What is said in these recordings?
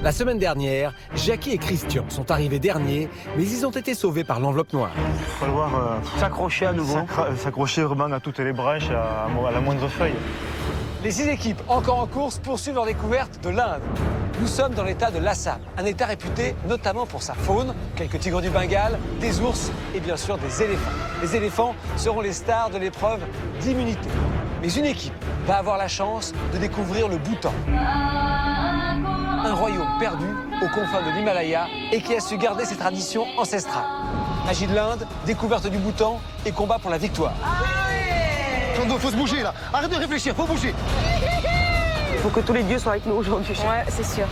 La semaine dernière, Jackie et Christian sont arrivés derniers, mais ils ont été sauvés par l'enveloppe noire. Il va falloir s'accrocher à nouveau. s'accrocher vraiment à toutes les branches, à la moindre feuille. Les 6 équipes encore en course poursuivent leur découverte de l'Inde. Nous sommes dans l'état de l'Assam, un état réputé notamment pour sa faune, quelques tigres du Bengale, des ours et bien sûr des éléphants. Les éléphants seront les stars de l'épreuve d'immunité. Mais une équipe va avoir la chance de découvrir le Bhoutan. Un royaume perdu aux confins de l'Himalaya et qui a su garder ses traditions ancestrales. Magie de l'Inde, découverte du Bhoutan et combat pour la victoire. Chando, faut se bouger là. Arrête de réfléchir, faut bouger. Il faut que tous les dieux soient avec nous aujourd'hui. Ouais, c'est sûr.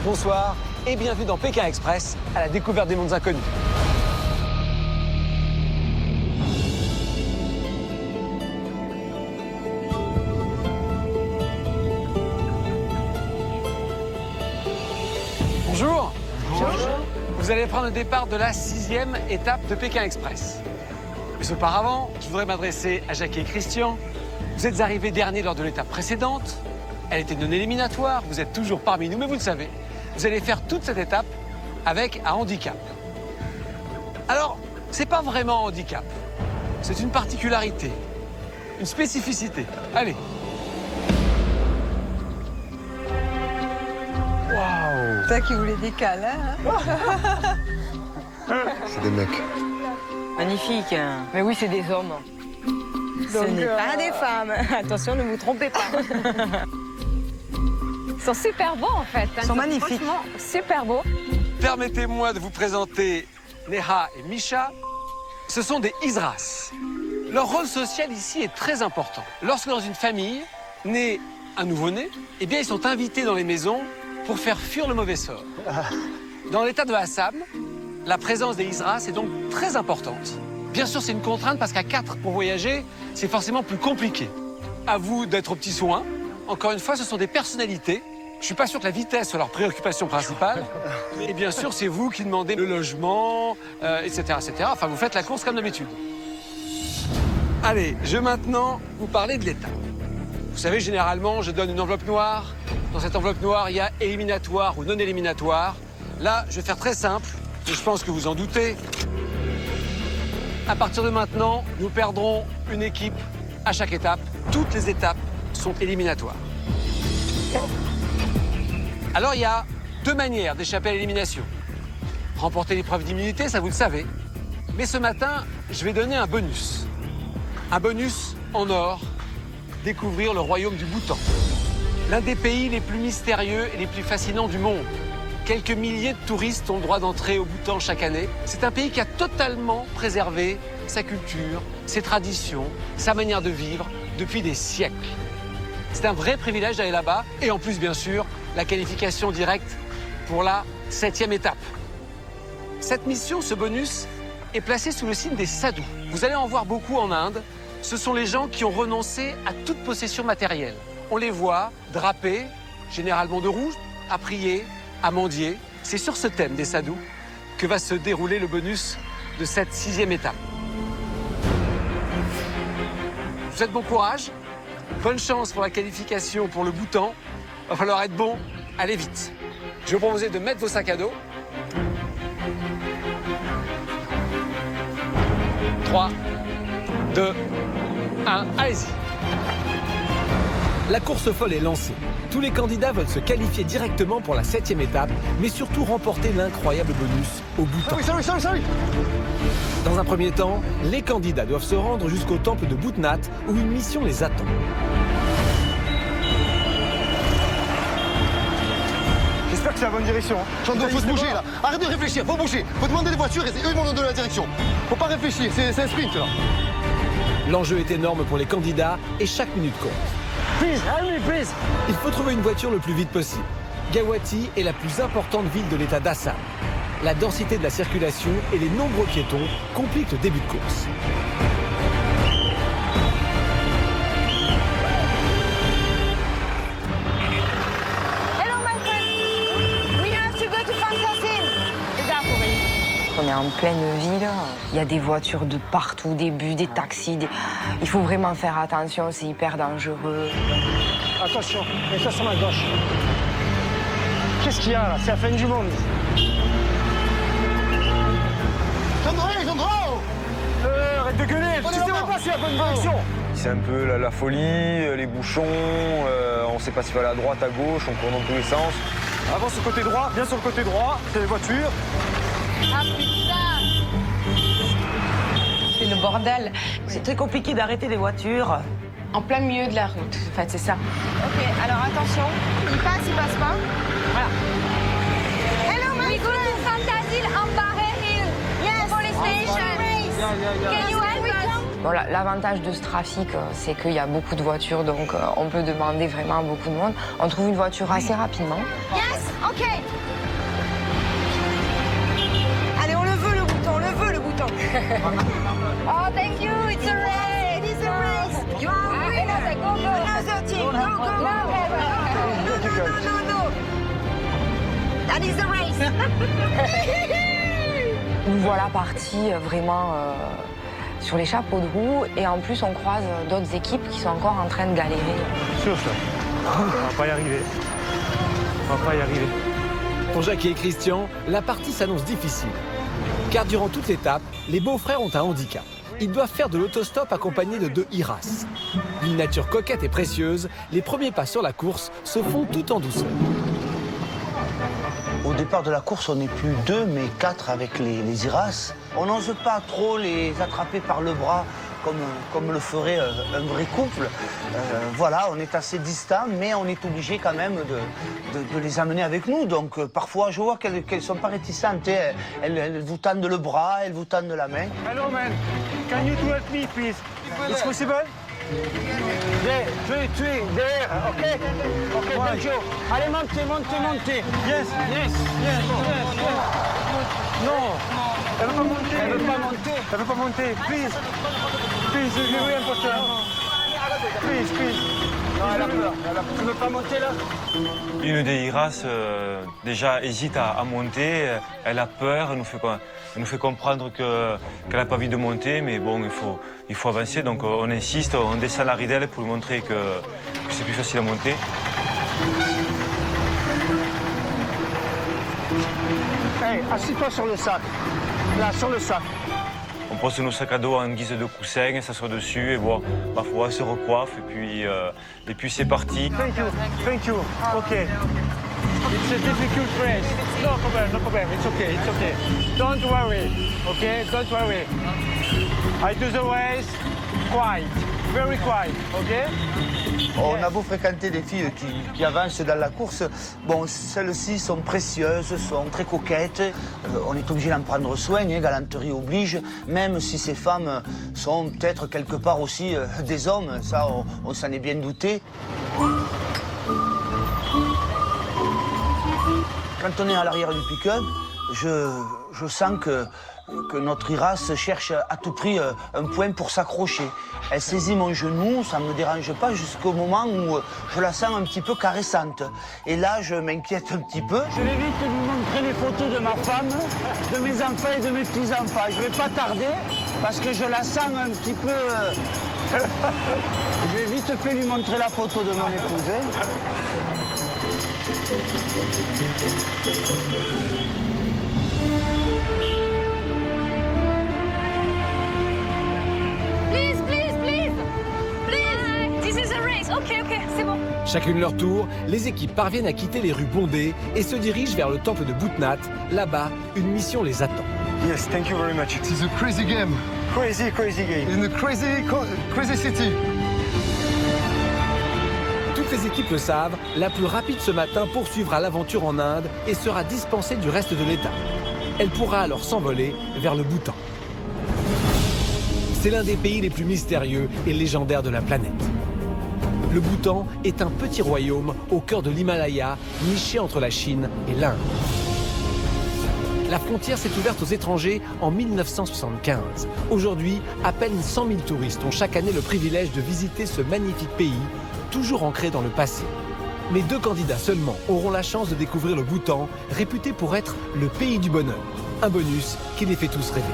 Bonsoir et bienvenue dans Pékin Express, à la découverte des mondes inconnus. Bonjour. Bonjour. Vous allez prendre le départ de la 6e étape de Pékin Express. Mais auparavant, je voudrais m'adresser à Jackie et Christian. Vous êtes arrivés derniers lors de l'étape précédente. Elle était non éliminatoire, vous êtes toujours parmi nous, mais vous le savez, vous allez faire toute cette étape avec un handicap. Alors, c'est pas vraiment un handicap, c'est une particularité, une spécificité. Allez. Waouh! Toi qui voulais des câlins, hein? C'est des mecs. Magnifique. Mais oui, c'est des hommes. Ce n'est pas des femmes. Attention, ne vous trompez pas. Ils sont super beaux en fait. Ils sont magnifiques. Franchement, super beaux. Permettez-moi de vous présenter Neha et Misha. Ce sont des Isras. Leur rôle social ici est très important. Lorsque dans une famille naît un nouveau-né, eh bien ils sont invités dans les maisons pour faire fuir le mauvais sort. Dans l'état de Assam, la présence des Isras est donc très importante. Bien sûr, c'est une contrainte parce qu'à 4 pour voyager, c'est forcément plus compliqué. À vous d'être aux petits soins. Encore une fois, ce sont des personnalités. Je suis pas sûr que la vitesse soit leur préoccupation principale. Et bien sûr, c'est vous qui demandez le logement, etc., etc. Enfin, vous faites la course comme d'habitude. Allez, je vais maintenant vous parler de l'étape. Vous savez, généralement, je donne une enveloppe noire. Dans cette enveloppe noire, il y a éliminatoire ou non éliminatoire. Là, je vais faire très simple, et je pense que vous en doutez. À partir de maintenant, nous perdrons une équipe à chaque étape. Toutes les étapes sont éliminatoires. Alors, il y a 2 manières d'échapper à l'élimination. Remporter l'épreuve d'immunité, ça vous le savez. Mais ce matin, je vais donner un bonus. Un bonus en or, découvrir le royaume du Bhoutan. L'un des pays les plus mystérieux et les plus fascinants du monde. Quelques milliers de touristes ont le droit d'entrer au Bhoutan chaque année. C'est un pays qui a totalement préservé sa culture, ses traditions, sa manière de vivre depuis des siècles. C'est un vrai privilège d'aller là-bas. Et en plus, bien sûr, la qualification directe pour la 7e étape. Cette mission, ce bonus, est placé sous le signe des sadhus. Vous allez en voir beaucoup en Inde. Ce sont les gens qui ont renoncé à toute possession matérielle. On les voit drapés, généralement de rouge, à prier, à mendier. C'est sur ce thème des sadhus que va se dérouler le bonus de cette 6e étape. Je vous souhaite bon courage, bonne chance pour la qualification pour le Bhoutan. Il va falloir être bon, allez vite. Je vais vous proposer de mettre vos sacs à dos. 3, 2, 1, allez-y. La course folle est lancée. Tous les candidats veulent se qualifier directement pour la 7e étape, mais surtout remporter l'incroyable bonus au Bhoutan. Dans un premier temps, les candidats doivent se rendre jusqu'au temple de Bhoutnath où une mission les attend. J'espère que c'est la bonne direction. Chando, faut se bouger là. Arrête de réfléchir, faut bouger. Faut demander des voitures et eux ils vont nous donner la direction. Faut pas réfléchir, c'est un sprint là. L'enjeu est énorme pour les candidats et chaque minute compte. Please, help me, please. Il faut trouver une voiture le plus vite possible. Guwahati est la plus importante ville de l'état d'Assam. La densité de la circulation et les nombreux piétons compliquent le début de course. Hello my friend. We have to go to Fantasin. On est en pleine ville. Il y a des voitures de partout, des bus, des taxis. Il faut vraiment faire attention, c'est hyper dangereux. Attention, et ça sur ma gauche. Qu'est-ce qu'il y a là? C'est la fin du monde. Sandro! Arrête de gueuler, tu sais même pas si c'est la bonne direction. C'est un peu la folie, les bouchons, on sait pas s'il va aller à droite, à gauche, on court dans tous les sens. Avance sur le côté droit, viens sur le côté droit, c'est les voitures. Ah putain! C'est le bordel. C'est très compliqué d'arrêter des voitures. En plein milieu de la route. En fait, c'est ça. Ok, alors attention. Il passe pas. Voilà. Hello, my friend! We go to Fantasil on Barre Hill. Yes. Police station. Can you help us? Bon, l'avantage de ce trafic, c'est qu'il y a beaucoup de voitures, donc on peut demander vraiment à beaucoup de monde. On trouve une voiture assez rapidement. Yes, ok. Allez, on le veut le bouton. Oh, thank you, it's a race. It is a race. You are winner. Go. Another team. Go. No. That is a race. Nous voilà partis vraiment sur les chapeaux de roue et en plus on croise d'autres équipes qui sont encore en train de galérer. Sûr ça. On va pas y arriver. Pour Jackie et Christian, la partie s'annonce difficile. Car durant toute l'étape, les beaux-frères ont un handicap. Ils doivent faire de l'autostop accompagnés de 2 Iras. D'une nature coquette et précieuse, les premiers pas sur la course se font tout en douceur. Au départ de la course, on n'est plus 2, mais 4 avec les Iras. On n'ose pas trop les attraper par le bras comme le ferait un vrai couple. Voilà, on est assez distant, mais on est obligé quand même de les amener avec nous. Donc parfois, je vois qu'elles ne sont pas réticentes. Elles vous tendent le bras, elles vous tendent la main. Hello man, can you help me please? It's possible? There, there, ok, thank you. Allez, montez. Yes. Non, elle veut pas monter. Elle veut pas monter. Please, c'est very important. Please. Non, elle a peur. Tu veux pas monter là? Une des Iras déjà hésite à monter, elle a peur, elle nous fait comprendre qu'elle n'a pas envie de monter, mais bon, il faut avancer, donc on insiste, on descend la ridelle pour lui montrer que c'est plus facile à monter. Hey, assis-toi sur le sac. Là, sur le sac. On pose nos sacs à dos en guise de coussin, s'assoit dessus et bon, ma foi, se recoiffe et puis c'est parti. Thank you. Okay. It's a difficult race. No problem. It's okay. Don't worry. Okay, don't worry. I do the race quiet, very quiet. Okay. On a beau fréquenter des filles qui avancent dans la course, bon, celles-ci sont précieuses, sont très coquettes. On est obligé d'en prendre soin, galanterie oblige, même si ces femmes sont peut-être quelque part aussi des hommes, ça on s'en est bien douté. Quand on est à l'arrière du pick-up, je sens que notre Iras cherche à tout prix un point pour s'accrocher. Elle saisit mon genou, ça ne me dérange pas jusqu'au moment où je la sens un petit peu caressante. Et là, je m'inquiète un petit peu. Je vais vite vous montrer les photos de ma femme, de mes enfants et de mes petits-enfants. Je ne vais pas tarder parce que je la sens un petit peu... Je vais vite fait lui montrer la photo de mon épouse. Please. This is a race. Ok, c'est bon. Chacune leur tour, les équipes parviennent à quitter les rues bondées et se dirigent vers le temple de Boutnat. Là-bas, une mission les attend. Yes, thank you very much. It's a crazy game. Crazy game. In a crazy city. Toutes les équipes le savent, la plus rapide ce matin poursuivra l'aventure en Inde et sera dispensée du reste de l'étape. Elle pourra alors s'envoler vers le Bhoutan. C'est l'un des pays les plus mystérieux et légendaires de la planète. Le Bhoutan est un petit royaume au cœur de l'Himalaya, niché entre la Chine et l'Inde. La frontière s'est ouverte aux étrangers en 1975. Aujourd'hui, à peine 100 000 touristes ont chaque année le privilège de visiter ce magnifique pays, toujours ancré dans le passé. Mais 2 candidats seulement auront la chance de découvrir le Bhoutan, réputé pour être le pays du bonheur. Un bonus qui les fait tous rêver.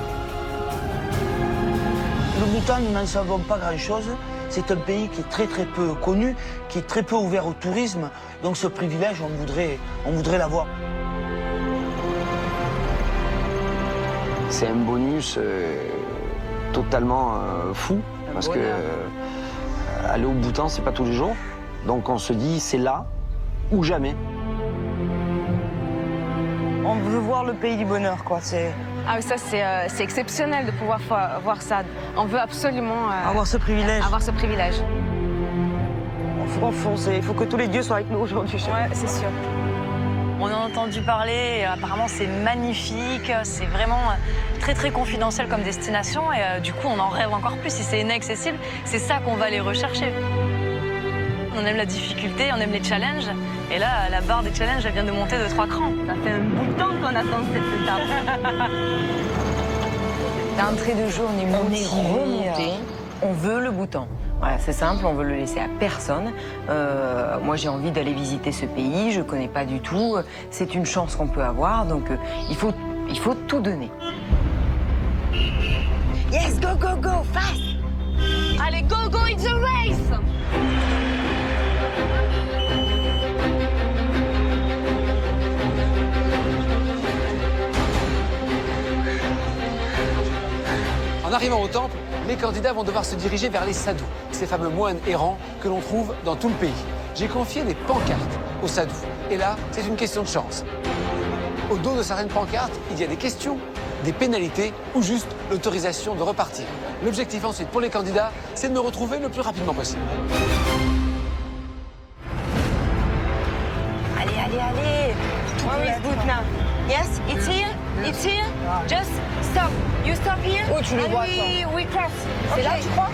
Le Bhoutan, nous n'en savons pas grand-chose. c'est un pays qui est très très peu connu, qui est très peu ouvert au tourisme. Donc ce privilège, on voudrait l'avoir. C'est un bonus totalement fou, parce que aller au Bhoutan, c'est pas tous les jours. Donc on se dit, c'est là ou jamais. On veut voir le pays du bonheur, quoi. Ah, ça, c'est exceptionnel de pouvoir voir ça. On veut absolument Avoir ce privilège. avoir ce privilège. On fonce, il faut que tous les dieux soient avec nous aujourd'hui. Ouais, c'est sûr. On en a entendu parler, et apparemment c'est magnifique, c'est vraiment très très confidentiel comme destination et du coup on en rêve encore plus. Si c'est inaccessible, c'est ça qu'on va aller rechercher. On aime la difficulté, on aime les challenges et là la barre des challenges elle vient de monter de 3 crans. Ça fait un bout de temps qu'on attend cette étape. D'entrée de jeu, on est remonté. On veut le Bhoutan. Voilà, c'est simple, on veut le laisser à personne. Moi, j'ai envie d'aller visiter ce pays, je connais pas du tout. C'est une chance qu'on peut avoir, donc il faut tout donner. Yes, go, go, go, fast! Allez, go, go, it's a race! En arrivant au temple, les candidats vont devoir se diriger vers les sadhus, ces fameux moines errants que l'on trouve dans tout le pays. J'ai confié des pancartes aux sadhus. Et là, c'est une question de chance. Au dos de certaines pancartes, il y a des questions, des pénalités ou juste l'autorisation de repartir. L'objectif ensuite pour les candidats, c'est de me retrouver le plus rapidement possible. Allez, allez, allez! Where is Bhutna? Yes, it's here? It's here? Just stop. You stop here? Oh, tu le vois, toi. We cross. C'est là, tu crois?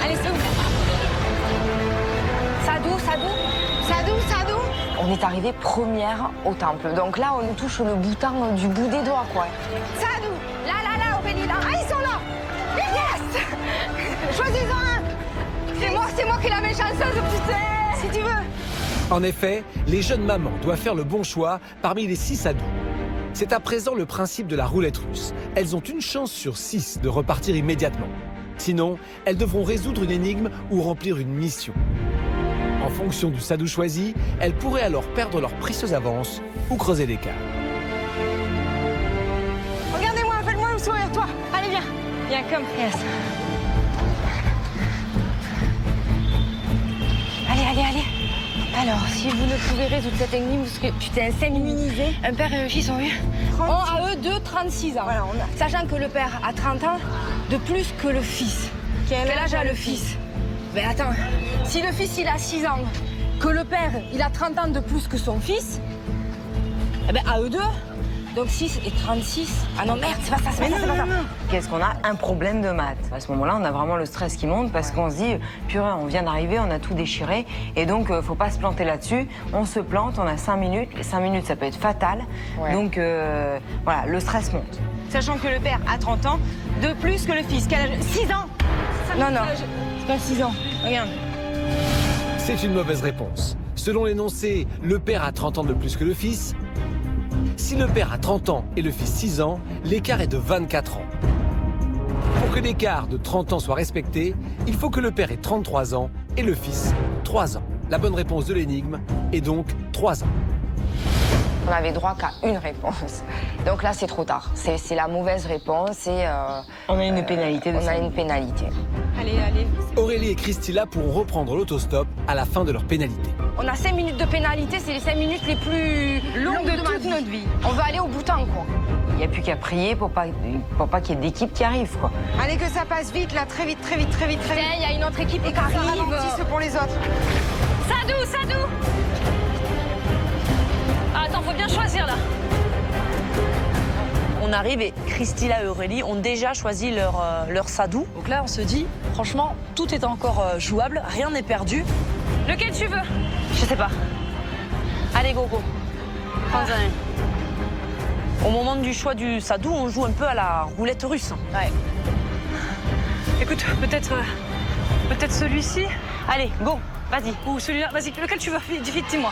Allez, c'est où? Sadhu, Sadhu? Sadhu, Sadhu? On est arrivé première au temple. Donc là, on nous touche le Bhoutan du bout des doigts, quoi. Sadhu! Là, là, là, Aurélie, là. Ah, ils sont là! Yes! Choisis-en un! C'est moi qui est la méchanceuse, putain! Si tu veux! En effet, les jeunes mamans doivent faire le bon choix parmi les 6 sadhus. C'est à présent le principe de la roulette russe. Elles ont une chance sur 6 de repartir immédiatement. Sinon, elles devront résoudre une énigme ou remplir une mission. En fonction du sadhu choisi, elles pourraient alors perdre leur précieuse avance ou creuser l'écart. Regardez-moi, faites-moi le sourire, toi! Allez, viens! Viens, comme. Yes. Allez, allez, allez! Alors, si vous ne pouvez résoudre cette énigme, vous serez, putain, 5 immunisés. Un père et un fils ont eu. À eux deux, 36 ans. Voilà, sachant que le père a 30 ans de plus que le fils. Quel âge a le fils? Ben attends, si le fils il a 6 ans, que le père il a 30 ans de plus que son fils, eh ben à eux deux, donc 6 et 36. Ah non merde, c'est pas ça, c'est pas ça. Qu'est-ce qu'on a? Un problème de maths. À ce moment-là, on a vraiment le stress qui monte parce qu'on se dit, purée, on vient d'arriver, on a tout déchiré. Et donc, faut pas se planter là-dessus. On se plante, on a 5 minutes. Les 5 minutes, ça peut être fatal. Ouais. Donc, voilà, le stress monte. Sachant que le père a 30 ans de plus que le fils. Quel âge? 6 ans. Non, non, c'est pas 6 ans. Regarde. C'est une mauvaise réponse. Selon l'énoncé, le père a 30 ans de plus que le fils. Si le père a 30 ans et le fils 6 ans, l'écart est de 24 ans. Pour que l'écart de 30 ans soit respecté, il faut que le père ait 33 ans et le fils 3 ans. La bonne réponse de l'énigme est donc 3 ans. On n'avait droit qu'à une réponse. Donc là, c'est trop tard. C'est la mauvaise réponse et on a une pénalité. On a une pénalité. Allez, allez. Aurélie et Christilla pourront reprendre l'autostop à la fin de leur pénalité. On a 5 minutes de pénalité, c'est les 5 minutes les plus longues de toute notre vie. On veut aller au Bhoutan, quoi. Il n'y a plus qu'à prier pour pas qu'il y ait d'équipe qui arrive, quoi. Allez, que ça passe vite, là, très vite, très vite, très vite, très vite. Il y a une autre équipe qui arrive. Pour les autres. Sadhu, Sadhu! Ah, attends, faut bien choisir, là. On arrive et Christilla et Aurélie ont déjà choisi leur sadhu. Donc là, on se dit, franchement, tout est encore jouable, rien n'est perdu. Lequel tu veux? Je sais pas. Allez, go, go. Prends-en un. Au moment du choix du sadhu, on joue un peu à la roulette russe. Ouais. Écoute, peut-être celui-ci. Allez, go, vas-y. Ou celui-là, vas-y. Lequel tu veux? Vite, dis-moi.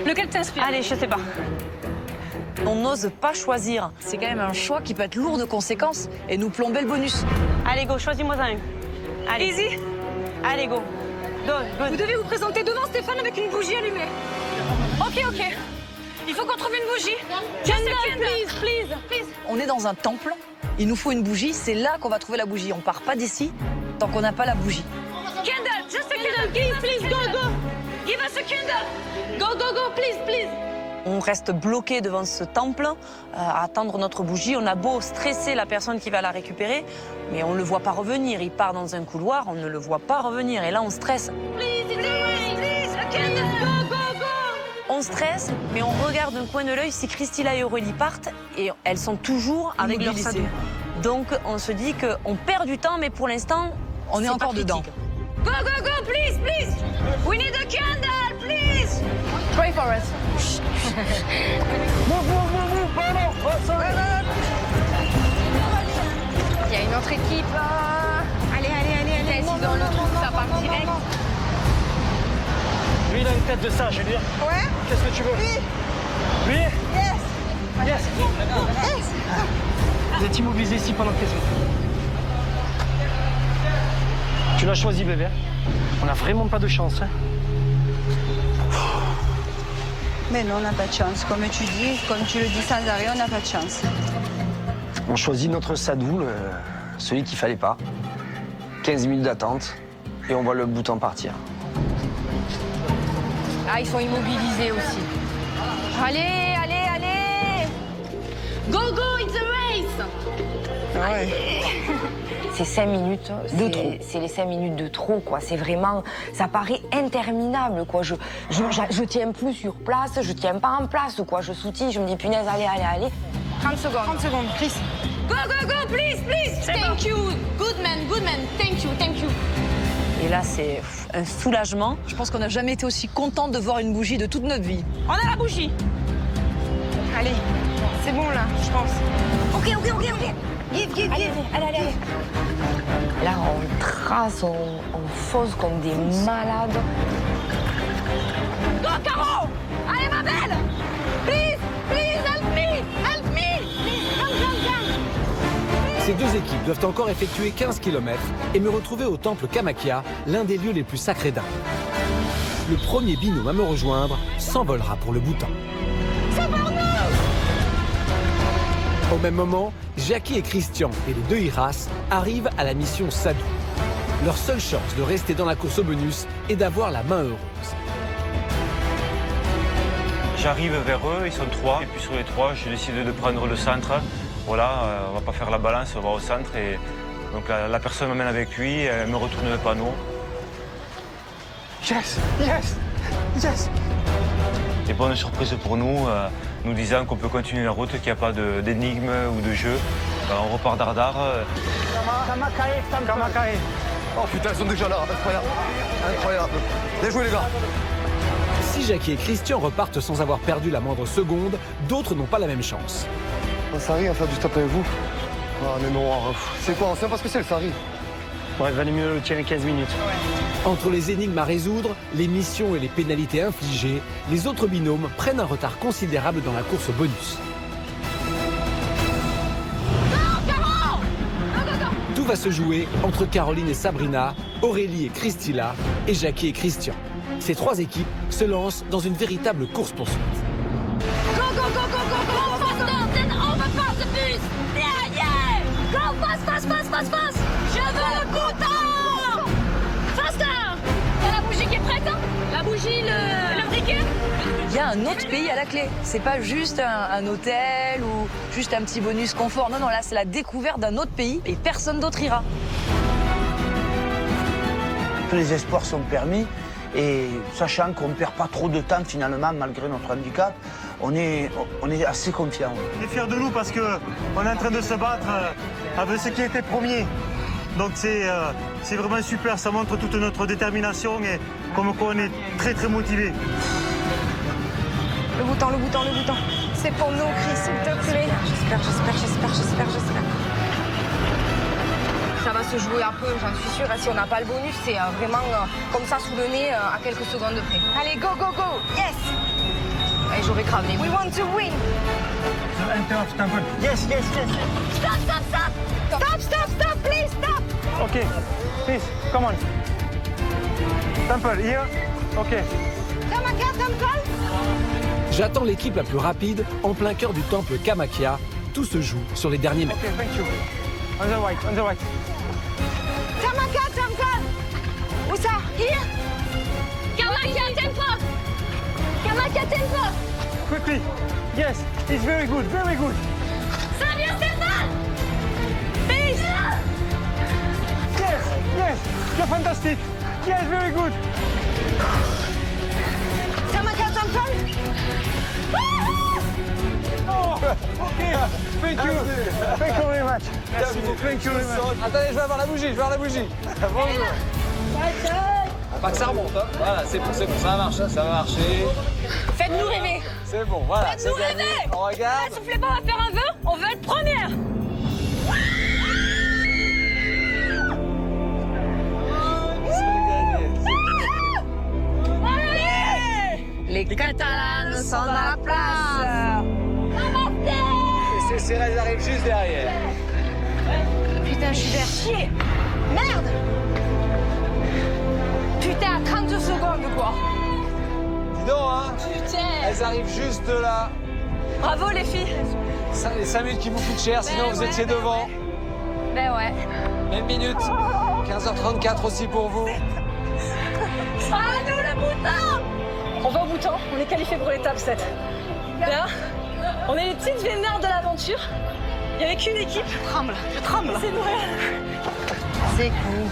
Lequel t'inspire? Allez, je sais pas. On n'ose pas choisir. C'est quand même un choix qui peut être lourd de conséquences et nous plomber le bonus. Allez, go, choisis-moi un. Allez. Easy. Allez, go. Vous devez vous présenter devant Stéphane avec une bougie allumée. Ok. Il faut qu'on trouve une bougie. Candle, please. On est dans un temple, il nous faut une bougie, c'est là qu'on va trouver la bougie. On part pas d'ici tant qu'on n'a pas la bougie. Candle, just a candle, please, go. Give us a candle. Go, please. On reste bloqué devant ce temple à attendre notre bougie. On a beau stresser la personne qui va la récupérer, mais on ne le voit pas revenir. Il part dans un couloir, on ne le voit pas revenir. Et là, on stresse. Please, a candle, go. On stresse, mais on regarde d'un coin de l'œil si Christilla et Aurélie partent, et elles sont toujours avec leur sadou. Donc, on se dit qu'on perd du temps, mais pour l'instant, on est encore dedans. Go, please. We need a candle, please. Pray for us. Move, pardon. Il y a une autre équipe. Allez. Dans le trou, ça part direct. Lui, il a une tête de sage, je veux dire. Ouais. Qu'est-ce que tu veux? Lui? Yes. Vous êtes immobilisé ici pendant 15 minutes. Tu l'as choisi, bébé. On n'a vraiment pas de chance. Hein. Mais non, on n'a pas de chance. Comme tu le dis sans arrêt, on n'a pas de chance. On choisit notre sadou, celui qu'il fallait pas. 15 minutes d'attente et on voit le bouton partir. Ah, ils sont immobilisés aussi. Allez. Go, it's a race. Ouais. C'est 5 minutes de trop. C'est les 5 minutes de trop, quoi. C'est vraiment... Ça paraît interminable, quoi. Je tiens plus sur place, je tiens pas en place, quoi. Je sautille, je me dis, punaise, allez. 30 secondes, Chris. Go, please. Thank you. Good man. Thank you. Et là, c'est un soulagement. Je pense qu'on n'a jamais été aussi content de voir une bougie de toute notre vie. On a la bougie. Allez, c'est bon, là, je pense. Ok. Give. Allez. Là, on trace, on fausse comme des malades. Go, Caro. Allez, ma belle. Please, help me. Come. Ces deux équipes doivent encore effectuer 15 km et me retrouver au temple Kamakia, l'un des lieux les plus sacrés d'Inde. Le premier binôme à me rejoindre s'envolera pour le Bhoutan. Au même moment, Jackie et Christian et les deux Iras arrivent à la mission Sadou. Leur seule chance de rester dans la course au bonus est d'avoir la main heureuse. J'arrive vers eux, ils sont 3, et puis sur les 3, j'ai décidé de prendre le centre. Voilà, on va pas faire la balance, on va au centre, et donc la personne m'amène avec lui, elle me retourne le panneau. Yes. Et bonne surprise pour nous, nous disant qu'on peut continuer la route, qu'il n'y a pas d'énigme ou de jeu. On repart d'Ardar. Kamakae. Oh putain, ils sont déjà là. Incroyable. Bien joué, les gars. Si Jackie et Christian repartent sans avoir perdu la moindre seconde, d'autres n'ont pas la même chance. Un sari à faire du stop avec vous? Ah mais non, c'est quoi? On sait pas ce que c'est le sari. Ouais, il valait mieux le tirer 15 minutes. Entre les énigmes à résoudre, les missions et les pénalités infligées, les autres binômes prennent un retard considérable dans la course au bonus. Tout va se jouer entre Caroline et Sabrina, Aurélie et Christilla et Jackie et Christian. Ces trois équipes se lancent dans une véritable course-poursuite. Go, faster, then overpass the bus. Yeah. Go, fast. Je veux le Bhoutan. Faster. T'as la bougie qui est prête, hein? La bougie, le briquet. Il y a un autre pays à la clé. C'est pas juste un hôtel ou juste un petit bonus confort. Non, là, c'est la découverte d'un autre pays et personne d'autre ira. Tous les espoirs sont permis. Et sachant qu'on ne perd pas trop de temps finalement, malgré notre handicap, on est assez confiant. On est fiers de nous parce qu'on est en train de se battre avec ceux qui étaient premiers. Donc c'est vraiment super, ça montre toute notre détermination et comme quoi on est très motivés. Le Bhoutan. C'est pour nous, Chris, s'il te plaît. J'espère. Ça va se jouer un peu, j'en suis sûre. Si on n'a pas le bonus, c'est vraiment comme ça sous le nez à quelques secondes près. Allez, go. Yes. Allez, j'aurais cramé. We want to win. Interrupt un peu. Yes. Stop, please, stop. Ok, please, come on. Temple, here. Ok. J'attends l'équipe la plus rapide en plein cœur du temple Kamakya. Tout se joue sur les derniers mètres. Ok, thank you. On the right, on the right. Où ça? Here? Kamakya temple! Kamakya temple! Quickly. Yes, it's very good, very good. Savior temple! Peace! Yes, yes, you're fantastic. Yes, very good. Kamakya temple! Oh, okay. Thank you. Thank you very much. Merci beaucoup. Thank you very much. Attendez, je vais avoir la bougie, Bonjour. Pas que ça remonte, hein. Voilà, c'est bon, ça va marcher, ça va marcher. Faites-nous rêver! C'est bon, voilà. Faites-nous rêver! On regarde. Soufflez pas, on va faire un vœu, on veut être première! Les Catalans sont dans la place. Et ces Cérès arrivent juste derrière. Putain, je suis vert. Chier! Merde! Putain, à 32 secondes, quoi! Dis donc, hein. Putain! Elles arrivent juste là. Bravo, les filles! Ça, les 5 minutes qui vous coûtent cher, sinon vous étiez devant. Ben ouais. Même minute. 15h34 aussi pour vous. Ah, nous, le bouton! On va au bouton, on est qualifiés pour l'étape 7. Là, on est les petites vénères de l'aventure. Il n'y avait qu'une équipe. Je tremble. C'est vrai. C'est cool.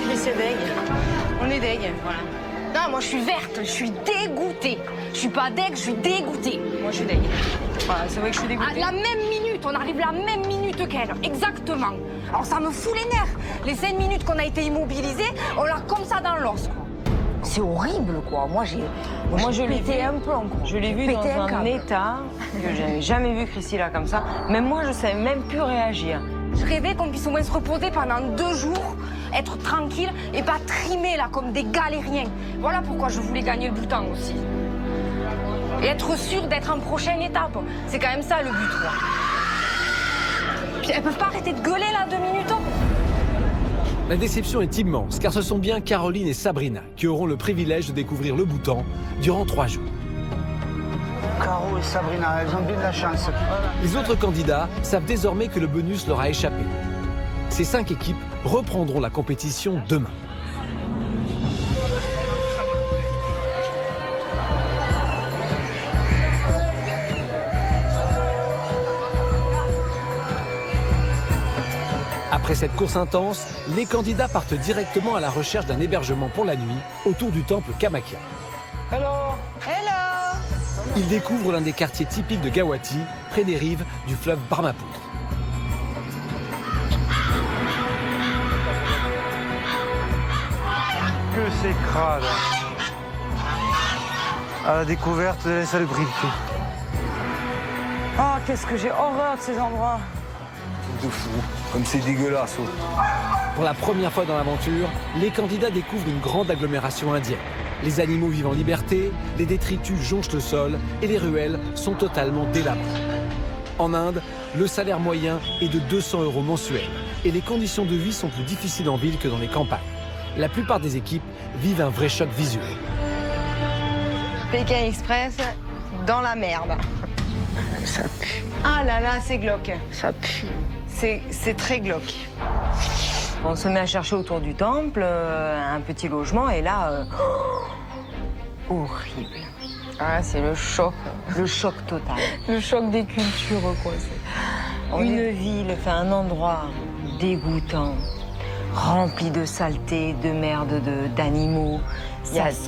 Mais c'est deg. On est deg, voilà. Non, moi je suis verte, je suis dégoûtée. Je suis pas deg, je suis dégoûtée. Moi je suis deg. Voilà, c'est vrai que je suis dégoûtée. À la même minute, on arrive la même minute qu'elle, exactement. Alors ça me fout les nerfs. Les 5 minutes qu'on a été immobilisés, on l'a comme ça dans l'os, quoi. C'est horrible, quoi. Moi, je l'ai pété un plomb, quoi. Je l'ai vu Pété dans un câble. état que j'avais jamais vu Chrissy là comme ça. Même moi, je savais même plus réagir. Je rêvais qu'on puisse au moins se reposer pendant 2 jours, être tranquille et pas trimer là comme des galériens. Voilà pourquoi je voulais gagner le bouton aussi. Et être sûr d'être en prochaine étape. C'est quand même ça le but, quoi. Puis elles peuvent pas arrêter de gueuler là 2 minutes. La déception est immense car ce sont bien Caroline et Sabrina qui auront le privilège de découvrir le Bhoutan durant 3 jours. Caro et Sabrina, elles ont bien de la chance. Les autres candidats savent désormais que le bonus leur a échappé. Ces 5 équipes reprendront la compétition demain. Après cette course intense, les candidats partent directement à la recherche d'un hébergement pour la nuit autour du temple Kamakya. Hello. Hello! Ils découvrent l'un des quartiers typiques de Gawati, près des rives du fleuve Brahmaputra. Que c'est crade. À la découverte de l'insalubrité. Oh, qu'est-ce que j'ai horreur de ces endroits. De fou, comme c'est dégueulasse. Pour la première fois dans l'aventure, les candidats découvrent une grande agglomération indienne. Les animaux vivent en liberté, les détritus jonchent le sol et les ruelles sont totalement délabrées. En Inde, le salaire moyen est de 200 € mensuels et les conditions de vie sont plus difficiles en ville que dans les campagnes. La plupart des équipes vivent un vrai choc visuel. Pékin Express dans la merde. Ça pue. Ah là là, c'est glauque. Ça pue. C'est très glauque. On se met à chercher autour du temple un petit logement et là, horrible. Ah, c'est le choc. Le choc total. Le choc des cultures, quoi. Une ville, enfin un endroit dégoûtant, rempli de saleté, de merde, d'animaux.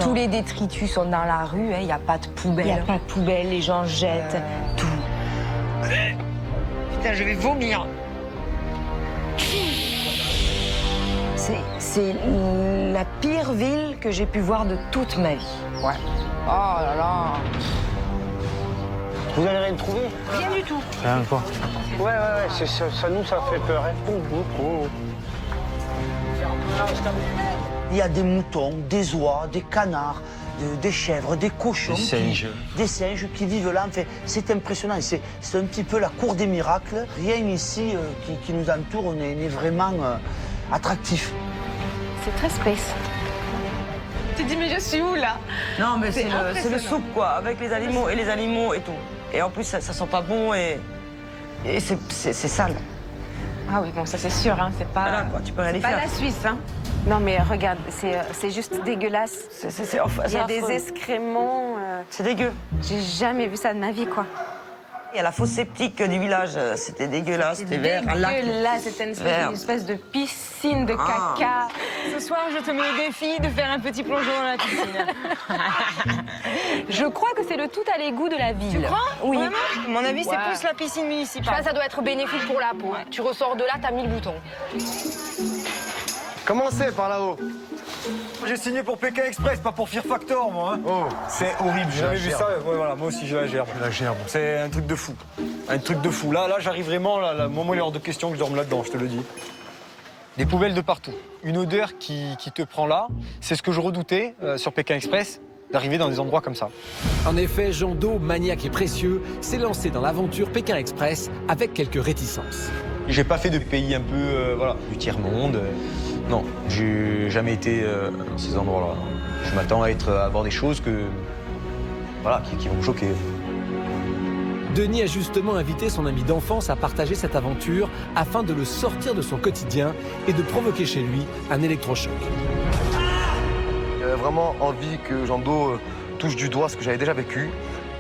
Tous les détritus sont dans la rue, il n'y a pas de poubelle. Il n'y a pas de poubelle, les gens jettent tout. Putain, je vais vomir. C'est la pire ville que j'ai pu voir de toute ma vie. Ouais. Oh là là. Vous n'allez rien trouver? Rien du tout. Rien quoi. Ouais, ça nous, ça fait peur. Hein. Il y a des moutons, des oies, des canards, des chèvres, des cochons. Des singes qui vivent là. Enfin, c'est impressionnant. C'est un petit peu la cour des miracles. Rien ici qui nous entoure n'est vraiment attractif. C'est très space. Tu te dis, mais je suis où là? Non, mais c'est le souk, quoi, avec les animaux et tout. Et en plus, ça sent pas bon et c'est sale. Ah oui, bon, ça c'est sûr, hein, c'est pas. Voilà, quoi, tu peux rien y pas faire. la Suisse, hein. Non, mais regarde, c'est juste dégueulasse. Il y a des excréments. C'est dégueu. J'ai jamais vu ça de ma vie, quoi. Il y a la fosse septique du village, c'était dégueulasse, c'était vert, un lac. Dégueulasse, c'était une espèce de piscine de caca. Ce soir, je te mets au défi de faire un petit plongeon dans la piscine. Je crois que c'est le tout à l'égout de la ville. Tu crois? Oui. Vraiment? À mon avis, c'est plus la piscine municipale. Je pense que ça doit être bénéfique pour la peau. Ouais. Tu ressors de là, t'as 1000 boutons. Commencez par là-haut. J'ai signé pour Pékin Express, pas pour Fear Factor, moi. Hein. Oh, c'est horrible, j'ai jamais vu ça. Ouais, voilà, moi aussi, j'ai la gerbe. La gerbe. C'est un truc de fou. Un truc de fou. Là j'arrive vraiment, le moment où il est hors de question que je dorme là-dedans, je te le dis. Des poubelles de partout. Une odeur qui te prend là. C'est ce que je redoutais sur Pékin Express, d'arriver dans des endroits comme ça. En effet, Jean Do, maniaque et précieux, s'est lancé dans l'aventure Pékin Express avec quelques réticences. J'ai pas fait de pays un peu, du tiers-monde. Non, j'ai jamais été dans ces endroits-là. Je m'attends à voir des choses qui vont me choquer. Denis a justement invité son ami d'enfance à partager cette aventure afin de le sortir de son quotidien et de provoquer chez lui un électrochoc. J'avais vraiment envie que Jean Do touche du doigt ce que j'avais déjà vécu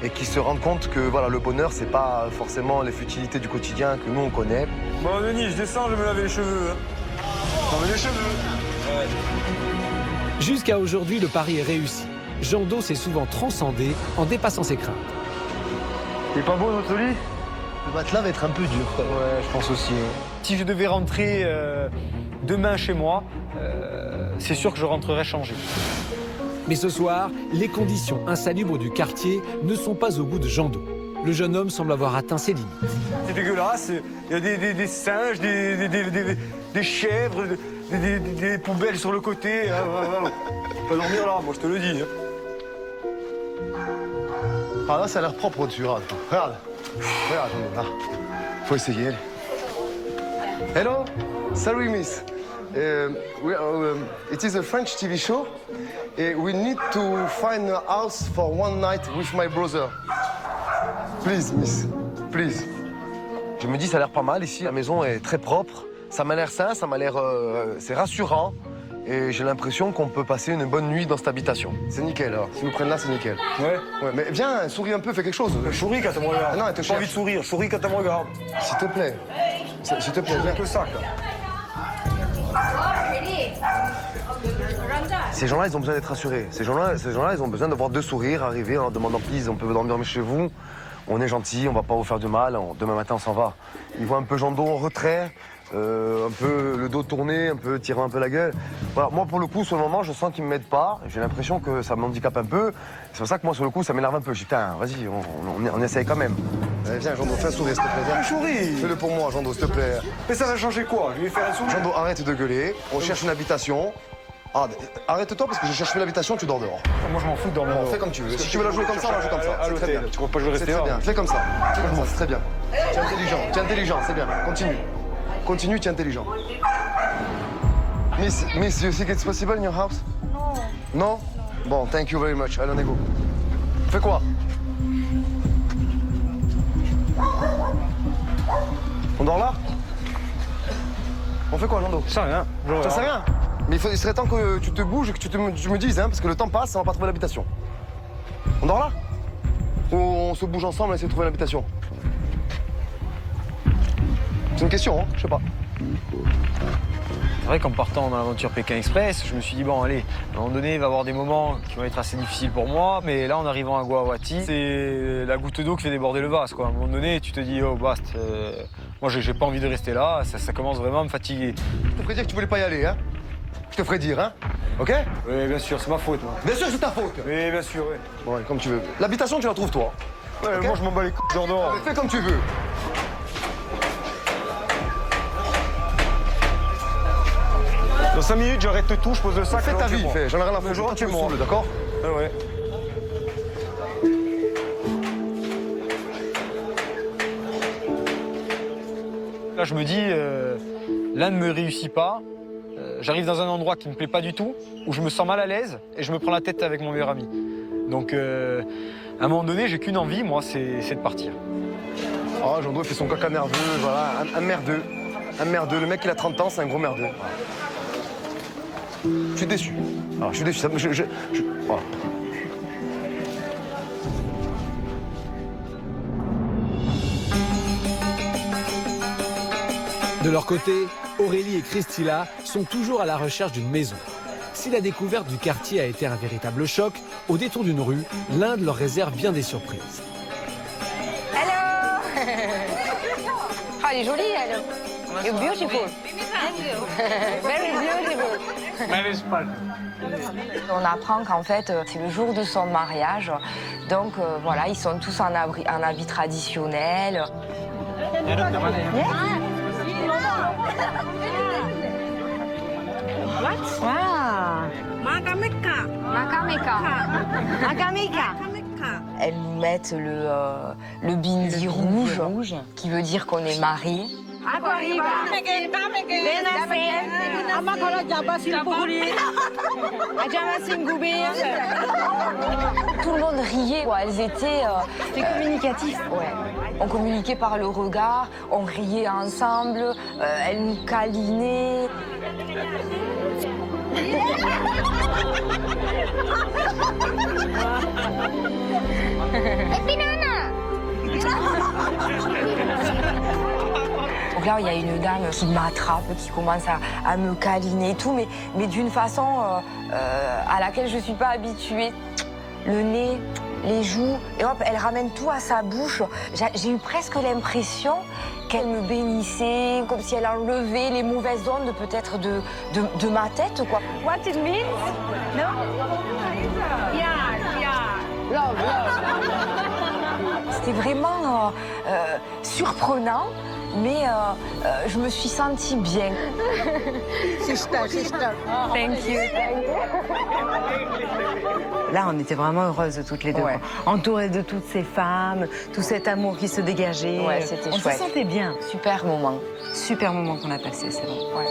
et qu'il se rende compte que le bonheur, c'est pas forcément les futilités du quotidien que nous on connaît. Bon Denis, je descends, je vais me laver les cheveux. Les cheveux. Ouais. Jusqu'à aujourd'hui, le pari est réussi. Jean Do s'est souvent transcendé en dépassant ses craintes. Il est pas beau notre lit? Le matelas va être un peu dur. Ouais, je pense aussi. Si je devais rentrer demain chez moi, c'est sûr que je rentrerai changé. Mais ce soir, les conditions insalubres du quartier ne sont pas au goût de Jean Do. Le jeune homme semble avoir atteint ses limites. C'est dégueulasse, il y a des singes, des chèvres, des poubelles sur le côté. On peut dormir là, moi je te le dis. Ah là, ça a l'air propre au-dessus, regarde. Regarde, là. Faut essayer. Hello, salut miss. It is a French TV show. We need to find a house for one night with my brother. Please, miss, please. Je me dis, ça a l'air pas mal ici. La maison est très propre. Ça m'a l'air sain, ça m'a l'air... c'est rassurant. Et j'ai l'impression qu'on peut passer une bonne nuit dans cette habitation. C'est nickel, alors. Si nous prennent là, c'est nickel. Ouais. Mais viens, souris un peu, fais quelque chose. Souris quand tu me regardes. Non, elle te cherche. Pas envie de sourire, souris quand tu me regardes. S'il te plaît. S'il te plaît, viens. Que ça, quoi. Ces gens-là, ils ont besoin d'être rassurés. Ces gens-là, ils ont besoin de voir deux sourires arriver en leur demandant « Please, on peut dormir chez vous. On est gentil, on va pas vous faire du mal. Demain matin, on s'en va. » Ils voient un peu Jean Do en retrait, un peu le dos tourné, un peu tirant un peu la gueule. Voilà, moi, pour le coup, sur le moment, je sens qu'ils me m'aident pas. J'ai l'impression que ça m'handicape un peu. C'est pour ça que moi, sur le coup, ça m'énerve un peu. Je dis, putain, vas-y, on essaye quand même. Allez, viens, Jean Do, fais un sourire, s'il te plaît. Viens. Souris. Fais-le pour moi, Jean Do, s'il te plaît. Mais ça va changer quoi? Je vais faire un sourire. Jean Do, arrête de gueuler. On cherche une habitation. Ah, arrête-toi parce que je cherche une habitation, tu dors dehors. Moi, je m'en fous de dormir dehors. Fais comme tu veux. Si tu veux la jouer comme ça, on la joue comme ça. C'est très bien. Tu crois pas que je vais rester là? C'est très bien. Fais comme ça. Fais comme ça, c'est très bien. Tu es intelligent, c'est bien. Continue. Continue, tu es intelligent. Miss, you think it's possible in your house? No. Non? Bon, thank you very much. Allez, on est go. Fais quoi? On dort là? On fait quoi, Jean Do? Ça rien. Ça sert à rien. Mais il serait temps que tu te bouges et que tu me dises, hein, parce que le temps passe, on va pas trouver l'habitation. On dort là? Ou on se bouge ensemble et essaie de trouver l'habitation? C'est une question, hein, je sais pas. C'est vrai qu'en partant dans l'aventure Pékin Express, je me suis dit, bon, allez, à un moment donné, il va y avoir des moments qui vont être assez difficiles pour moi, mais là, en arrivant à Guwahati, c'est la goutte d'eau qui fait déborder le vase, quoi. À un moment donné, tu te dis, oh, basta, moi, j'ai pas envie de rester là, ça commence vraiment à me fatiguer. Je te ferais dire que tu voulais pas y aller, hein? Je te ferais dire, hein? Ok? Oui, bien sûr, c'est ma faute, moi. Bien sûr, c'est ta faute! Oui, bien sûr, oui. Bon, comme tu veux. L'habitation, tu la trouves, toi. Ouais, okay? Moi, je m'en bats les couilles, j'en dors. Fais comme tu veux. 5 minutes, j'arrête tout, je pose le sac. Fais ta vie, j'en ai rien à foutre, je rentre chez moi, d'accord? Ouais. Là, je me dis, l'un ne me réussit pas. J'arrive dans un endroit qui ne me plaît pas du tout, où je me sens mal à l'aise et je me prends la tête avec mon meilleur ami. Donc, à un moment donné, j'ai qu'une envie, moi, c'est de partir. Oh, Jean-Do fait son caca nerveux, voilà, un merdeux. Un merdeux. Le mec, il a 30 ans, c'est un gros merdeux. Je suis déçu. Alors, je suis déçu. Voilà. De leur côté, Aurélie et Christilla sont toujours à la recherche d'une maison. Si la découverte du quartier a été un véritable choc, au détour d'une rue, l'Inde leur réserve bien des surprises. Hello! Ah, elle est jolie, elle. You're beautiful. Very beautiful. Very smart. On apprend qu'en fait, c'est le jour de son mariage. Donc voilà, ils sont tous en habit traditionnel. What? Ah. Makameka. Makameka. Makameka. Elles nous mettent le bindi rouge, qui veut dire qu'on est mariés. Tout le monde riait. Elles étaient communicatifs. Ouais. On communiquait par le regard, on riait ensemble, elles nous câlinaient. Donc là, il y a une dame qui m'attrape, qui commence à me câliner et tout, mais d'une façon à laquelle je ne suis pas habituée. Le nez, les joues, et hop, elle ramène tout à sa bouche. J'ai eu presque l'impression qu'elle me bénissait, comme si elle enlevait les mauvaises ondes peut-être de ma tête, quoi. What it means? No? Yeah. Love. C'était vraiment surprenant, mais je me suis sentie bien. Sister. Thank you. Là, on était vraiment heureuses toutes les deux. Ouais. Entourées de toutes ces femmes, tout cet amour qui se dégageait. Ouais, c'était chouette. On se sentait bien. Super moment. Super moment qu'on a passé, c'est vrai. Ouais.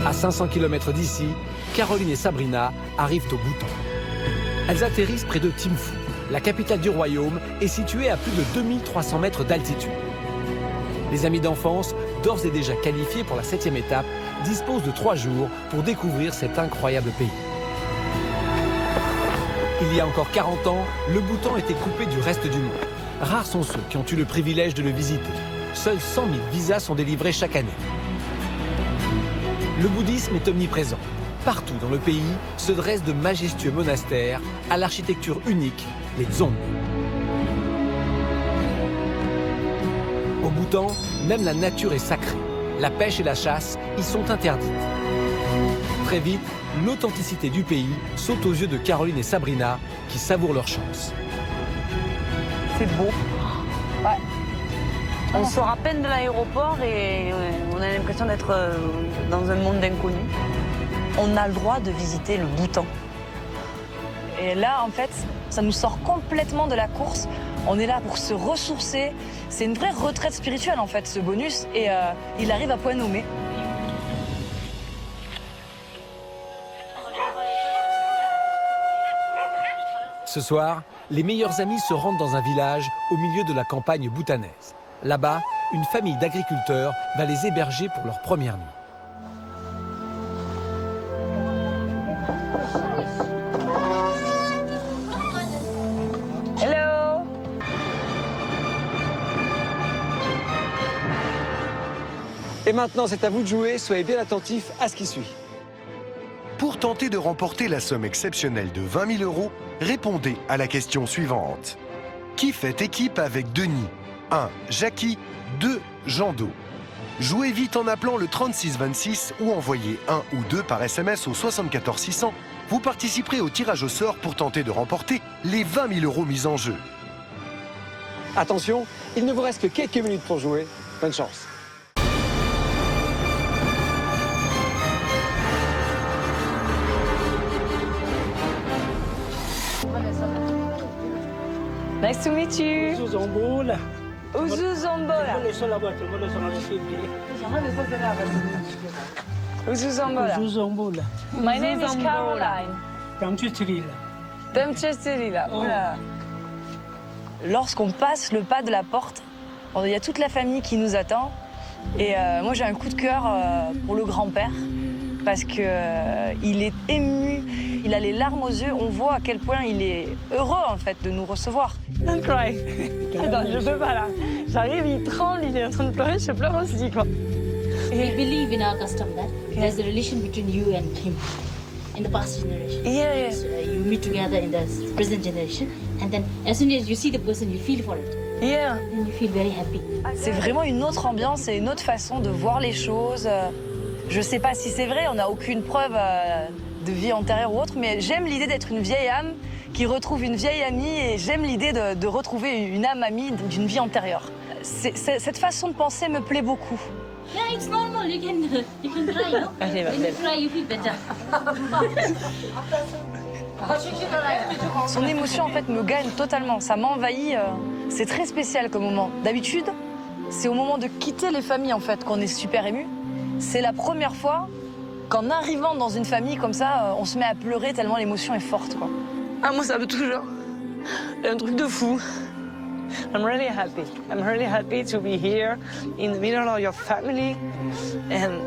À 500 km d'ici, Caroline et Sabrina arrivent au Bhoutan. Elles atterrissent près de Thimphu. La capitale du royaume est située à plus de 2300 mètres d'altitude. Les amis d'enfance, d'ores et déjà qualifiés pour la 7e étape, disposent de 3 jours pour découvrir cet incroyable pays. Il y a encore 40 ans, le Bhoutan était coupé du reste du monde. Rares sont ceux qui ont eu le privilège de le visiter. Seuls 100 000 visas sont délivrés chaque année. Le bouddhisme est omniprésent. Partout dans le pays se dressent de majestueux monastères à l'architecture unique, les dzong. Au Bhoutan, même la nature est sacrée. La pêche et la chasse y sont interdites. Très vite, l'authenticité du pays saute aux yeux de Caroline et Sabrina qui savourent leur chance. C'est beau. Ouais. On sort à peine de l'aéroport et on a l'impression d'être dans un monde inconnu. On a le droit de visiter le Bhoutan. Et là, en fait, ça nous sort complètement de la course. On est là pour se ressourcer. C'est une vraie retraite spirituelle, en fait, ce bonus. Et il arrive à point nommé. Ce soir, les meilleurs amis se rendent dans un village au milieu de la campagne bhoutanaise. Là-bas, une famille d'agriculteurs va les héberger pour leur première nuit. Hello. Et maintenant, c'est à vous de jouer. Soyez bien attentifs à ce qui suit. Pour tenter de remporter la somme exceptionnelle de 20 000 €, répondez à la question suivante. Qui fait équipe avec Denis? 1. Jackie. 2. Jean-Do. Jouez vite en appelant le 3626 ou envoyez 1 ou 2 par SMS au 74 600. Vous participerez au tirage au sort pour tenter de remporter les 20 000 € mis en jeu. Attention, il ne vous reste que quelques minutes pour jouer. Bonne chance. Nice to meet you. Uzuzombola. Uzuzombola. Uzuzombola. Uzuzombola. My name is Caroline. Damchestrila. Oula. Lorsqu'on passe le pas de la porte, il y a toute la famille qui nous attend. Et moi, j'ai un coup de cœur pour le grand-père. Parce qu'il est ému, il a les larmes aux yeux. On voit à quel point il est heureux, en fait, de nous recevoir. Don't cry. Attends, je peux pas, là. J'arrive, il tremble, il est en train de pleurer, je pleure aussi, quoi. We believe in our custom that there's a relation between you and him in the past generation. Yeah. So, you meet together in the present generation, and then as soon as you see the person, you feel for it. Yeah. And you feel very happy. C'est vraiment une autre ambiance et une autre façon de voir les choses. Je sais pas si c'est vrai, on n'a aucune preuve de vie antérieure ou autre, mais j'aime l'idée d'être une vieille âme qui retrouve une vieille amie et j'aime l'idée de retrouver une âme amie d'une vie antérieure. Cette façon de penser me plaît beaucoup. Yeah, it's normal. You can try, no? Allez, When you try, you feel better. Son émotion en fait me gagne totalement, ça m'envahit. C'est très spécial comme moment. D'habitude, c'est au moment de quitter les familles en fait qu'on est super ému. C'est la première fois qu'en arrivant dans une famille comme ça, on se met à pleurer tellement l'émotion est forte, quoi. Ah, moi, ça me touche. Un truc de fou. I'm really happy. I'm really happy to be here in the middle of your family. And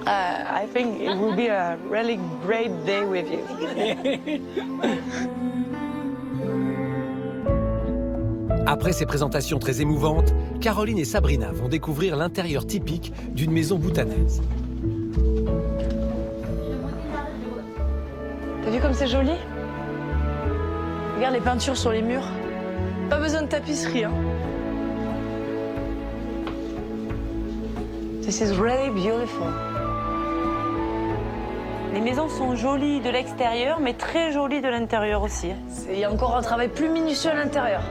I think it will be a really great day with you. Après ces présentations très émouvantes, Caroline et Sabrina vont découvrir l'intérieur typique d'une maison bhoutanaise. T'as vu comme c'est joli? Regarde les peintures sur les murs. Pas besoin de tapisserie, hein. This is really beautiful. Les maisons sont jolies de l'extérieur, mais très jolies de l'intérieur aussi. Il y a encore un travail plus minutieux à l'intérieur.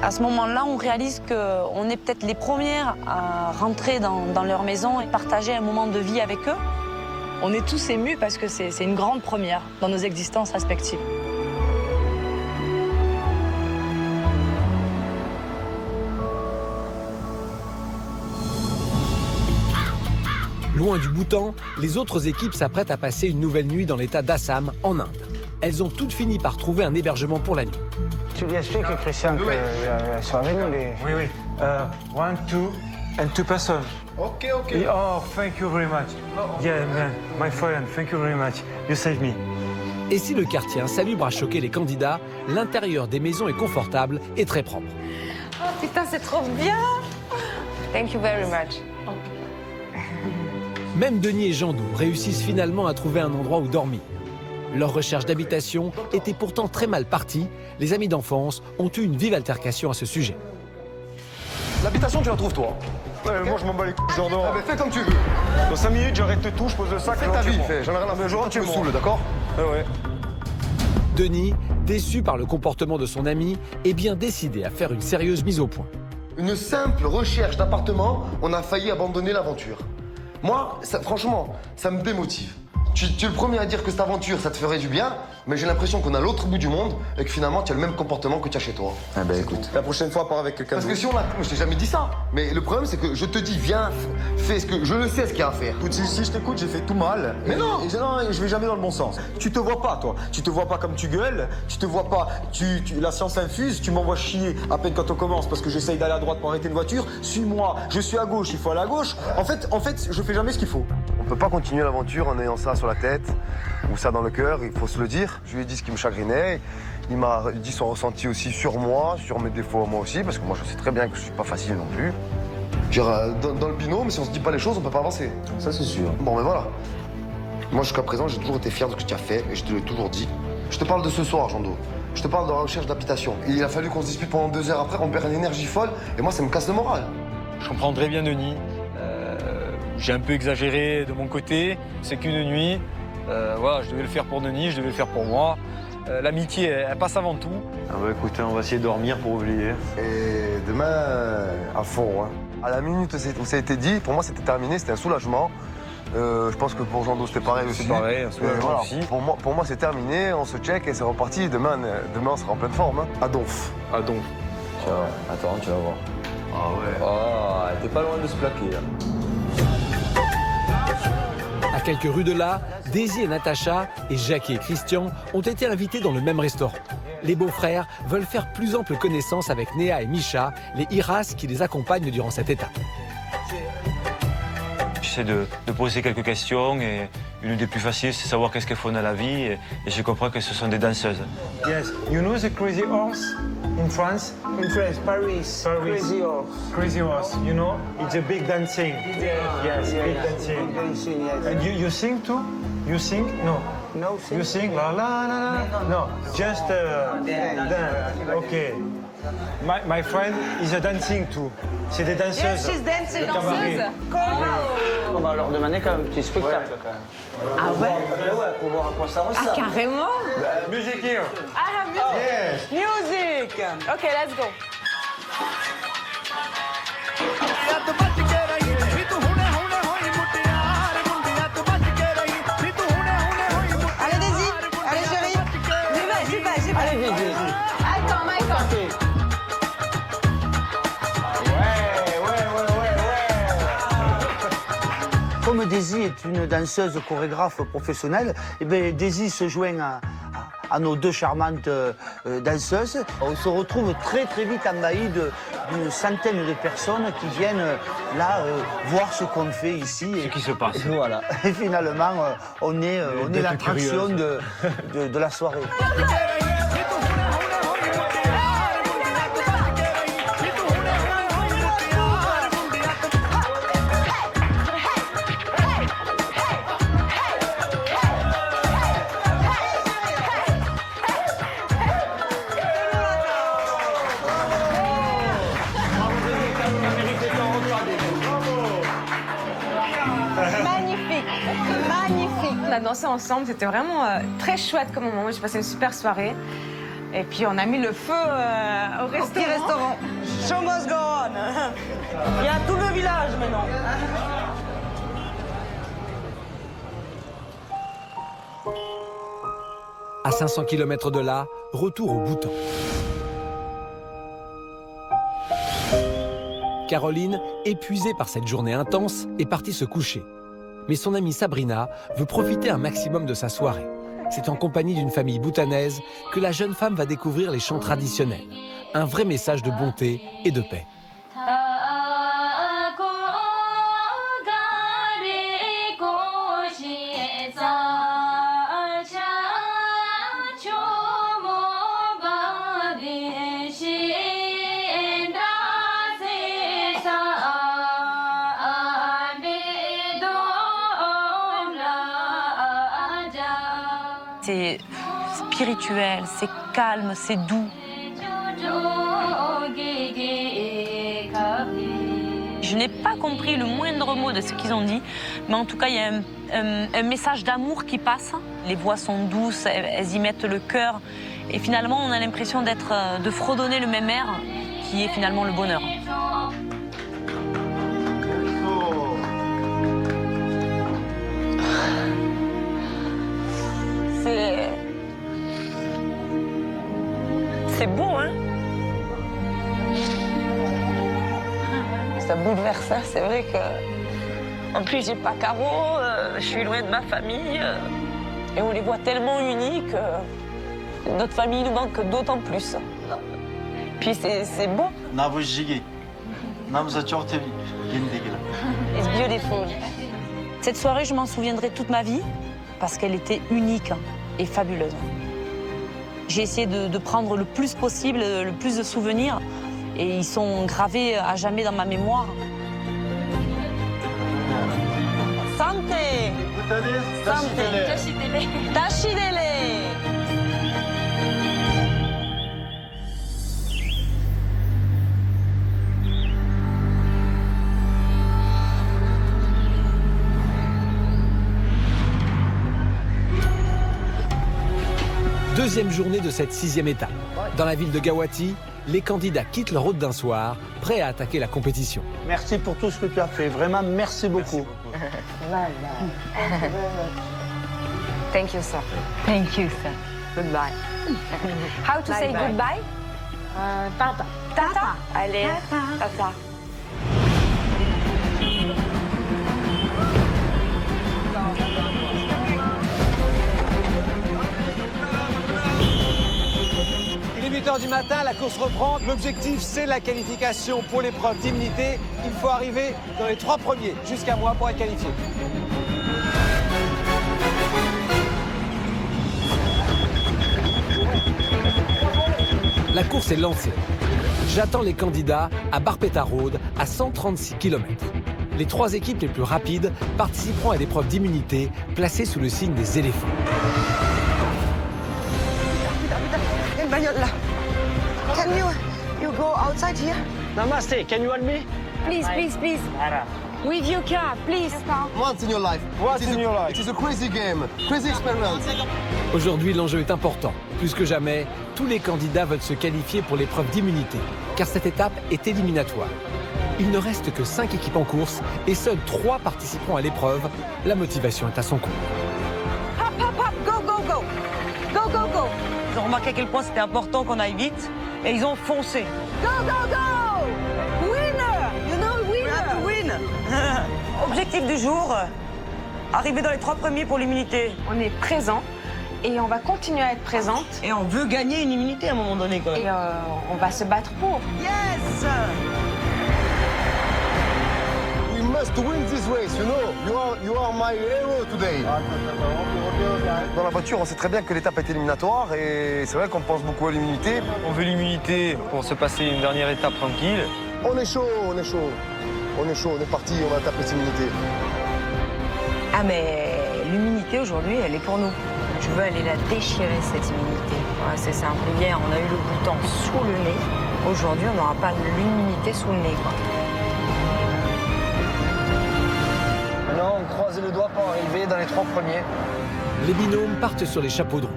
À ce moment-là, on réalise qu'on est peut-être les premières à rentrer dans leur maison et partager un moment de vie avec eux. On est tous émus parce que c'est une grande première dans nos existences respectives. Loin du Bhoutan, les autres équipes s'apprêtent à passer une nouvelle nuit dans l'état d'Assam, en Inde. Elles ont toutes fini par trouver un hébergement pour la nuit. Tu lui expliques, Christian, que sont avec nous les... Oui, oui. 1, 2 and 2 personnes. Ok. Oh, thank you very much. Yeah, man, my friend, thank you very much. You saved me. Et si le quartier insalubre a choqué les candidats, l'intérieur des maisons est confortable et très propre. Oh putain, c'est trop bien! Thank you very much. Même Denis et Jandou réussissent finalement à trouver un endroit où dormir. Leur recherche d'habitation était pourtant très mal partie. Les amis d'enfance ont eu une vive altercation à ce sujet. L'habitation, tu la trouves toi. Moi, je m'en bats les couilles, Jordan. Ah, mais fais comme tu veux. Dans 5 minutes, j'arrête tout, je pose le sac. Fais ta vie, fais. J'en ai rien à faire. Jordan, tu me saoules, d'accord? Ouais. Denis, déçu par le comportement de son ami, est bien décidé à faire une sérieuse mise au point. Une simple recherche d'appartement, on a failli abandonner l'aventure. Moi, franchement, ça me démotive. Tu es le premier à dire que cette aventure, ça te ferait du bien, mais j'ai l'impression qu'on a l'autre bout du monde et que finalement, tu as le même comportement que tu as chez toi. Ah ben écoute, la prochaine fois, pars avec quelqu'un d'autre. Parce que si on a... Je t'ai jamais dit ça. Mais le problème, c'est que je te dis, viens, fais ce que... Je le sais ce qu'il y a à faire. Écoute, si je t'écoute, j'ai fait tout mal. Mais non. Non, je vais jamais dans le bon sens. Tu te vois pas, toi. Tu te vois pas comme tu gueules. Tu te vois pas... La science infuse, tu m'envoies chier à peine quand on commence parce que j'essaye d'aller à droite pour arrêter une voiture. Suis-moi, je suis à gauche, il faut aller à gauche. En fait, je fais jamais ce qu'il faut. On peut pas continuer l'aventure en ayant ça sur la tête ou ça dans le cœur, il faut se le dire. Je lui ai dit ce qui me chagrinait, il m'a dit son ressenti aussi sur moi, sur mes défauts à moi aussi, parce que moi je sais très bien que je suis pas facile non plus. Dans le binôme, si on se dit pas les choses, on peut pas avancer. Ça c'est sûr. Bon, mais voilà. Moi jusqu'à présent, j'ai toujours été fier de ce que tu as fait et je te l'ai toujours dit. Je te parle de ce soir, Jando. Je te parle de la recherche d'habitation. Il a fallu qu'on se dispute pendant 2 heures après, on perd une énergie folle, et moi ça me casse le moral. Je comprends très bien Denis. J'ai un peu exagéré de mon côté, c'est qu'une nuit. Voilà, je devais le faire pour Denis, je devais le faire pour moi. L'amitié, elle passe avant tout. Ah bah écoutez, on va essayer de dormir pour oublier. Et demain, à fond. Hein. À la minute où ça a été dit, pour moi c'était terminé, c'était un soulagement. Je pense que pour Jean-Do c'était pareil aussi. C'est pareil, un soulagement aussi. Pour moi c'est terminé, on se check et c'est reparti. Demain on sera en pleine forme. Hein. À Donf. À Donf. Attends, tu vas voir. Ah ouais. Ah, t'es pas loin de se plaquer là. À quelques rues de là, Daisy et Natacha et Jackie et Christian ont été invités dans le même restaurant. Les beaux-frères veulent faire plus ample connaissance avec Néa et Misha, les Iras qui les accompagnent durant cette étape. J'essaie de poser quelques questions et une des plus faciles, c'est savoir qu'est-ce qu'elles font dans la vie et je comprends que ce sont des danseuses. Yes, you know the Crazy Horse in France? In France, Paris. Crazy Horse. Crazy Horse, you know? It's a big dancing. Yes, big dancing. Yes. And you sing too? You sing? No. No, You sing la la la la? No, just dance. Okay. My friend is a dancing too. C'est des danseuses. Yes, she's dancing. de cabaret. On va leur demander quand même un petit spectacle quand même. Ah ouais? Ouais, pour voir à quoi ça ressemble. Ah, carrément? Music here. I have music. Yes. Music. Okay, let's go. Allez, Daisy. Allez, chérie. J'y vais. Allez, Daisy. Attends. Comme Daisy est une danseuse chorégraphe professionnelle, eh bien, Daisy se joint à nos 2 charmantes danseuses. On se retrouve très très vite envahi d'une centaine de personnes qui viennent là voir ce qu'on fait ici. Ce qui se passe. Et voilà. Et finalement, on est l'attraction de la soirée. Magnifique. On a dansé ensemble, c'était vraiment très chouette comme moment. J'ai passé une super soirée. Et puis on a mis le feu au restaurant. Petit restaurant. Show must go on. Il y a tout le village maintenant. À 500 km de là, retour au Bhoutan. Caroline, épuisée par cette journée intense, est partie se coucher. Mais son amie Sabrina veut profiter un maximum de sa soirée. C'est en compagnie d'une famille bhoutanaise que la jeune femme va découvrir les chants traditionnels. Un vrai message de bonté et de paix. C'est spirituel, c'est calme, c'est doux. Je n'ai pas compris le moindre mot de ce qu'ils ont dit, mais en tout cas, il y a un message d'amour qui passe. Les voix sont douces, elles y mettent le cœur. Et finalement, on a l'impression de fredonner le même air, qui est finalement le bonheur. C'est beau, hein? Ça bouleverse, hein? C'est vrai que... En plus, j'ai pas Caro, je suis loin de ma famille. Et on les voit tellement unis que notre famille nous manque d'autant plus. Puis c'est beau. It's beautiful. Cette soirée, je m'en souviendrai toute ma vie parce qu'elle était unique et fabuleuse. J'ai essayé de prendre le plus possible, le plus de souvenirs, et ils sont gravés à jamais dans ma mémoire. Santé! Santé! Tashidele! Deuxième journée de cette 6e étape. Dans la ville de Gauhati, les candidats quittent leur hôte d'un soir, prêts à attaquer la compétition. Merci pour tout ce que tu as fait. Vraiment, merci beaucoup. Thank you, sir. Thank you, sir. Goodbye. How to say goodbye? Tata. Tata. Allez, tata. Il est 8 h du matin, la course reprend. L'objectif, c'est la qualification pour l'épreuve d'immunité. Il faut arriver dans les 3 premiers jusqu'à moi pour être qualifié. La course est lancée. J'attends les candidats à Barpeta Road, à 136 km. Les 3 équipes les plus rapides participeront à l'épreuve d'immunité placée sous le signe des éléphants. Il y a une bagnole là. Can you go outside here? Namaste, can you help me? Please, please, please. With your car, please. Once in your life. It is a crazy game, crazy experience. Aujourd'hui, l'enjeu est important. Plus que jamais, tous les candidats veulent se qualifier pour l'épreuve d'immunité, car cette étape est éliminatoire. Il ne reste que 5 équipes en course et seuls 3 participeront à l'épreuve. La motivation est à son comble. Hop, hop, hop, go, go, go. Go, go, go. Ils ont remarqué à quel point c'était important qu'on aille vite et ils ont foncé. Go, go, go. Winner. You know, winner. We have to win. Objectif du jour, arriver dans les 3 premiers pour l'immunité. On est présent et on va continuer à être présente. Et on veut gagner une immunité à un moment donné quand même. Et on va se battre pour. Yes. We must win this race, you know. You are my hero today. Dans la voiture, on sait très bien que l'étape est éliminatoire et c'est vrai qu'on pense beaucoup à l'immunité. On veut l'immunité pour se passer une dernière étape tranquille. On est chaud, on est chaud. On est chaud, on est parti, on va taper cette immunité. Ah mais l'immunité aujourd'hui, elle est pour nous. Je veux aller la déchirer, cette immunité. Ouais, c'est simple. Hier, on a eu le bouton sous le nez. Aujourd'hui, on n'aura pas l'immunité sous le nez, quoi. Maintenant, on croise les doigts pour arriver dans les 3 premiers. Les binômes partent sur les chapeaux de roue.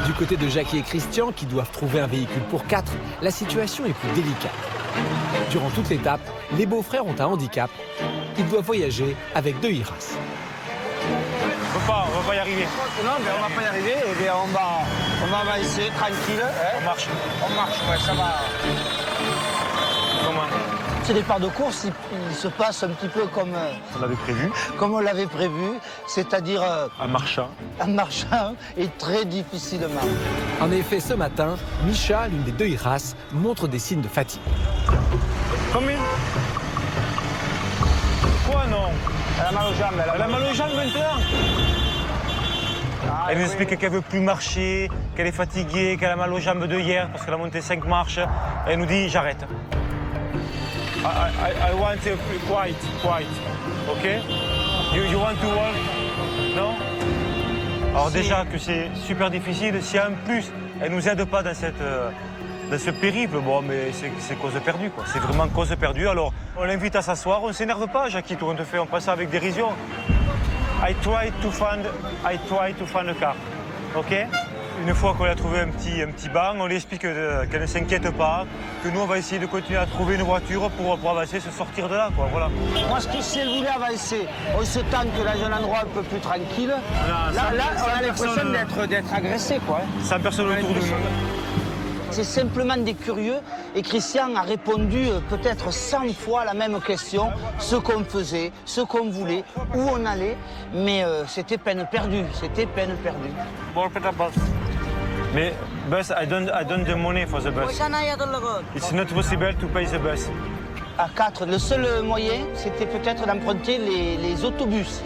Du côté de Jackie et Christian, qui doivent trouver un véhicule pour 4, la situation est plus délicate. Durant toute l'étape, les beaux-frères ont un handicap. Ils doivent voyager avec 2 Iras. On va pas y arriver. Non, mais on va pas y arriver. Eh bien, on va avancer tranquille. Hein. On marche. On marche, ouais, ça va. Comment? Ces départs de course, il se passe un petit peu comme on l'avait prévu. Comme on l'avait prévu, c'est-à-dire en marchant. En marchant et très difficilement. En effet, ce matin, Misha, l'une des 2 Iras, montre des signes de fatigue. Combien? Quoi non? Elle a mal aux jambes. Elle a mal aux jambes maintenant. Elle nous explique qu'elle veut plus marcher, qu'elle est fatiguée, qu'elle a mal aux jambes de hier parce qu'elle a monté 5 marches. Elle nous dit j'arrête. I want quiet, ok? You want to walk? Non? Alors déjà que c'est super difficile, si en plus elle nous aide pas dans ce périple, bon mais c'est cause perdue quoi. C'est vraiment cause perdue. Alors on l'invite à s'asseour, on s'énerve pas, Jackie, tout on te fait, on passe ça avec dérision. I try to find a car, ok? Une fois qu'on a trouvé un petit banc, on lui explique qu'elle ne s'inquiète pas, que nous on va essayer de continuer à trouver une voiture pour avancer, se sortir de là, quoi, voilà. Moi, si elle voulait avancer, on se tente que là, j'ai un endroit un peu plus tranquille. Là, on a l'impression d'être agressé, quoi. Sans personne autour de nous. C'est simplement des curieux et Christian a répondu peut-être 100 fois la même question, ce qu'on faisait, ce qu'on voulait, où on allait, mais c'était peine perdue, Mais bus, I don't the money for the bus. It's not possible to pay the bus. À 4, le seul moyen, c'était peut-être d'emprunter les autobus.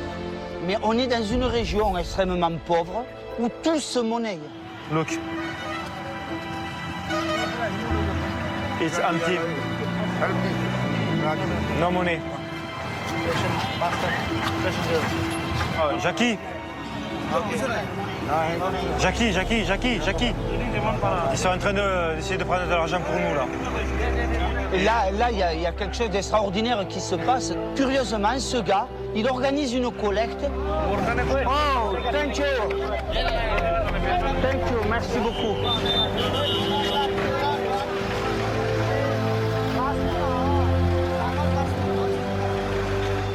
Mais on est dans une région extrêmement pauvre où tout se monnaie. Look. It's empty. No money. Oh, Jackie. Jackie. Ils sont en train d'essayer de prendre de l'argent pour nous, là. Et là, il y a quelque chose d'extraordinaire qui se passe. Curieusement, ce gars, il organise une collecte. Oh, thank you. Thank you, merci beaucoup.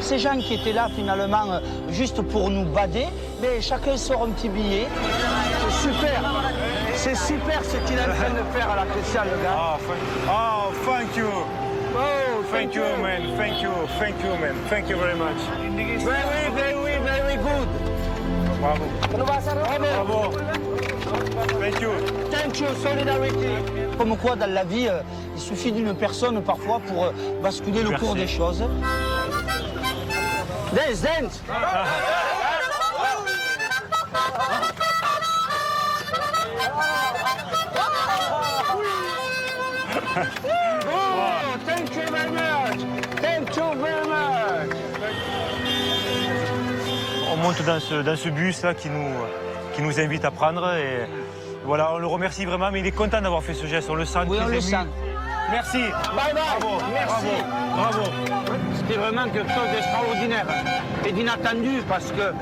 Ces gens qui étaient là finalement juste pour nous bader, mais chacun sort un petit billet. C'est super. C'est super ce qu'il est en train de faire à la spéciale, le gars. Oh, thank you. Oh, Thank you, man. Thank you, man. Thank you very much. Very good. Bravo. Bravo. Thank you. Thank you, solidarity. Comme quoi, dans la vie, il suffit d'une personne parfois pour basculer le cours des choses. Dance. Oh, thank you very much. Thank you very much. On monte dans ce bus là qui nous invite à prendre et voilà, on le remercie vraiment, mais il est content d'avoir fait ce geste, on le sent. Oui, on le sent. Merci. Bye bye. Bravo. Merci. Bravo. C'était vraiment quelque chose d'extraordinaire et d'inattendu parce que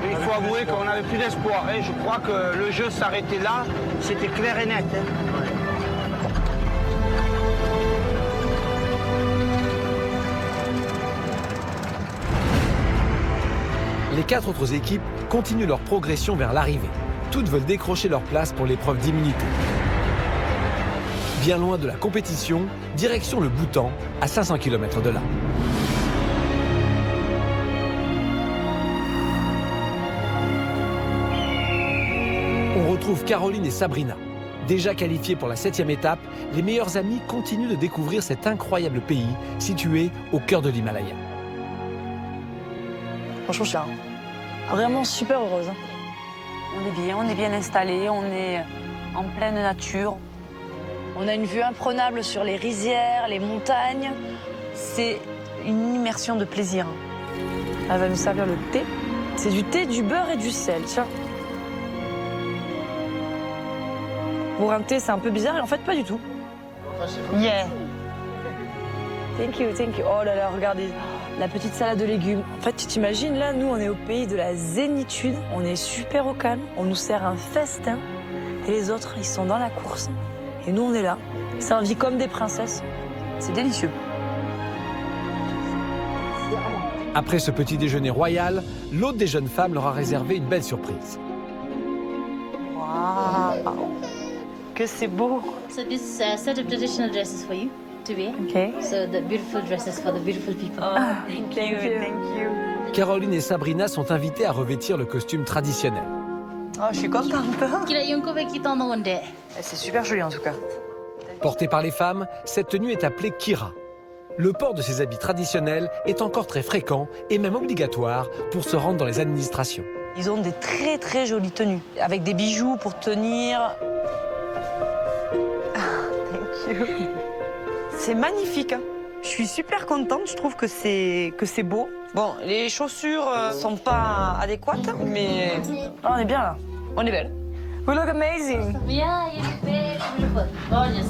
il faut avouer qu'on n'avait plus d'espoir. Hein. Je crois que le jeu s'arrêtait là, c'était clair et net. Hein. Les 4 autres équipes continuent leur progression vers l'arrivée. Toutes veulent décrocher leur place pour l'épreuve d'immunité. Bien loin de la compétition, direction le Bhoutan, à 500 km de là. On retrouve Caroline et Sabrina. Déjà qualifiées pour la 7e étape, les meilleures amies continuent de découvrir cet incroyable pays situé au cœur de l'Himalaya. Franchement, je suis vraiment super heureuse. On est bien installés, on est en pleine nature. On a une vue imprenable sur les rizières, les montagnes. C'est une immersion de plaisir. Elle va nous servir le thé. C'est du thé, du beurre et du sel, tiens. Pour un thé, c'est un peu bizarre, et en fait, pas du tout. Yeah. Thank you, thank you. Oh là là, regardez, la petite salade de légumes. En fait, tu t'imagines, là, nous, on est au pays de la zénitude. On est super au calme, on nous sert un festin. Et les autres, ils sont dans la course. Et nous, on est là, servis comme des princesses. C'est délicieux. Après ce petit déjeuner royal, l'hôte des jeunes femmes leur a réservé une belle surprise. Waouh, que c'est beau. So this set of traditional dresses for you to wear. Okay. So the beautiful dresses for the beautiful people. Thank you. Caroline et Sabrina sont invitées à revêtir le costume traditionnel. Oh, je suis contente. C'est super joli en tout cas. Portée par les femmes, cette tenue est appelée kira. Le port de ces habits traditionnels est encore très fréquent et même obligatoire pour se rendre dans les administrations. Ils ont des très très jolies tenues, avec des bijoux pour tenir. Thank you. C'est magnifique. Je suis super contente, je trouve que c'est beau. Bon, les chaussures sont pas adéquates, mais on est bien là. On est belle. We look amazing. Yeah, you look very beautiful, gorgeous.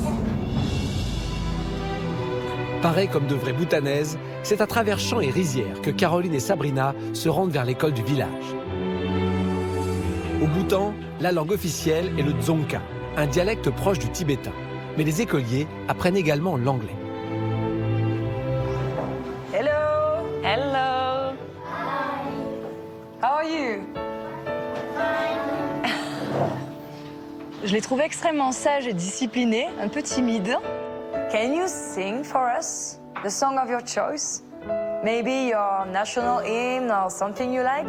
Pareil comme de vraies Bhoutanaises, c'est à travers champs et rizières que Caroline et Sabrina se rendent vers l'école du village. Au Bhoutan, la langue officielle est le dzongkha, un dialecte proche du tibétain. Mais les écoliers apprennent également l'anglais. Hello. Hello. Hi. How are you? Je l'ai trouvé extrêmement sage et discipliné, un peu timide. Can you sing for us the song of your choice? Maybe your national hymn or something you like?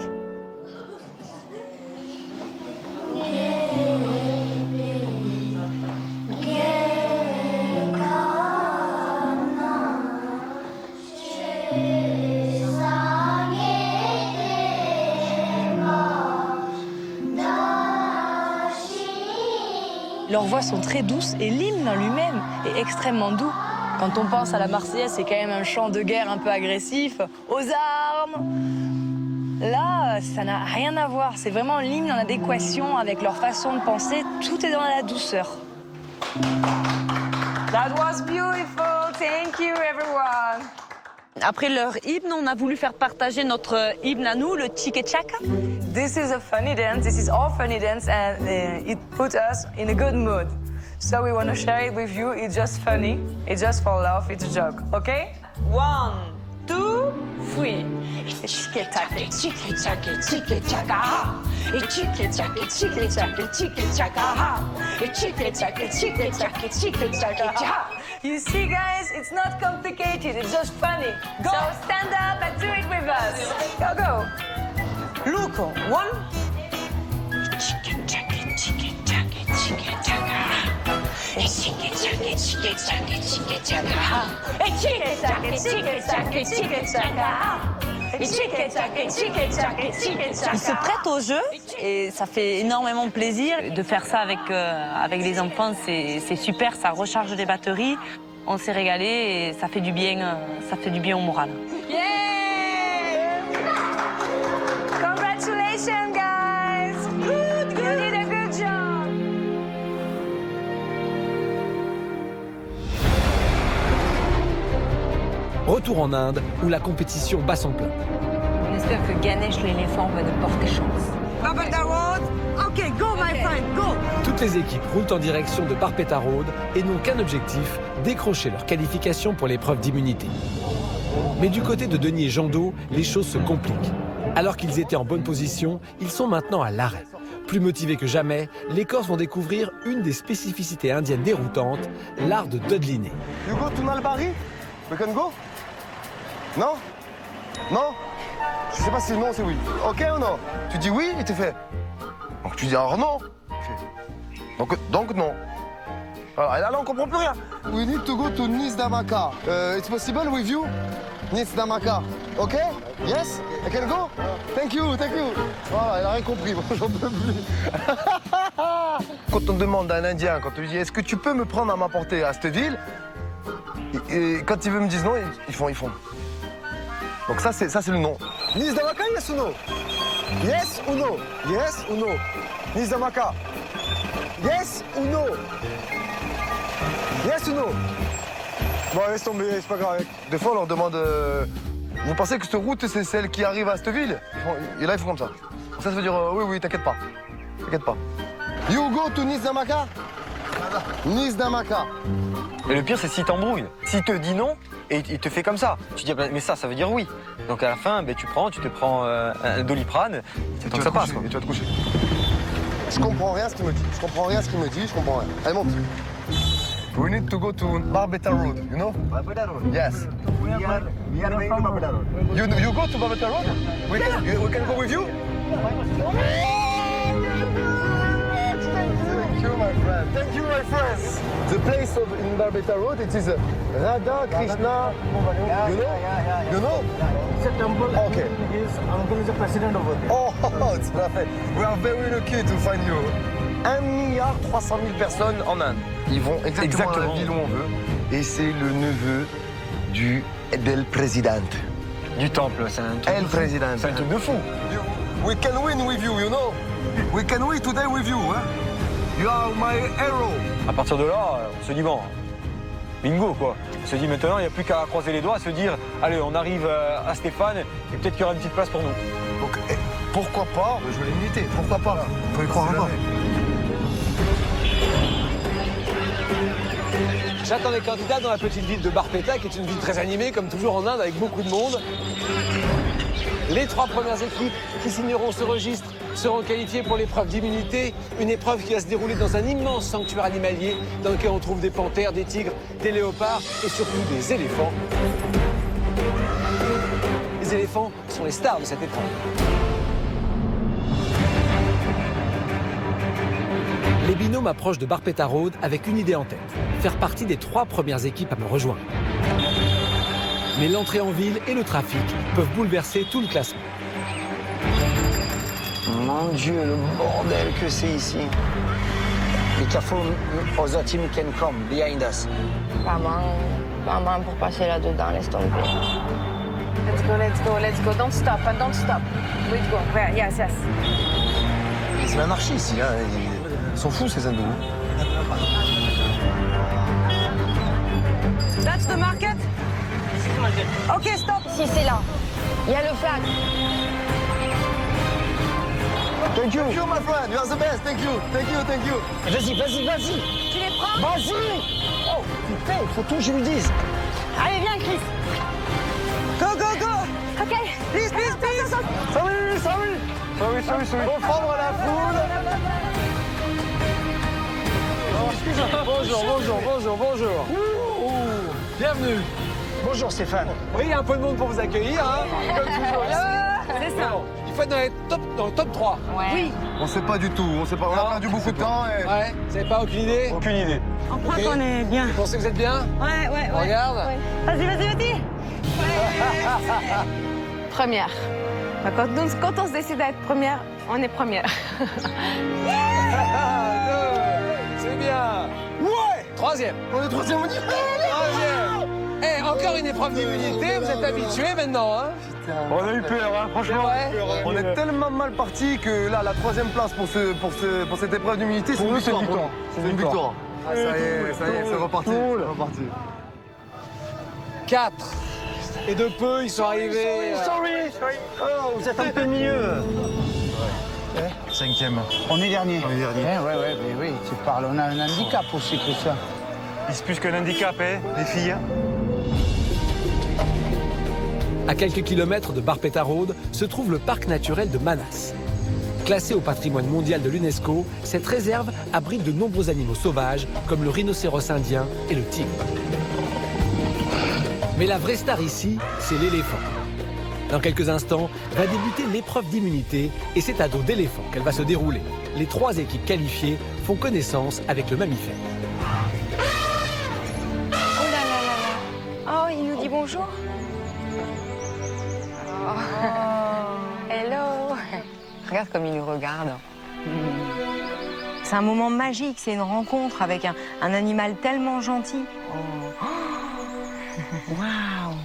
Leurs voix sont très douces et l'hymne en lui-même est extrêmement doux. Quand on pense à la Marseillaise, c'est quand même un chant de guerre un peu agressif. Aux armes! Là, ça n'a rien à voir. C'est vraiment l'hymne en adéquation avec leur façon de penser. Tout est dans la douceur. That was beautiful. Thank you, everyone. Après leur hymne, on a voulu faire partager notre hymne à nous, le Chique Chaka. This is a funny dance, this is all funny dance, and it puts us in a good mood. So we want to share it with you. It's just funny, it's just for love, it's a joke, okay? 1, 2, 3. Chique Chaka, Chique Chaka, Chique Chaka. Chique Chaka, Chique Chaka, Chique Chaka. Chique Chaka, Chique Chaka, Chique Chaka. You see, guys, it's not complicated, it's just funny. Go, so stand up and do it with us. Go, go. Look, 1. Chicken chaka, chicken chaka, chicken chaka. Chicken chaka, chicken chaka, chicken chaka. Chicken chaka, chicken chaka, chicken chaka. Chicken chaka, chicken chaka, chicken chaka. Ils se prêtent au jeu et ça fait énormément plaisir de faire ça avec les enfants. C'est super, ça recharge les batteries. On s'est régalé et ça fait du bien au moral. Yeah! Congratulations, guys! Good, you did a good job! Retour en Inde, où la compétition bat son plein. On espère que Ganesh l'éléphant va nous porter chance. Barbeta Road. OK, go my friend, go. Toutes les équipes roulent en direction de Barbeta Road et n'ont qu'un objectif, décrocher leur qualification pour l'épreuve d'immunité. Mais du côté de Denis et Jando, les choses se compliquent. Alors qu'ils étaient en bonne position, ils sont maintenant à l'arrêt. Plus motivés que jamais, les Corses vont découvrir une des spécificités indiennes déroutantes, l'art de dodliner. You go to Nalbari? We can go? Non? Non? Je sais pas si non, c'est oui. OK ou non? Tu dis oui et tu fais. Donc tu dis alors non. Donc non. Alors, et là, on comprend plus rien. We need to go to Nice Damaka. It's possible with you? Nice Damaka. OK? Yes? I can go? Thank you, thank you. Voilà, elle a rien compris, j'en peux plus. Quand on demande à un Indien, quand on lui dit est-ce que tu peux me prendre à ma portée à cette ville? Et quand ils veulent me dire non, ils font. Donc ça c'est le non. Nice Damaka, yes ou no? Yes ou no? Yes ou no? Nice Damaka. Yes ou no? Yes ou no? Bon, laisse tomber, c'est pas grave. Des fois, on leur demande vous pensez que cette route, c'est celle qui arrive à cette ville? Et là, ils font comme ça. Ça veut dire oui, t'inquiète pas. T'inquiète pas. You go to Nice Damaka? Nice Damaka. Et le pire, c'est s'il t'embrouille. S'il te dit non, et il te fait comme ça. Tu dis, mais ça veut dire oui. Donc à la fin, tu te prends un Doliprane, et donc ça passe. Et tu vas te coucher. Je comprends rien à ce qu'il me dit. Je comprends rien à ce qu'il me dit, je comprends rien. Allez, monte. We need to go to Barbeta Road, you know? Barbeta Road? Yes. We are going to Barbeta Road. You go to Barbeta Road? We can go with you? Thank you, my friend. Thank you, my friends. The place in Barbeta Road, it is Radha Krishna. You know? Yeah. You know? It's a temple. Okay. His uncle is a president over there. Oh, it's perfect. We are very lucky to find you. 1,3 milliard personnes en Inde. Ils vont exactement à la ville où on veut. Et c'est le neveu del Presidente. Du temple, c'est un truc El Presidente. C'est un truc de fou. We can win with you, you know? We can win today with you, hein? You are my hero. À partir de là, on se dit bon, bingo quoi. On se dit maintenant, il n'y a plus qu'à croiser les doigts, à se dire, allez, on arrive à Stéphane et peut-être qu'il y aura une petite place pour nous. Donc, pourquoi pas jouer l'immunité? Pourquoi pas? Faut y croire encore. J'attends les candidats dans la petite ville de Barbeta, qui est une ville très animée, comme toujours en Inde, avec beaucoup de monde. Les 3 premières équipes qui signeront ce registre seront qualifiées pour l'épreuve d'immunité, une épreuve qui va se dérouler dans un immense sanctuaire animalier dans lequel on trouve des panthères, des tigres, des léopards et surtout des éléphants. Les éléphants sont les stars de cette épreuve. Les binômes approchent de Barbeta Road avec une idée en tête, faire partie des 3 premières équipes à me rejoindre. Mais l'entrée en ville et le trafic peuvent bouleverser tout le classement. Mon Dieu, le bordel que c'est ici. Be careful, other team can come behind us. Maman, pour passer là-dedans, laisse tomber. Let's go. Don't stop. Let's go. Yeah, yes. C'est l'anarchie ici, hein. Ils sont fous ces hindous. That's the market? Ok, stop. Si c'est là, il y a le flag. Thank you, my friend. You are the best. Thank you. Vas-y, vas-y, vas-y. Tu les prends? Vas-y. Oh, putain, il faut tout que je lui dise. Allez, viens, Chris. Go, go, go. Ok. Please. Sorry. Reprendre la foule. Bonjour. Bienvenue. Bonjour Stéphane. Oui, il y a un peu de monde pour vous accueillir, hein, comme toujours ici. C'est ça. Bon, il faut être dans le top 3. Ouais. Oui. On sait pas du tout. On a perdu beaucoup de temps. Et... Ouais, vous n'avez pas aucune idée? Aucune idée. On croit Ok. qu'on est bien. Vous pensez que vous êtes bien? Ouais. Regarde. Ouais. Vas-y. Première. Quand on se décide à être première, on est première. C'est bien. Ouais. Troisième. On est troisième. Troisième. Eh, encore une épreuve d'immunité, vous êtes habitués maintenant, hein? On a eu peur, hein, franchement. On est tellement mal parti que là, la troisième place pour cette épreuve d'immunité, c'est une victoire. C'est une victoire. Ah, ça y est, c'est reparti. 4. Et de peu, ils sont arrivés. Sorry. Oh, vous êtes un peu mieux. Cinquième. On est dernier. Ouais, mais oui, tu parles. On a un handicap aussi, Christian. C'est plus qu'un handicap, hein, les filles. À quelques kilomètres de Barpeta Road se trouve le parc naturel de Manas. Classé au patrimoine mondial de l'UNESCO, cette réserve abrite de nombreux animaux sauvages comme le rhinocéros indien et le tigre. Mais la vraie star ici, c'est l'éléphant. Dans quelques instants, va débuter l'épreuve d'immunité et c'est à dos d'éléphant qu'elle va se dérouler. Les 3 équipes qualifiées font connaissance avec le mammifère. Oh là là. Oh, il nous dit bonjour. Oh. Hello. Regarde comme il nous regarde. C'est un moment magique, c'est une rencontre avec un animal tellement gentil. Oh. Waouh!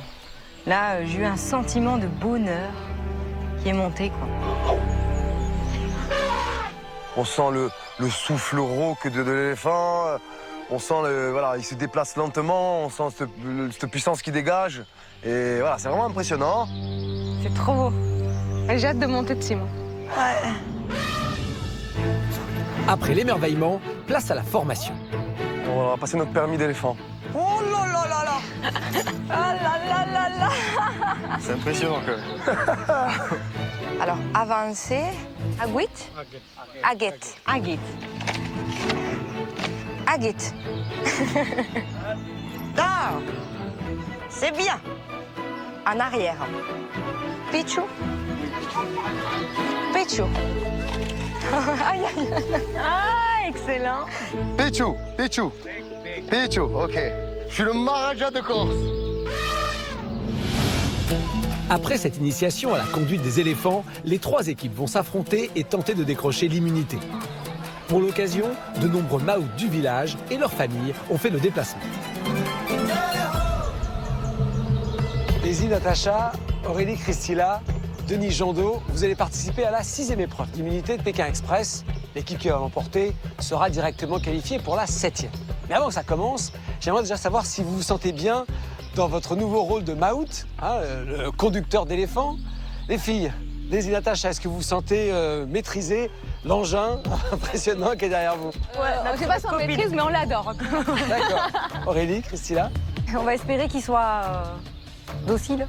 Là, j'ai eu un sentiment de bonheur qui est monté, quoi. On sent le souffle rauque de l'éléphant. On sent il se déplace lentement. On sent cette puissance qui dégage. Et voilà, c'est vraiment impressionnant. C'est trop beau. J'ai hâte de monter dessus, moi. Ouais. Après l'émerveillement, place à la formation. On va passer notre permis d'éléphant. Oh là là là là. Ah là là là là. C'est impressionnant quand même. Alors, avancer. Aguit. Ah, c'est bien. En arrière. Pichou. Aïe, aïe. Ah, excellent. Pichou, ok. Je suis le Maharaja de Corse. Après cette initiation à la conduite des éléphants, les 3 équipes vont s'affronter et tenter de décrocher l'immunité. Pour l'occasion, de nombreux Maouts du village et leurs familles ont fait le déplacement. Daisy, Natacha, Aurélie, Christilla, Denis Jondot, vous allez participer à la 6e épreuve d'immunité de Pékin Express. L'équipe qui va l'emporter sera directement qualifiée pour la 7e. Mais avant que ça commence, j'aimerais déjà savoir si vous vous sentez bien dans votre nouveau rôle de Maout, hein, le conducteur d'éléphant. Les filles, Daisy, Natacha, est-ce que vous vous sentez maîtriser l'engin impressionnant qui est derrière vous? Ouais, je sais pas si on maîtrise, mais on l'adore. D'accord. Aurélie, Christilla? On va espérer qu'il soit docile.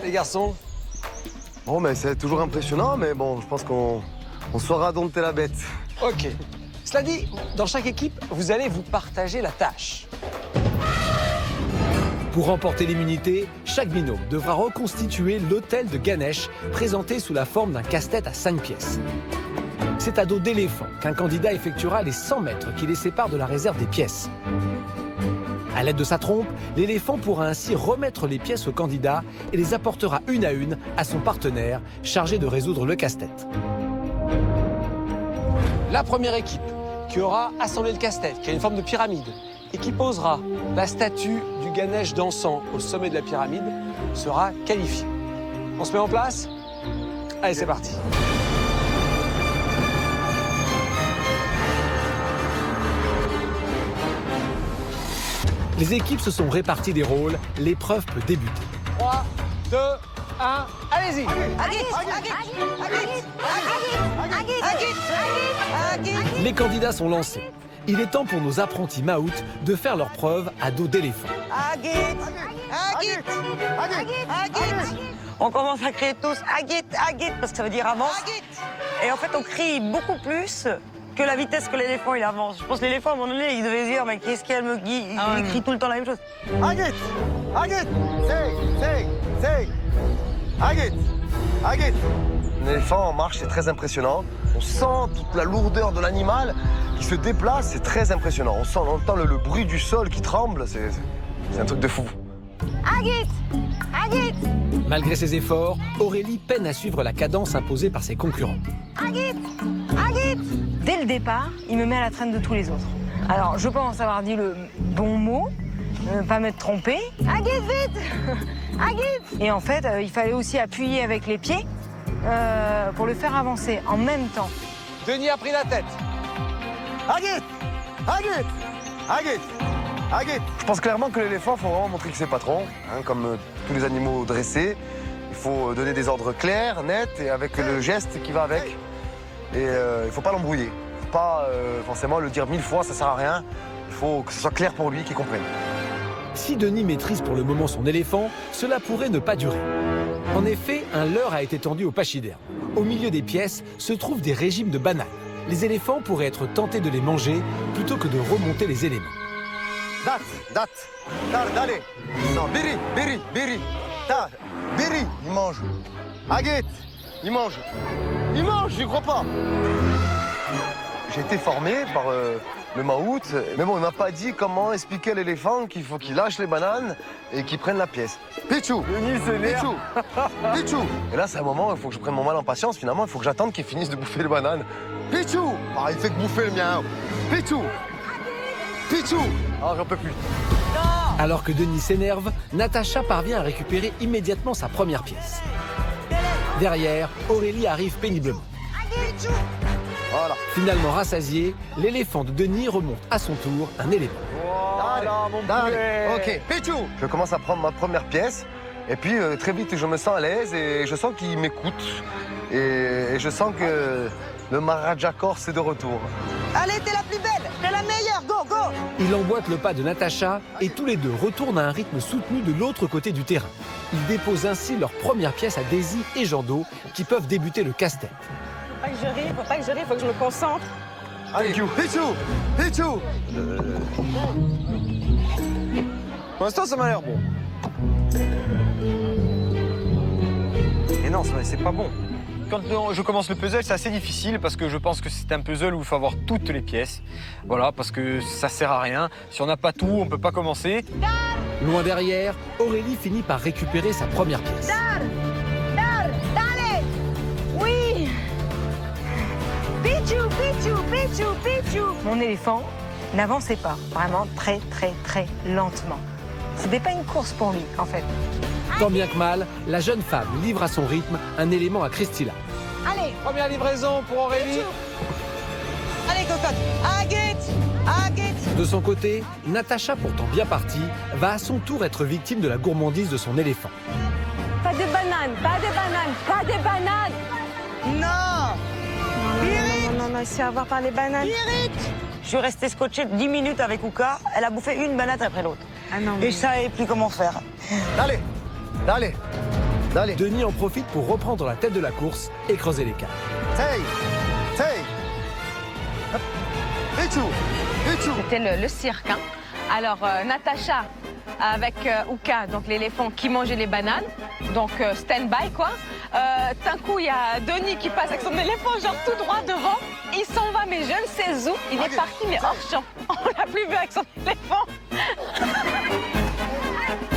Les garçons? Bon, mais c'est toujours impressionnant, mais bon, je pense qu'on saura dompter la bête. Ok. Cela dit, dans chaque équipe, vous allez vous partager la tâche. Pour remporter l'immunité, chaque binôme devra reconstituer l'hôtel de Ganesh, présenté sous la forme d'un casse-tête à 5 pièces. C'est à dos d'éléphant qu'un candidat effectuera les 100 mètres qui les séparent de la réserve des pièces. À l'aide de sa trompe, l'éléphant pourra ainsi remettre les pièces au candidat et les apportera une à son partenaire, chargé de résoudre le casse-tête. La première équipe qui aura assemblé le casse-tête, qui a une forme de pyramide, et qui posera la statue du Ganesh dansant au sommet de la pyramide, sera qualifiée. On se met en place? Allez, c'est parti. Les équipes se sont réparties des rôles, l'épreuve peut débuter. 3, 2, 1, allez-y. Les candidats sont lancés. Il est temps pour nos apprentis maout de faire leurs preuves à dos d'éléphant. On commence à crier tous Agit, Agit, parce que ça veut dire avance. Et en fait, on crie beaucoup plus que la vitesse que l'éléphant il avance. Je pense que l'éléphant, à un moment donné, il devait se dire, mais qu'est-ce qu'elle me dit? Il crie tout le temps la même chose. Agit, Agit, say, Agit, Agit. Un éléphant en marche, c'est très impressionnant. On sent toute la lourdeur de l'animal qui se déplace, c'est très impressionnant. On entend le bruit du sol qui tremble, c'est un truc de fou. Agit, Agit, Malgré ses efforts, Aurélie peine à suivre la cadence imposée par ses concurrents. Agit, Agit. Dès le départ, il me met à la traîne de tous les autres. Alors, je pense avoir dit le bon mot, ne pas m'être trompée. Agit, vite. Agit. Et en fait, il fallait aussi appuyer avec les pieds pour le faire avancer en même temps. Denis a pris la tête. Agit, Agit, Agit, Agit. Je pense clairement que l'éléphant, il faut vraiment montrer que c'est patron, hein, comme tous les animaux dressés. Il faut donner des ordres clairs, nets et avec le geste qui va avec. Et il ne faut pas l'embrouiller. Il ne faut pas forcément le dire 1000 fois, ça ne sert à rien. Il faut que ce soit clair pour lui, qu'il comprenne. Si Denis maîtrise pour le moment son éléphant, cela pourrait ne pas durer. En effet, un leurre a été tendu au pachyderme. Au milieu des pièces se trouvent des régimes de bananes. Les éléphants pourraient être tentés de les manger plutôt que de remonter les éléments. Date, dale. Non, biri. Biri, il mange. Agit, il mange. Il mange, j'y crois pas. J'ai été formé par le maout, mais bon, il m'a pas dit comment expliquer à l'éléphant qu'il faut qu'il lâche les bananes et qu'il prenne la pièce. Pichou, Pichou. Et là, c'est un moment où il faut que je prenne mon mal en patience. Finalement, il faut que j'attende qu'il finisse de bouffer les bananes. Pichou, ah, il fait que bouffer le mien. Pichou. Ah, j'en peux plus. Alors que Denis s'énerve, Natacha parvient à récupérer immédiatement sa première pièce. Derrière, Aurélie arrive péniblement. Voilà. Finalement rassasié, l'éléphant de Denis remonte à son tour un élément. Voilà, mon poulet. Ok, Pichou. Je commence à prendre ma première pièce. Et puis, très vite, je me sens à l'aise et je sens qu'il m'écoute. Et je sens que le Maharaja Corse est de retour. Allez, t'es la plus belle, t'es la meilleure, go. Il emboîte le pas de Natacha et tous les deux retournent à un rythme soutenu de l'autre côté du terrain. Ils déposent ainsi leur première pièce à Daisy et Jando qui peuvent débuter le casse-tête. Faut pas que je rie, faut que je me concentre. Allez, Pichou. Pour l'instant, ça m'a l'air bon. Et non, c'est pas bon. Quand je commence le puzzle, c'est assez difficile parce que je pense que c'est un puzzle où il faut avoir toutes les pièces. Voilà, parce que ça sert à rien. Si on n'a pas tout, on peut pas commencer. Loin derrière, Aurélie finit par récupérer sa première pièce. Dale. Oui. Pichou. Mon éléphant n'avançait pas, vraiment très lentement. C'était pas une course pour lui, en fait. Tant bien que mal, la jeune femme livre à son rythme un élément à Christila. Allez. Première livraison pour Aurélie. Allez, cocotte. Agit. De son côté, Natacha, pourtant bien partie, va à son tour être victime de la gourmandise de son éléphant. Pas de bananes. Non. Non, il se fait avoir par les bananes. Je suis restée scotchée 10 minutes avec Ouka. Elle a bouffé une banane après l'autre. Ah non. Et je savais plus comment faire. Dale. Denis en profite pour reprendre la tête de la course et creuser l'écart. Say. Pichou. C'était le cirque. Hein. Alors, Natacha avec Ouka, donc l'éléphant qui mangeait les bananes, donc stand-by quoi. D'un coup, il y a Denis qui passe avec son éléphant, genre tout droit devant. Il s'en va, mais je ne sais où. Il est parti, mais hors champ. On l'a plus vu avec son éléphant.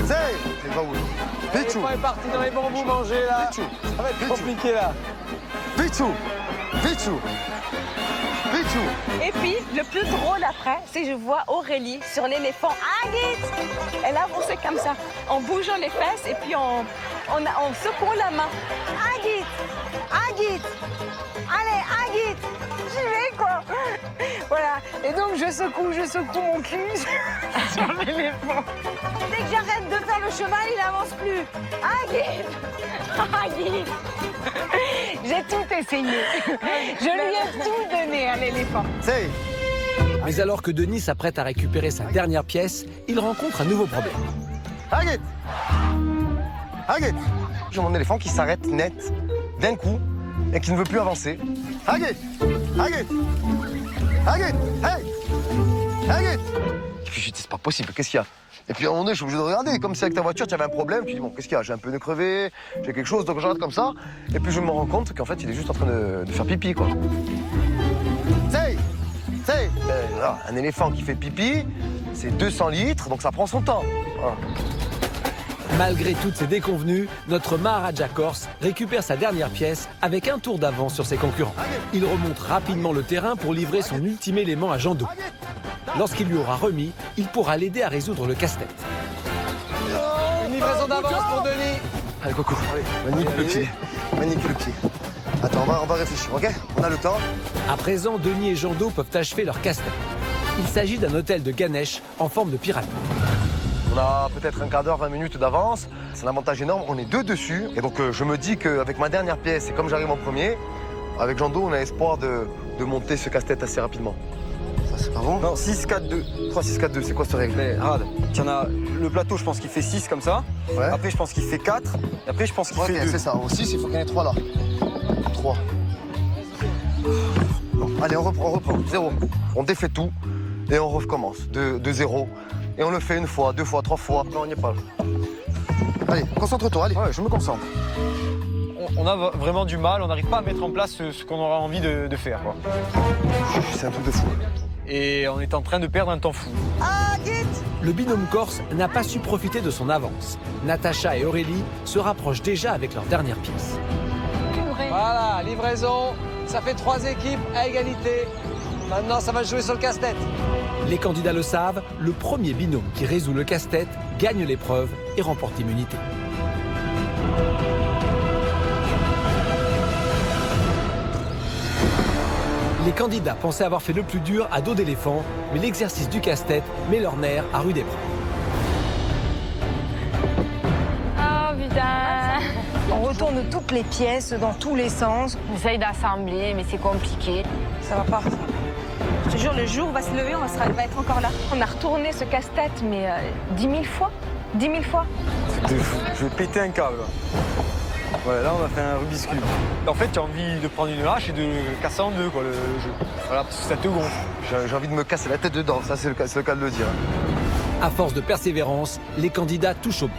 C'est pas où. Pichou. On est parti dans les bambous manger là. Pichou. Ça va être compliqué là. Pichou. Et puis, le plus drôle après, c'est que je vois Aurélie sur l'éléphant. Agit! Elle avançait comme ça, en bougeant les fesses et puis en secouant la main. Agit. Allez, Agit. J'y vais, quoi. Voilà. Et donc je secoue mon cul sur l'éléphant. Dès que j'arrête de faire le cheval, il avance plus. Ah, Guy. Ah, Guy. J'ai tout essayé. Je lui ai tout donné à l'éléphant. Mais alors que Denis s'apprête à récupérer sa dernière pièce, il rencontre un nouveau problème. Arrête. Arrête. J'ai mon éléphant qui s'arrête net, d'un coup, et qui ne veut plus avancer. Arrête. Arrête. Arrête. Hey. Arrête. Et puis je dis, c'est pas possible, qu'est-ce qu'il y a? Et puis à un moment donné, je suis obligé de regarder, comme si avec ta voiture, tu avais un problème, tu dis, bon, qu'est-ce qu'il y a? J'ai un pneu crevé, j'ai quelque chose, donc je regarde comme ça, et puis je me rends compte qu'en fait, il est juste en train de faire pipi, quoi. Un éléphant qui fait pipi, c'est 200 litres, donc ça prend son temps. Voilà. Malgré toutes ces déconvenues, notre Maharaja Corse récupère sa dernière pièce avec un tour d'avance sur ses concurrents. Il remonte rapidement le terrain pour livrer son ultime élément à Jando. Lorsqu'il lui aura remis, il pourra l'aider à résoudre le casse-tête. Une livraison d'avance pour Denis. Allez, Coco, magnifique le pied. Magnifique le pied. Attends, on va réfléchir, ok? On a le temps. À présent, Denis et Jando peuvent achever leur casse-tête. Il s'agit d'un hôtel de Ganesh en forme de pyramide. On a peut-être un quart d'heure, 20 minutes d'avance. C'est un avantage énorme, on est deux dessus. Et donc je me dis qu'avec ma dernière pièce, et comme j'arrive en premier, avec Jando, on a espoir de monter ce casse-tête assez rapidement. Ça, c'est pas bon? Non, 6-4-2. 3-6-4-2, c'est quoi cette règle? Mais regarde, tu en as le plateau, je pense qu'il fait 6 comme ça. Ouais. Après, je pense qu'il fait 4. Et après, je pense qu'il fait 2. C'est ça. Au 6, il faut qu'il y en ait 3 là. 3. Bon, allez, on reprend. 0. On défait tout et on recommence de 0. Et on le fait 1 fois, 2 fois, 3 fois. Non, on n'y est pas. Allez, concentre-toi, allez. Ouais, je me concentre. On a vraiment du mal, on n'arrive pas à mettre en place ce qu'on aura envie de faire, quoi. C'est un truc de fou. Et on est en train de perdre un temps fou. Le binôme corse n'a pas su profiter de son avance. Natacha et Aurélie se rapprochent déjà avec leur dernière pièce. Voilà, livraison. Ça fait 3 équipes à égalité. Maintenant, ça va jouer sur le casse-tête. Les candidats le savent, le premier binôme qui résout le casse-tête gagne l'épreuve et remporte l'immunité. Les candidats pensaient avoir fait le plus dur à dos d'éléphant, mais l'exercice du casse-tête met leurs nerfs à rude épreuve. Oh putain. On retourne toutes les pièces dans tous les sens. On essaye d'assembler, mais c'est compliqué. Ça va pas. Je te jure, le jour où on va se lever, elle va être encore là. On a retourné ce casse-tête, mais 10 000 fois. 10 000 fois. C'est de fou. Je vais péter un câble. Voilà, là on a fait un Rubik's Cube. En fait, tu as envie de prendre une hache et de le casser en deux, quoi, le jeu. Voilà, parce que ça te gonfle. J'ai envie de me casser la tête dedans, ça c'est le cas de le dire. À force de persévérance, les candidats touchent au but.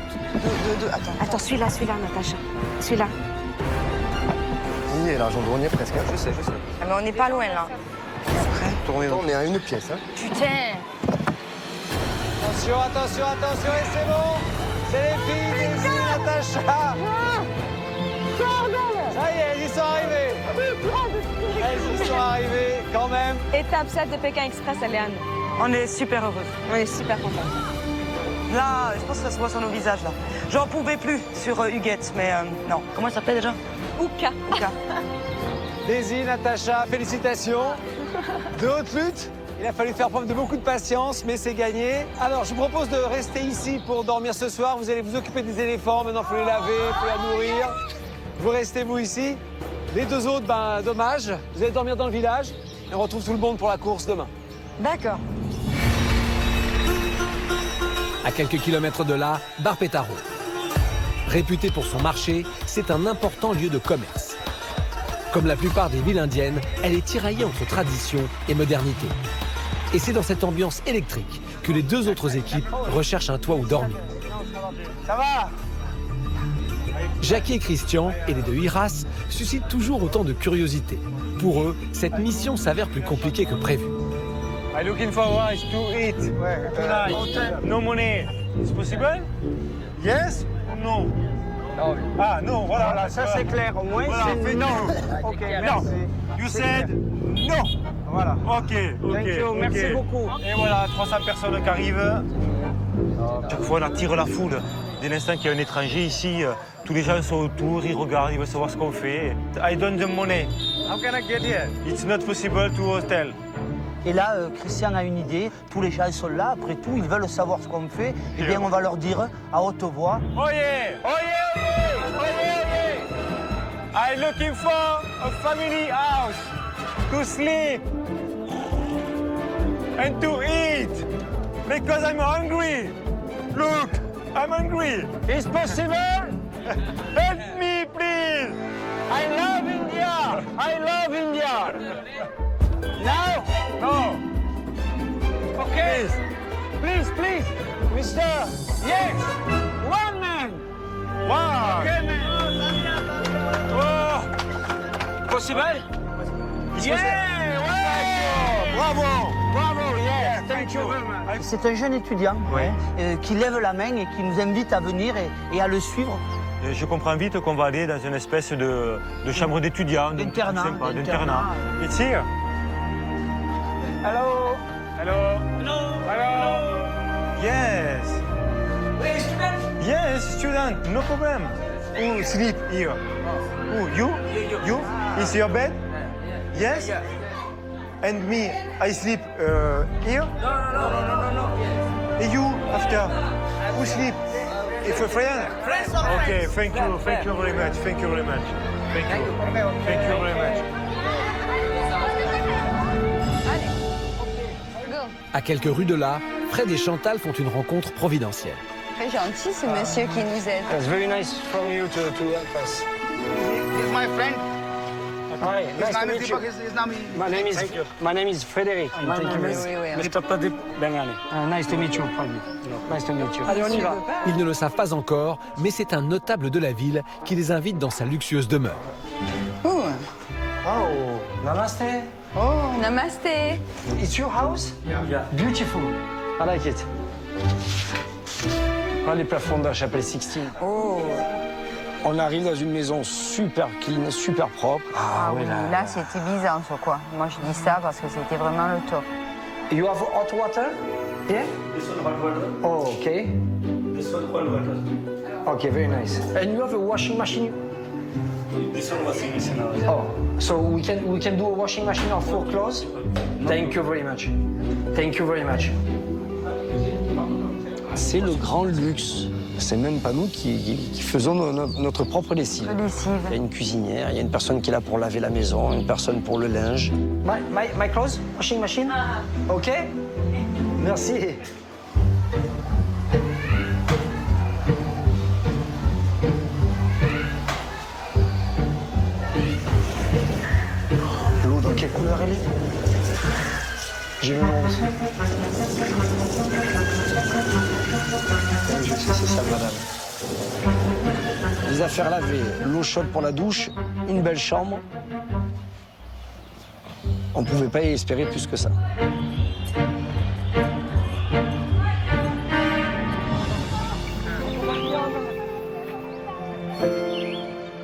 Attends, celui-là, Natacha. Celui-là. On y est là, Jando, on y est presque. Je sais. Ah, mais on n'est pas loin là. On est à une pièce. Hein. Putain. Attention, et c'est bon. C'est les filles, Daisy, Natacha. Ça y est, elles y sont arrivées. Elles y sont arrivées, quand même. Étape 7 de Pékin Express, elle est à nous. On est super heureux. On est super contents. Là, je pense que ça se voit sur nos visages, là. J'en pouvais plus sur Huguette, mais non. Comment elle s'appelait déjà? Ouka. Daisy, Natacha, félicitations. De haute lutte. Il a fallu faire preuve de beaucoup de patience, mais c'est gagné. Alors, je vous propose de rester ici pour dormir ce soir. Vous allez vous occuper des éléphants. Maintenant, il faut les laver, il faut les nourrir. Vous restez, vous, ici. Les deux autres, dommage. Vous allez dormir dans le village. Et on retrouve tout le monde pour la course demain. D'accord. À quelques kilomètres de là, Barpetaro. Réputé pour son marché, c'est un important lieu de commerce. Comme la plupart des villes indiennes, elle est tiraillée entre tradition et modernité. Et c'est dans cette ambiance électrique que les deux autres équipes recherchent un toit où dormir. Ça va? Jackie et Christian, et les deux Iras, suscitent toujours autant de curiosité. Pour eux, cette mission s'avère plus compliquée que prévu. I'm looking forward to eat tonight. No money. It's possible? Yes? No. Ah non, voilà, ça c'est clair. Au moins, c'est non. Ok, merci. You said no. Voilà. Ok. Thank you, merci beaucoup. Et voilà, 300 personnes qui arrivent. Chaque fois, on attire la foule. Dès l'instant qu'il y a un étranger ici, tous les gens sont autour, ils regardent, ils veulent savoir ce qu'on fait. I don't the money. How can I get here? It's not possible to hotel. Et là, Christian a une idée. Tous les gens sont là, après tout, ils veulent savoir ce qu'on fait. Eh bien, on va leur dire à haute voix. Oye, oye, oye, oye, oye. I'm looking for a family house to sleep and to eat because I'm hungry. Look, I'm hungry. Is possible? Help me, please. I love India. I love India. Now? No. Okay. Please, please, Mister. Yes. One man. Wow. Okay, man. Oh. Possible? Yeah. Wow. Bravo. Bravo. Yes. Thank you. C'est un jeune étudiant qui lève la main et qui nous invite à venir et à le suivre. Je comprends vite qu'on va aller dans une espèce de chambre d'étudiants. D'internat. It's here. Hello. Hello. Hello. Hello. Yes. Yes, student, no problem. Who sleep here? Who, you? You? Is your bed? Yes? And me, I sleep here? No. And you, after? Who sleep? If a friend? Okay, thank you very much, thank you very much. Thank you very much. À quelques rues de là, Fred et Chantal font une rencontre providentielle. Très gentil ce monsieur qui nous aide. It's very nice from you to help us. He's my friend. Hi, nice to meet you. My name is Frédéric. Nice to meet you. Nice to meet you. Allez, on y va. Ils ne le savent pas encore, mais c'est un notable de la ville qui les invite dans sa luxueuse demeure. Oh, namaste. Oh, namasté. It's your house? Yeah. Beautiful. I like it. Les plafonds de la chapelle Sixtine. Oh. On arrive dans une maison super clean, super propre. Ah oui, là c'était Byzance quoi. Moi je dis ça parce que c'était vraiment le top. You have hot water? Yeah? This one hot water. Oh, okay. This one cold water. Okay, very nice. And you have a washing machine? This one washing machine. Oh, so we can do a washing machine of 4 clothes? Thank you very much. Thank you very much. C'est le grand luxe. C'est même pas nous qui faisons notre propre lessive. Il y a une cuisinière, il y a une personne qui est là pour laver la maison, une personne pour le linge. My clothes, washing machine. OK? Merci. L'eau, dans quelle couleur elle est? J'ai le rose. Je sais, c'est ça, madame. Les affaires lavées, l'eau chaude pour la douche, une belle chambre. On ne pouvait pas y espérer plus que ça.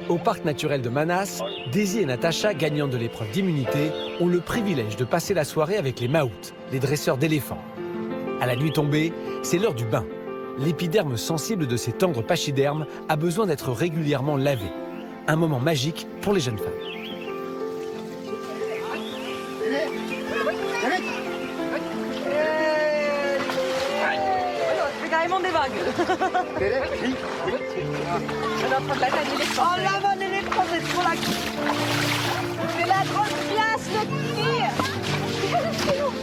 Au parc naturel de Manas, Daisy et Natacha, gagnantes de l'épreuve d'immunité, ont le privilège de passer la soirée avec les maouts, les dresseurs d'éléphants. À la nuit tombée, c'est l'heure du bain. L'épiderme sensible de ces tendres pachydermes a besoin d'être régulièrement lavé. Un moment magique pour les jeunes femmes. C'est carrément des vagues. Oh là, mon éléphant, c'est trop la... C'est la grosse classe, le qui.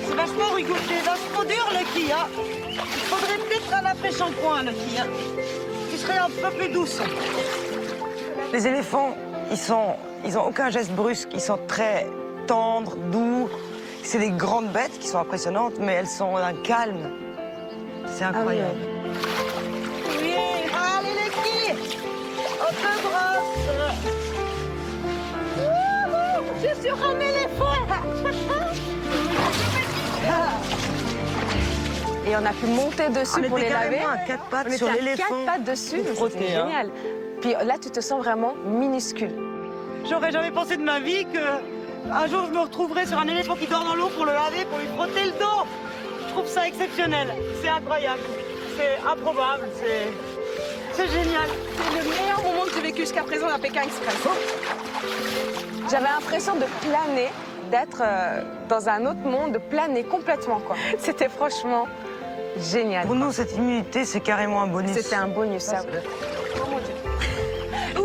C'est vachement rigolo, c'est vachement dur, le qui, hein. Il faudrait peut-être un après-shampoing, le qui, hein. Qui serait un peu plus douce. Les éléphants, ils ont aucun geste brusque, ils sont très tendres, doux. C'est des grandes bêtes qui sont impressionnantes, mais elles sont d'un calme. C'est incroyable. Oui, allez les filles, on te brosse. Je suis sur un éléphant. Et on a pu monter dessus pour les laver. À 4 pattes on sur était à l'éléphant. 4 pattes dessus, mais c'était génial. Puis là, tu te sens vraiment minuscule. J'aurais jamais pensé de ma vie qu'un jour je me retrouverais sur un éléphant qui dort dans l'eau pour le laver, pour lui frotter le dos. Je trouve ça exceptionnel. C'est incroyable. C'est improbable. C'est génial. C'est le meilleur moment que j'ai vécu jusqu'à présent à Pékin Express. J'avais l'impression de planer d'être dans un autre monde, planer complètement, quoi. C'était franchement génial. Pour nous, cette immunité, c'est carrément un bonus. C'était un bonus, ça. Oui.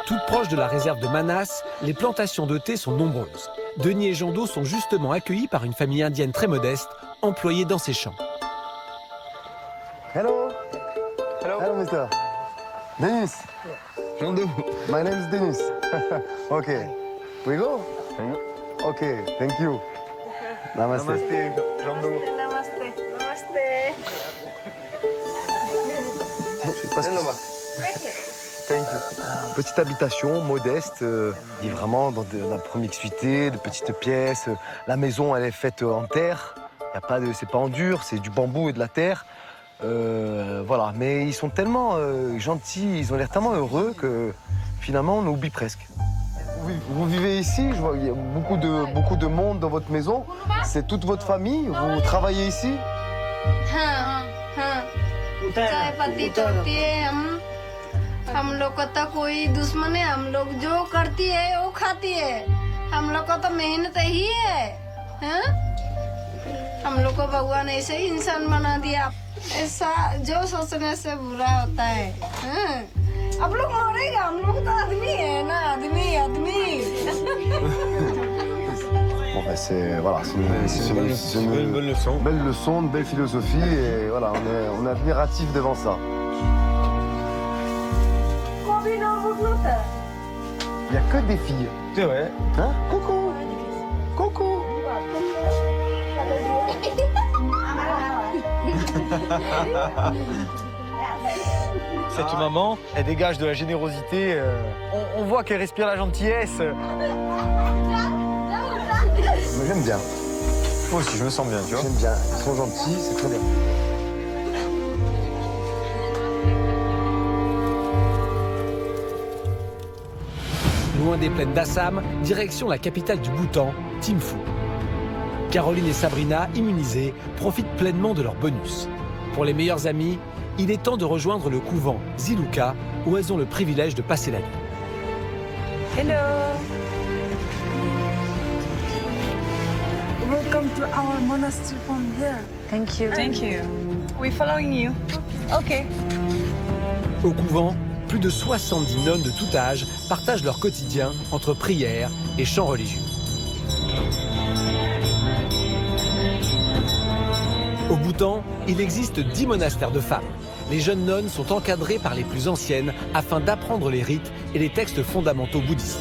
Toutes proches de la réserve de Manas, les plantations de thé sont nombreuses. Denis et Jando sont justement accueillis par une famille indienne très modeste, employée dans ces champs. Hello. Hello, mister. Denis. Jando. My name is Denis. Okay. We go? Okay, thank you. Namaste. Namaste, Jando. Namaste. Namaste. Thank you. Petite habitation modeste, et vraiment dans de la promiscuité, de petites pièces. La maison, elle est faite en terre. Y a pas de, c'est pas en dur, c'est du bambou et de la terre. Voilà, mais ils sont tellement gentils, ils ont l'air tellement heureux que finalement on oublie presque. Vous vivez ici, je vois, il y a beaucoup de monde dans votre maison. C'est toute votre famille, vous travaillez ici? चाय पत्ती तोड़ती है हम लोग को तो कोई दुश्मन है हम लोग जो करती है वो खाती है हम लोग को तो मेहनत ही है हैं? हम लोग को भगवान ऐसे ही इंसान बना दिया ऐसा जो सोचने से बुरा होता है हैं? अब लोग मरेगा हम लोग तो आदमी है ना आदमी आदमी Bon, ben c'est voilà, une bonne leçon. Belle leçon, une belle philosophie et voilà, on est admiratif devant ça. Il n'y a que des filles. C'est vrai. Hein? Coucou. Coucou. Cette maman, elle dégage de la générosité. On voit qu'elle respire la gentillesse. Mais j'aime bien. Moi aussi, je me sens bien, tu vois. J'aime bien. Ils sont gentils, c'est très bien. Loin des plaines d'Assam, direction la capitale du Bhoutan, Thimphu. Caroline et Sabrina, immunisées, profitent pleinement de leur bonus. Pour les meilleures amies, il est temps de rejoindre le couvent Ziluka, où elles ont le privilège de passer la nuit. Hello. Welcome to our monastery from here. Thank you. Thank you. We're following you. Okay. Au couvent, plus de 70 nonnes de tout âge partagent leur quotidien entre prières et chants religieux. Au Bhoutan, il existe 10 monastères de femmes. Les jeunes nonnes sont encadrées par les plus anciennes afin d'apprendre les rites et les textes fondamentaux bouddhistes.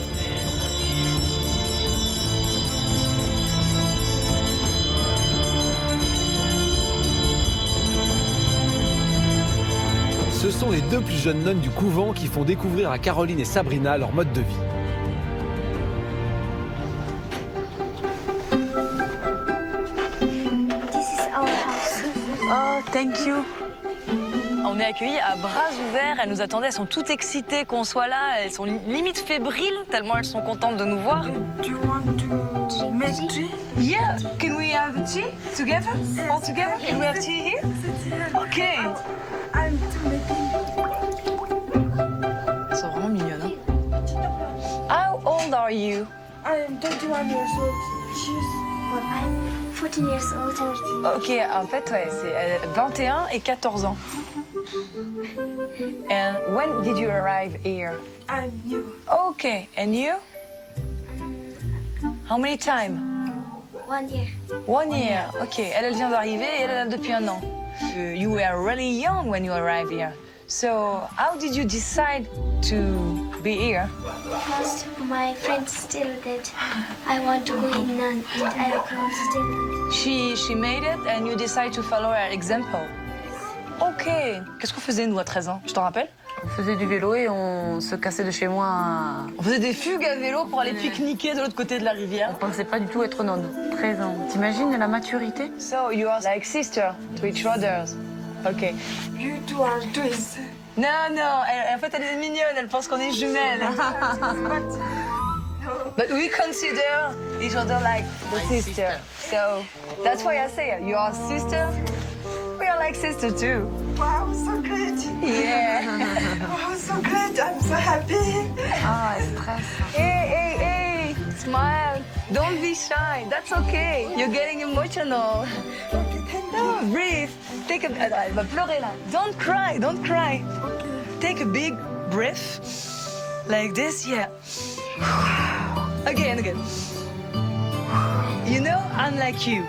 Ce sont les 2 plus jeunes nonnes du couvent qui font découvrir à Caroline et Sabrina leur mode de vie. This is our house. Oh, thank you. On est accueillis à bras ouverts, elles nous attendaient, elles sont toutes excitées qu'on soit là, elles sont limite fébriles tellement elles sont contentes de nous voir. Do you want to make tea? Yeah, can we have tea together? All together? Can we have tea here? Okay. I'm making. Elles sont vraiment mignonnes. Hein? How old are you? I'm 21 years old. She's what? I'm 14 years old. Ok, en fait, ouais, c'est 21 et 14 ans. And when did you arrive here? I'm new. Okay, and you? How many time? 1 year. 1 year. Ok, elle vient d'arriver et elle est là depuis 1 an. You were really young when you arrived here. So, how did you decide to be here? Because my friends still did. I want to go in and I still. She made it and you decide to follow her example. Ok. Qu'est-ce qu'on faisait, nous, à 13 ans? Je t'en rappelle? On faisait du vélo et on se cassait de chez moi. On faisait des fugues à vélo pour aller pique-niquer de l'autre côté de la rivière. On pensait pas du tout être nonne. 13 ans. T'imagines la maturité? So, you are like sister to each others. Ok. You two are twins. Non, non, en fait, elle est mignonne, elle pense qu'on est jumelles. But we consider each other like the sister. So that's why I say you are sister. We are like sister too. Wow, so good. Yeah. Wow, so good. I'm so happy. Ah, stress. Hey, smile. Don't be shy. That's okay. You're getting emotional. No, breathe. Take a. Elle va pleurer là. Don't cry. Don't cry. Take a big breath, like this. Yeah. Again. You know, I'm like you.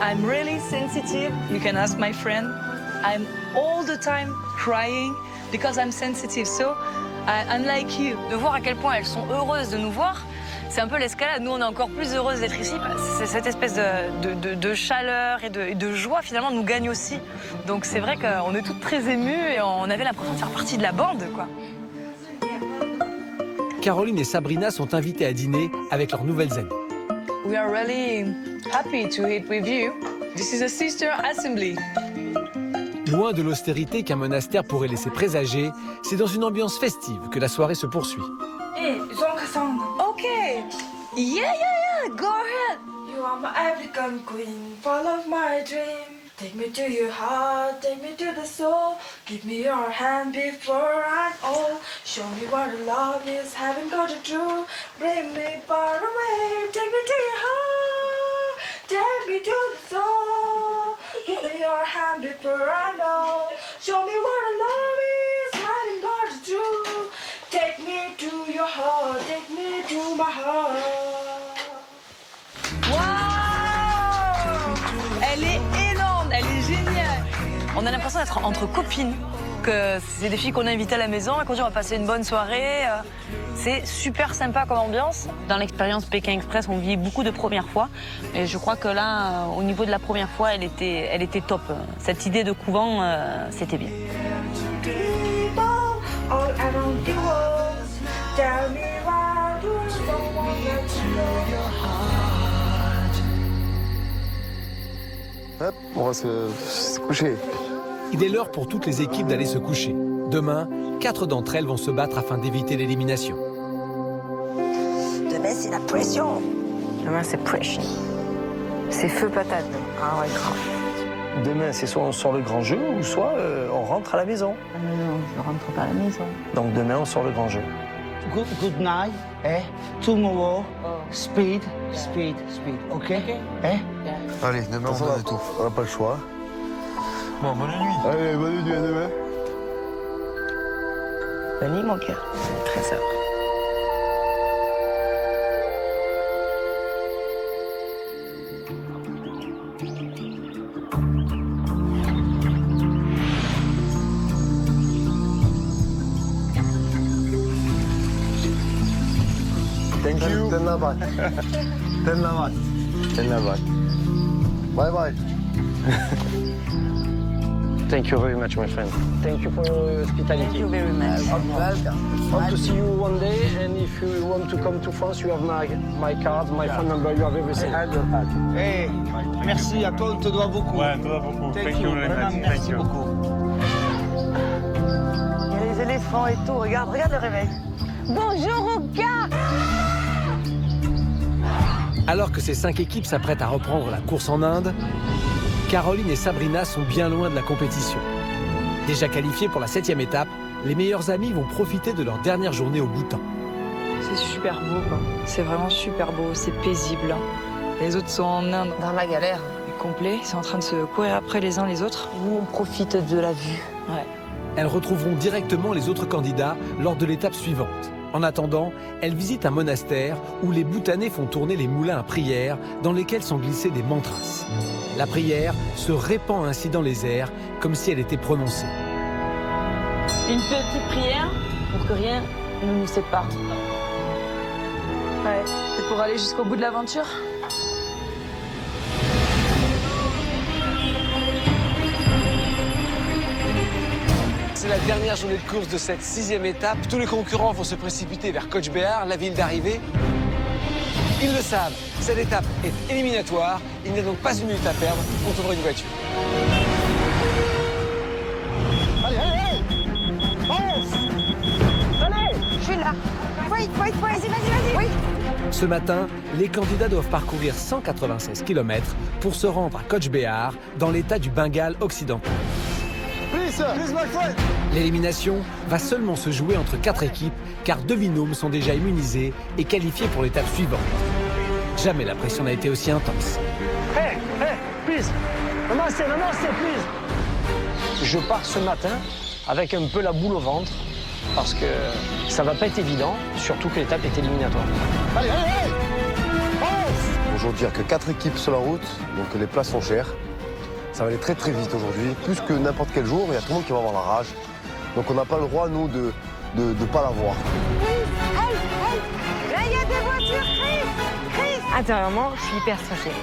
I'm really sensitive. You can ask my friend. I'm all the time crying because I'm sensitive. So I'm like you. De voir à quel point elles sont heureuses de nous voir, c'est un peu l'escalade. Nous, on est encore plus heureuses d'être ici. C'est cette espèce de chaleur et de joie, finalement, nous gagne aussi. Donc c'est vrai qu'on est toutes très émues et on avait l'impression de faire partie de la bande, quoi. Caroline et Sabrina sont invitées à dîner avec leurs nouvelles amies. We are really happy to eat with you. This is a sister assembly. Loin de l'austérité qu'un monastère pourrait laisser présager, c'est dans une ambiance festive que la soirée se poursuit. Hey, song. Okay. Yeah. Go ahead. You are my African queen, follow my dream. Take me to your heart, take me to the soul. Give me your hand before I'm old. Show me what love is, haven't got a truth. Bring me far away, take me to your heart, take me to the soul. Give me your hand before I know. Show me what love is, haven't got a truth. Take me to your heart, take me to my heart. Wow! Elle est énorme, elle est géniale. On a l'impression d'être entre copines, que c'est des filles qu'on a invitées à la maison et qu'on dit on va passer une bonne soirée. C'est super sympa comme ambiance. Dans l'expérience Pékin Express, on vit beaucoup de premières fois. Et je crois que là, au niveau de la première fois, elle était top. Cette idée de couvent, c'était bien. Hop, on va se coucher. Il est l'heure pour toutes les équipes d'aller se coucher. Demain, 4 d'entre elles vont se battre afin d'éviter l'élimination. Demain, c'est la pression. Demain, c'est pression. C'est feu patate. Ah ouais, grave. Demain, c'est soit on sort le grand jeu, ou soit on rentre à la maison. Non, je ne rentre pas à la maison. Donc demain, on sort le grand jeu. Good night. Tomorrow, speed. OK? Allez, demain, on donne tout. On n'a pas le choix. Bon, bonne nuit. Allez, bonne nuit, à demain. Bonne nuit, mon cœur. Trésor. Thank you. Tenlabat. Bye bye. Thank you very much, my friend. Thank you for your hospitality. Thank you very much. Hope to see you one day, and if you want to come to France, you have my card, my phone number, you have everything. Hey, merci, à toi, on te doit beaucoup. Ouais, on te doit beaucoup. Thank you, vraiment, merci beaucoup. Il y a les éléphants et tout. Regarde le réveil. Bonjour au gars. Alors que ces 5 équipes s'apprêtent à reprendre la course en Inde, Caroline et Sabrina sont bien loin de la compétition. Déjà qualifiées pour la 7e étape, les meilleures amies vont profiter de leur dernière journée au Bhoutan. C'est super beau, quoi. C'est vraiment super beau, c'est paisible. Les autres sont en Inde. Dans la galère. Complet, ils sont en train de se courir après les uns les autres. Nous, on profite de la vue. Ouais. Elles retrouveront directement les autres candidats lors de l'étape suivante. En attendant, elles visitent un monastère où les Bhoutanais font tourner les moulins à prière dans lesquels sont glissés des mantras. La prière se répand ainsi dans les airs comme si elle était prononcée. Une petite prière pour que rien ne nous sépare. Ouais, c'est pour aller jusqu'au bout de l'aventure. C'est la dernière journée de course de cette 6e étape. Tous les concurrents vont se précipiter vers Coach Béar, la ville d'arrivée. Ils le savent, cette étape est éliminatoire. Il n'y a donc pas une minute à perdre pour trouver une voiture. Allez, fonce. Allez, je suis là. Wait, vas-y. Oui. Ce matin, les candidats doivent parcourir 196 km pour se rendre à Coach Behar, dans l'état du Bengale occidental. L'élimination va seulement se jouer entre 4 équipes, car 2 binômes sont déjà immunisés et qualifiés pour l'étape suivante. Jamais la pression n'a été aussi intense. Hey, please. Namaste, please. Je pars ce matin avec un peu la boule au ventre, parce que ça va pas être évident, surtout que l'étape est éliminatoire. Allez, allez, allez! Aujourd'hui, il n'y a que 4 équipes sur la route, donc les places sont chères. Ça va aller très très vite aujourd'hui, plus que n'importe quel jour, il y a tout le monde qui va avoir la rage. Donc on n'a pas le droit, nous, de ne pas l'avoir. Là, il y a des voitures, Chris. Intérieurement, je suis hyper stressée.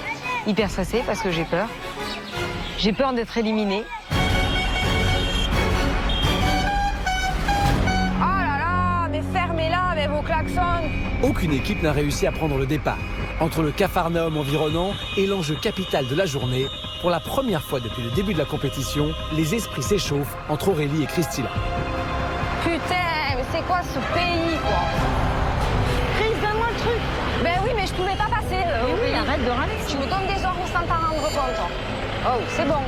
Hyper stressée parce que j'ai peur. J'ai peur d'être éliminée. Fermez-la avec vos klaxons. Aucune équipe n'a réussi à prendre le départ. Entre le capharnaüm environnant et l'enjeu capital de la journée, pour la première fois depuis le début de la compétition, les esprits s'échauffent entre Aurélie et Christina. Putain, mais c'est quoi ce pays, quoi? Chris, donne-moi le truc. Ben oui, mais je pouvais pas passer. Oui, arrête de râler. Tu me donnes des ordres sans t'en rendre compte. Oh, c'est bon.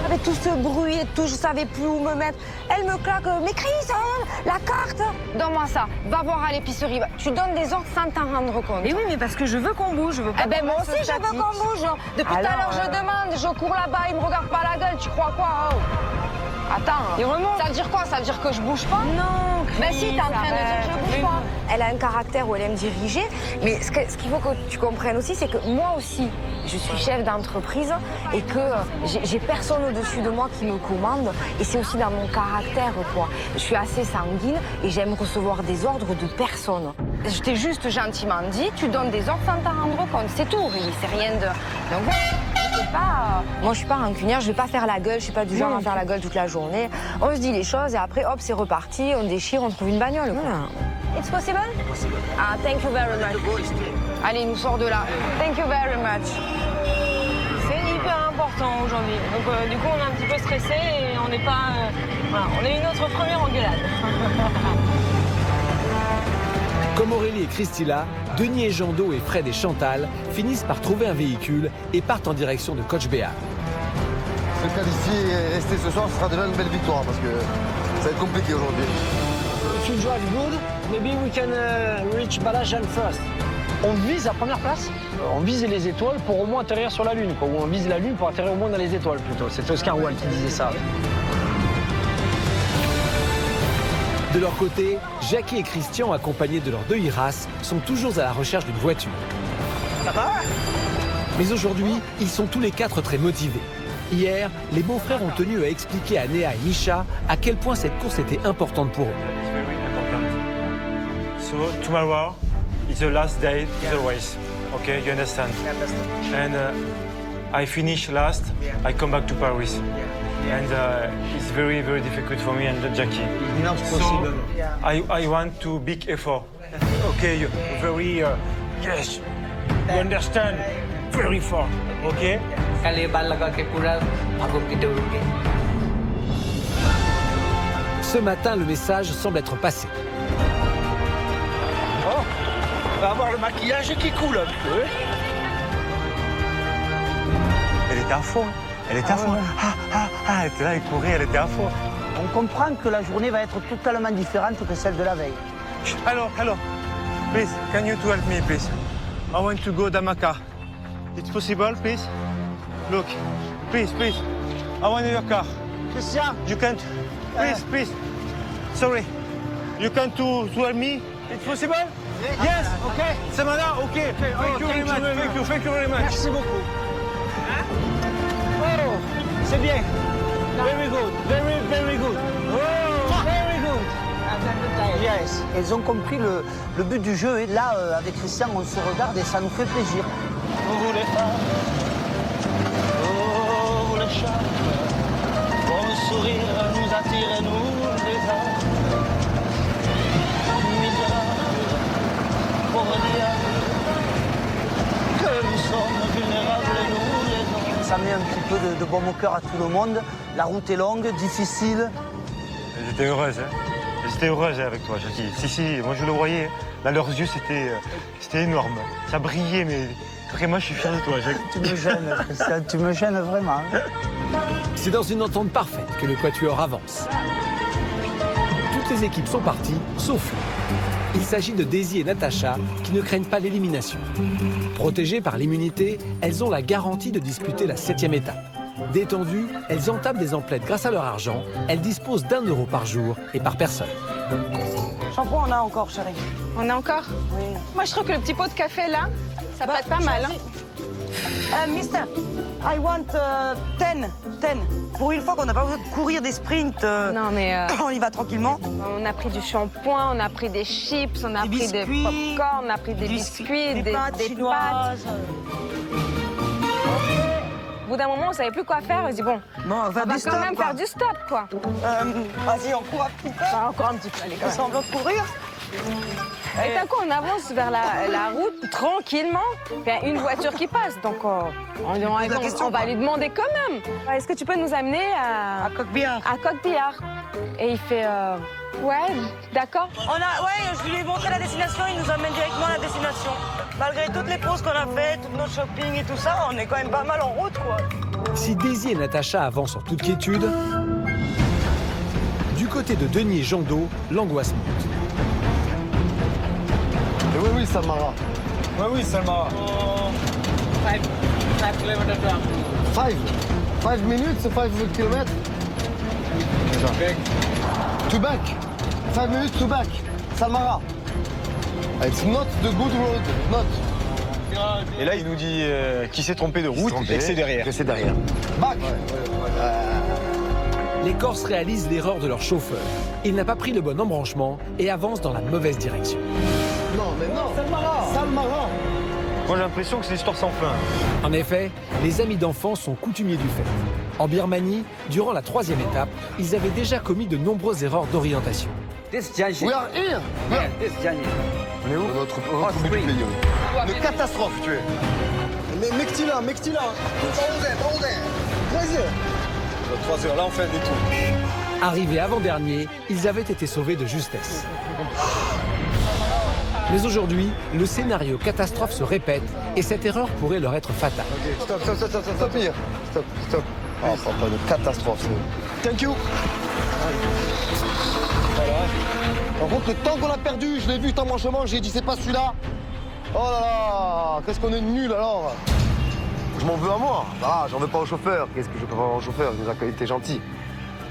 Avec tout ce bruit et tout, je savais plus où me mettre. Elle me claque, mais Chris, la carte. Donne-moi ça, va voir à l'épicerie. Tu donnes des ordres sans t'en rendre compte. Mais oui, mais parce que je veux qu'on bouge, je veux pas. Eh ben moi aussi, je veux qu'on bouge. Depuis tout à l'heure, je demande, je cours là-bas, il me regarde pas la gueule, tu crois quoi? Attends, ça veut dire quoi? Ça veut dire que je bouge pas? Non, Chris, ben si, t'es en train de dire que je bouge pas. Elle a un caractère où elle aime diriger, mais ce qu'il faut que tu comprennes aussi, c'est que moi aussi, je suis chef d'entreprise et que j'ai personne au-dessus de moi qui me commande. Et c'est aussi dans mon caractère, quoi. Je suis assez sanguine et j'aime recevoir des ordres de personne. Je t'ai juste gentiment dit, tu donnes des ordres sans t'en rendre compte. C'est tout, Aurélie, c'est rien de... Donc voilà. Moi, je suis pas rancunière, je vais pas faire la gueule, je suis pas du genre à faire la gueule toute la journée. On se dit les choses et après, hop, c'est reparti, on déchire, on trouve une bagnole. Voilà. It's possible? Ah, thank you very much. Allez, il nous sort de là. Thank you very much. C'est hyper important aujourd'hui. Donc, du coup, on est un petit peu stressé et on n'est pas. Voilà, on a eu notre première engueulade. Comme Aurélie et Christina, Denis et Jando et Fred et Chantal finissent par trouver un véhicule et partent en direction de Coach Behar. Se qualifier et rester ce soir, ce sera déjà une belle victoire parce que ça va être compliqué aujourd'hui. If you drive good, maybe we can reach Balajan first. On vise la première place, on vise les étoiles pour au moins atterrir sur la Lune, quoi. Ou on vise la Lune pour atterrir au moins dans les étoiles plutôt. C'est Oscar Wilde qui disait ça. De leur côté, Jackie et Christian, accompagnés de leurs 2 Iras, sont toujours à la recherche d'une voiture. Ça va? Mais aujourd'hui, ils sont tous les 4 très motivés. Hier, les beaux-frères ont tenu à expliquer à Néa et Misha à quel point cette course était importante pour eux. So tomorrow is the last day of the race. Okay, you understand? And I finish last. I come back to Paris. And it's very, very difficult for me and Jackie. Not so possible. I want to big effort. Okay, you very yes. You understand? Very far. Okay. Ce matin, le message semble être passé. Oh, on va avoir le maquillage qui coule un peu. Elle était à fond. Elle était à fond. Elle était là, elle courait, elle était à fond. On comprend que la journée va être totalement différente que celle de la veille. Hello. Please, can you to help me, please? I want to go Damaka. It's possible, please? Look, please. I want your car. Christian, you can't. Please. Sorry. You can to help me? It's possible? Yes. Okay. Samara, okay. Thank you very much. Thank you very much. Merci beaucoup. Oh, c'est bien. Very good. Very good. Oh, very good. Yes. Ils ont compris le but du jeu et là, avec Christian, on se regarde et ça nous fait plaisir. Vous voulez pas? Oh, le chat. Ton sourire nous attire et nous désire. Misérable, pauvre diable, que nous sommes vulnérables et nous les hommes. Ça met un petit peu de baume au cœur à tout le monde. La route est longue, difficile. J'étais heureuse, hein? Elles étaient heureuses avec toi, Jackie. Si, moi je le voyais. Dans leurs yeux, c'était énorme. Ça brillait, mais vraiment, je suis fier de toi, Jackie. Tu me gênes, Christian, tu me gênes vraiment. C'est dans une entente parfaite que le quatuor avance. Toutes les équipes sont parties, sauf une. Il s'agit de Daisy et Natacha qui ne craignent pas l'élimination. Protégées par l'immunité, elles ont la garantie de disputer la 7e étape. Détendues, elles entament des emplettes grâce à leur argent. Elles disposent d'1 € par jour et par personne. Shampoing, on a encore, chérie. On a encore? Oui. Moi, je trouve que le petit pot de café, là, ça peut être pas mal. Hein? Mister, I want 10. Pour une fois qu'on n'a pas besoin de courir des sprints, Non, mais on y va tranquillement. on a pris du shampoing, on a pris des chips, on a pris des biscuits, pop-corn, on a pris des biscuits, des pâtes chinoises. Au bout d'un moment, on savait plus quoi faire. On se dit, bon, on va quand stop, même quoi. faire du stop, quoi. Vas-y, on court un petit peu. Encore un petit peu, allez, quand On même. semblant de courir. Et d'un coup, on avance vers la route tranquillement. Il y a une voiture qui passe, donc on va lui demander quand même. Est-ce que tu peux nous amener à Coq-Billard? À Coq-Billard. Et il fait ouais, d'accord. Je lui ai montré la destination, il nous emmène directement à la destination. Malgré toutes les pauses qu'on a faites, tout notre shopping et tout ça, on est quand même pas mal en route, quoi. Si Daisy et Natacha avancent en toute quiétude, du côté de Denis et Jean Do, l'angoisse monte. Et oui, Salmara. Oui, Salma. 5 minutes, 5 kilomètres. To back. 5 minutes to back. Salmara. It's not the good road. Not. Et là, il nous dit qu'il s'est trompé de route et que c'est derrière. Que c'est derrière. Back. Les Corses réalisent l'erreur de leur chauffeur. Il n'a pas pris le bon embranchement et avance dans la mauvaise direction. Non, mais non. Salmara. Moi, j'ai l'impression que c'est l'histoire sans fin. En effet, les amis d'enfance sont coutumiers du fait. En Birmanie, durant la 3e étape, ils avaient déjà commis de nombreuses erreurs d'orientation. We are here. On est où? Notre bout du pays. Une catastrophe, tu es. Mais Mectila. 3 heures, là, on fait un détour. Arrivés avant-dernier, ils avaient été sauvés de justesse. Mais aujourd'hui, le scénario catastrophe se répète et cette erreur pourrait leur être fatale. Stop. Stop. Oh, pas de catastrophe. Thank you. Voilà. Par contre, le temps qu'on a perdu, je l'ai vu, temps manchement, j'ai dit c'est pas celui-là. Oh là là, qu'est-ce qu'on est nul alors. Je m'en veux à moi. Ah, j'en veux pas au chauffeur. Qu'est-ce que je peux faire au chauffeur? Il nous a été gentil.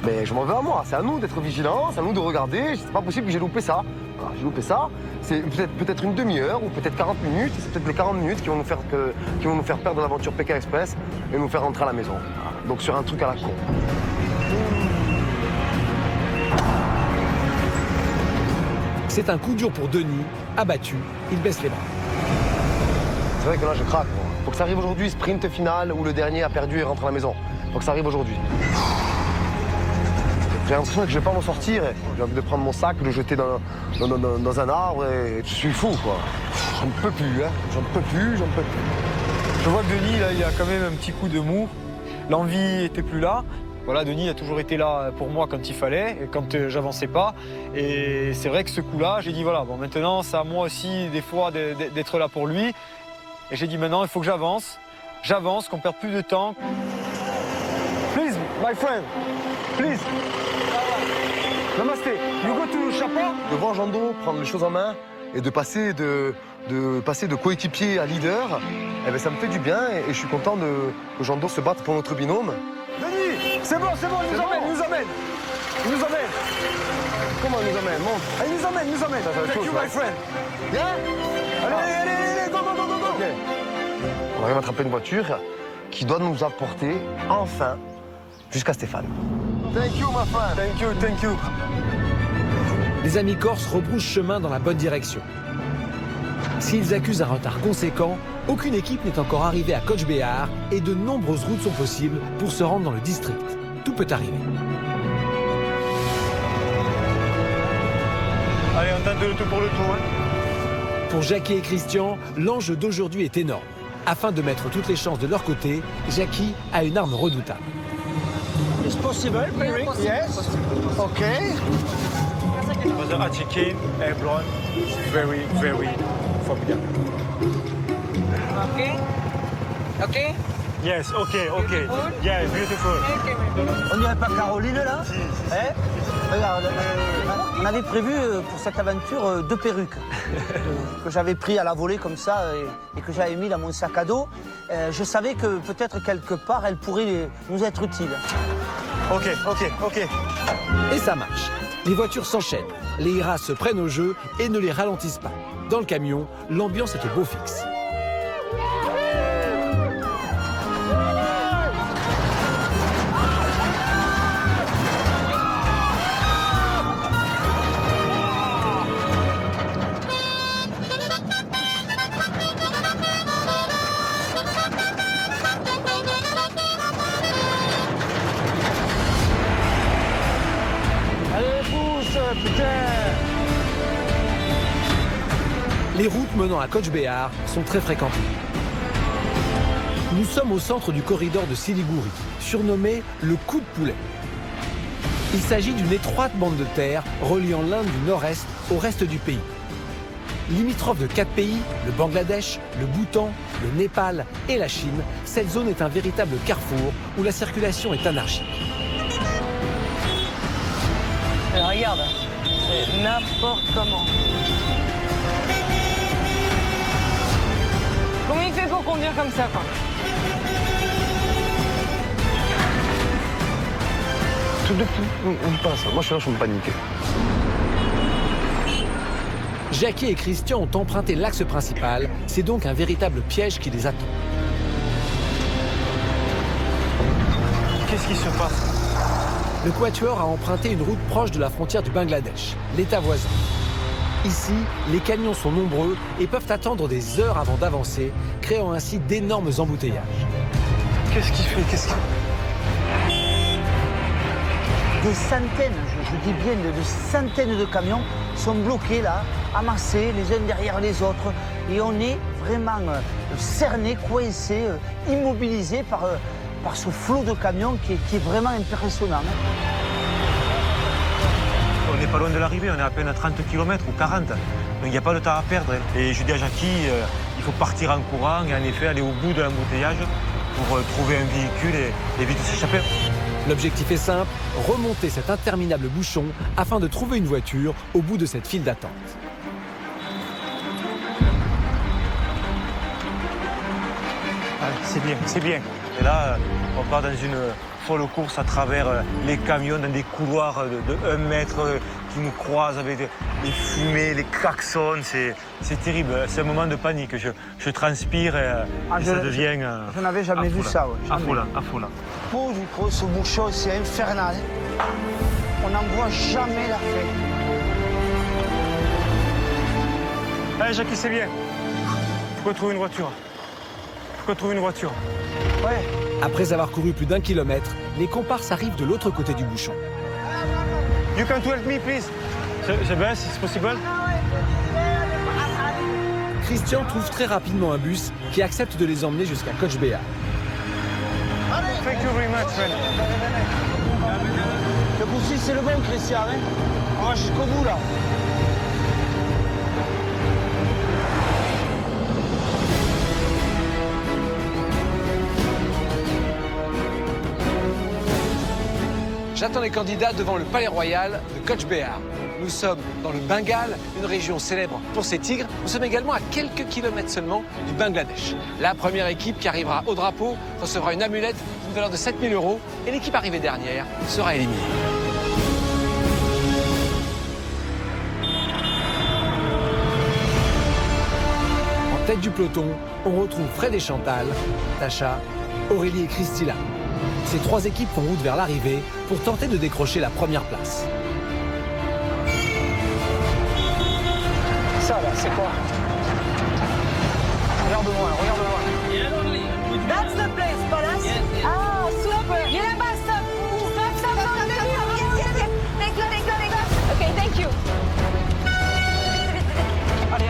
Mais je m'en veux à moi. C'est à nous d'être vigilants, c'est à nous de regarder. C'est pas possible que j'ai loupé ça. Voilà, j'ai loupé ça. C'est peut-être une demi-heure ou peut-être 40 minutes. C'est peut-être les 40 minutes qui vont nous faire perdre l'aventure Pékin Express et nous faire rentrer à la maison. Voilà. Donc sur un truc à la con. C'est un coup dur pour Denis. Abattu, il baisse les bras. C'est vrai que là, je craque. Moi. Faut que ça arrive aujourd'hui, sprint final, où le dernier a perdu et rentre à la maison. Faut que ça arrive aujourd'hui. J'ai l'impression que je vais pas m'en sortir. J'ai envie de prendre mon sac, de le jeter dans un arbre et je suis fou, quoi. J'en peux plus, hein. J'en peux plus. Je vois que Denis, là, il a quand même un petit coup de mou. L'envie était plus là. Voilà, Denis a toujours été là pour moi quand il fallait, et quand j'avançais pas. Et c'est vrai que ce coup-là, j'ai dit voilà, bon maintenant c'est à moi aussi des fois d'être là pour lui. Et j'ai dit maintenant il faut que j'avance, qu'on perde plus de temps. Please, my friend, please. Namasté, you go to Chapa. De voir Jean Do prendre les choses en main et de passer de coéquipier à leader, eh ben, ça me fait du bien et je suis content que Jean Do se batte pour notre binôme. Denis, c'est bon, il nous emmène. Comment il nous emmène? Monte. Ah, il nous emmène. Thank you, my friend. Viens. Allez, go. Okay. On arrive à attraper une voiture qui doit nous apporter enfin jusqu'à Stéphane. Thank you, my friend. Thank you. Les amis corses rebroussent chemin dans la bonne direction. S'ils accusent un retard conséquent, aucune équipe n'est encore arrivée à Coach-Béar et de nombreuses routes sont possibles pour se rendre dans le district. Tout peut arriver. Allez, on tente le tout pour le tout. Hein. Pour Jackie et Christian, l'enjeu d'aujourd'hui est énorme. Afin de mettre toutes les chances de leur côté, Jackie a une arme redoutable. It's possible, Mary? Yes. Okay. was a chicken, airborne, very, very formidable. Okay? Okay? Yes, okay. Yeah, beautiful. On dirait pas Caroline là? Hein? Regarde, on avait prévu pour cette aventure 2 perruques que j'avais pris à la volée comme ça et que j'avais mis dans mon sac à dos. Je savais que peut-être quelque part elles pourraient nous être utiles. Ok. Et ça marche. Les voitures s'enchaînent. Les IRAS se prennent au jeu et ne les ralentissent pas. Dans le camion, l'ambiance est au beau fixe. Les routes menant à Coach Behar sont très fréquentées. Nous sommes au centre du corridor de Siliguri, surnommé le coup de poulet. Il s'agit d'une étroite bande de terre reliant l'Inde du nord-est au reste du pays. Limitrophe de 4 pays, le Bangladesh, le Bhoutan, le Népal et la Chine, cette zone est un véritable carrefour où la circulation est anarchique. Regarde, c'est n'importe comment. Comment il fait pour conduire comme ça, quoi? Tout de suite, on passe. Moi, je suis là, je me paniquer. Jackie et Christian ont emprunté l'axe principal. C'est donc un véritable piège qui les attend. Qu'est-ce qui se passe? Le Quatuor a emprunté une route proche de la frontière du Bangladesh, l'État voisin. Ici, les camions sont nombreux et peuvent attendre des heures avant d'avancer, créant ainsi d'énormes embouteillages. Qu'est-ce qu'il fait? Des centaines, je dis bien de centaines de camions sont bloqués là, amassés les uns derrière les autres. Et on est vraiment cernés, coincés, immobilisés par ce flot de camions qui est vraiment impressionnant. On n'est pas loin de l'arrivée, on est à peine à 30 km ou 40. Donc il n'y a pas de temps à perdre. Et je dis à Jackie, il faut partir en courant et en effet aller au bout de l'embouteillage pour trouver un véhicule et vite s'échapper. L'objectif est simple, remonter cet interminable bouchon afin de trouver une voiture au bout de cette file d'attente. Allez, c'est bien. Et là, on part dans une folle course à travers les camions, dans des couloirs de 1 mètre qui nous croisent avec les fumées, les klaxons. C'est terrible, c'est un moment de panique. Je transpire et ça devient... Je n'avais jamais vu ça. Affolant. Oh, ce bouchon, c'est infernal. On n'en voit jamais la fin. Allez, Jackie, c'est bien. Faut qu'on trouve une voiture. Ouais. Après avoir couru plus d'1 kilomètre, les comparses arrivent de l'autre côté du bouchon. You can help me, please. The bus, it's possible? Christian trouve très rapidement un bus qui accepte de les emmener jusqu'à Coach Behar. Thank you very much, friend. Ce coup-ci, c'est le bon, Christian. Hein? On va jusqu'au bout, là. J'attends les candidats devant le palais royal de Coach Behar. Nous sommes dans le Bengale, une région célèbre pour ses tigres. Nous sommes également à quelques kilomètres seulement du Bangladesh. La première équipe qui arrivera au drapeau recevra une amulette d'une valeur de 7 000 € et l'équipe arrivée dernière sera éliminée. En tête du peloton, on retrouve Fred et Chantal, Tasha, Aurélie et Christila. Ces 3 équipes font route vers l'arrivée pour tenter de décrocher la première place. Ça là, c'est quoi? Regarde-moi. That's the place, Palas. Ah, super. You know what? Stop. Yes. Take go. Okay, thank you. Allez.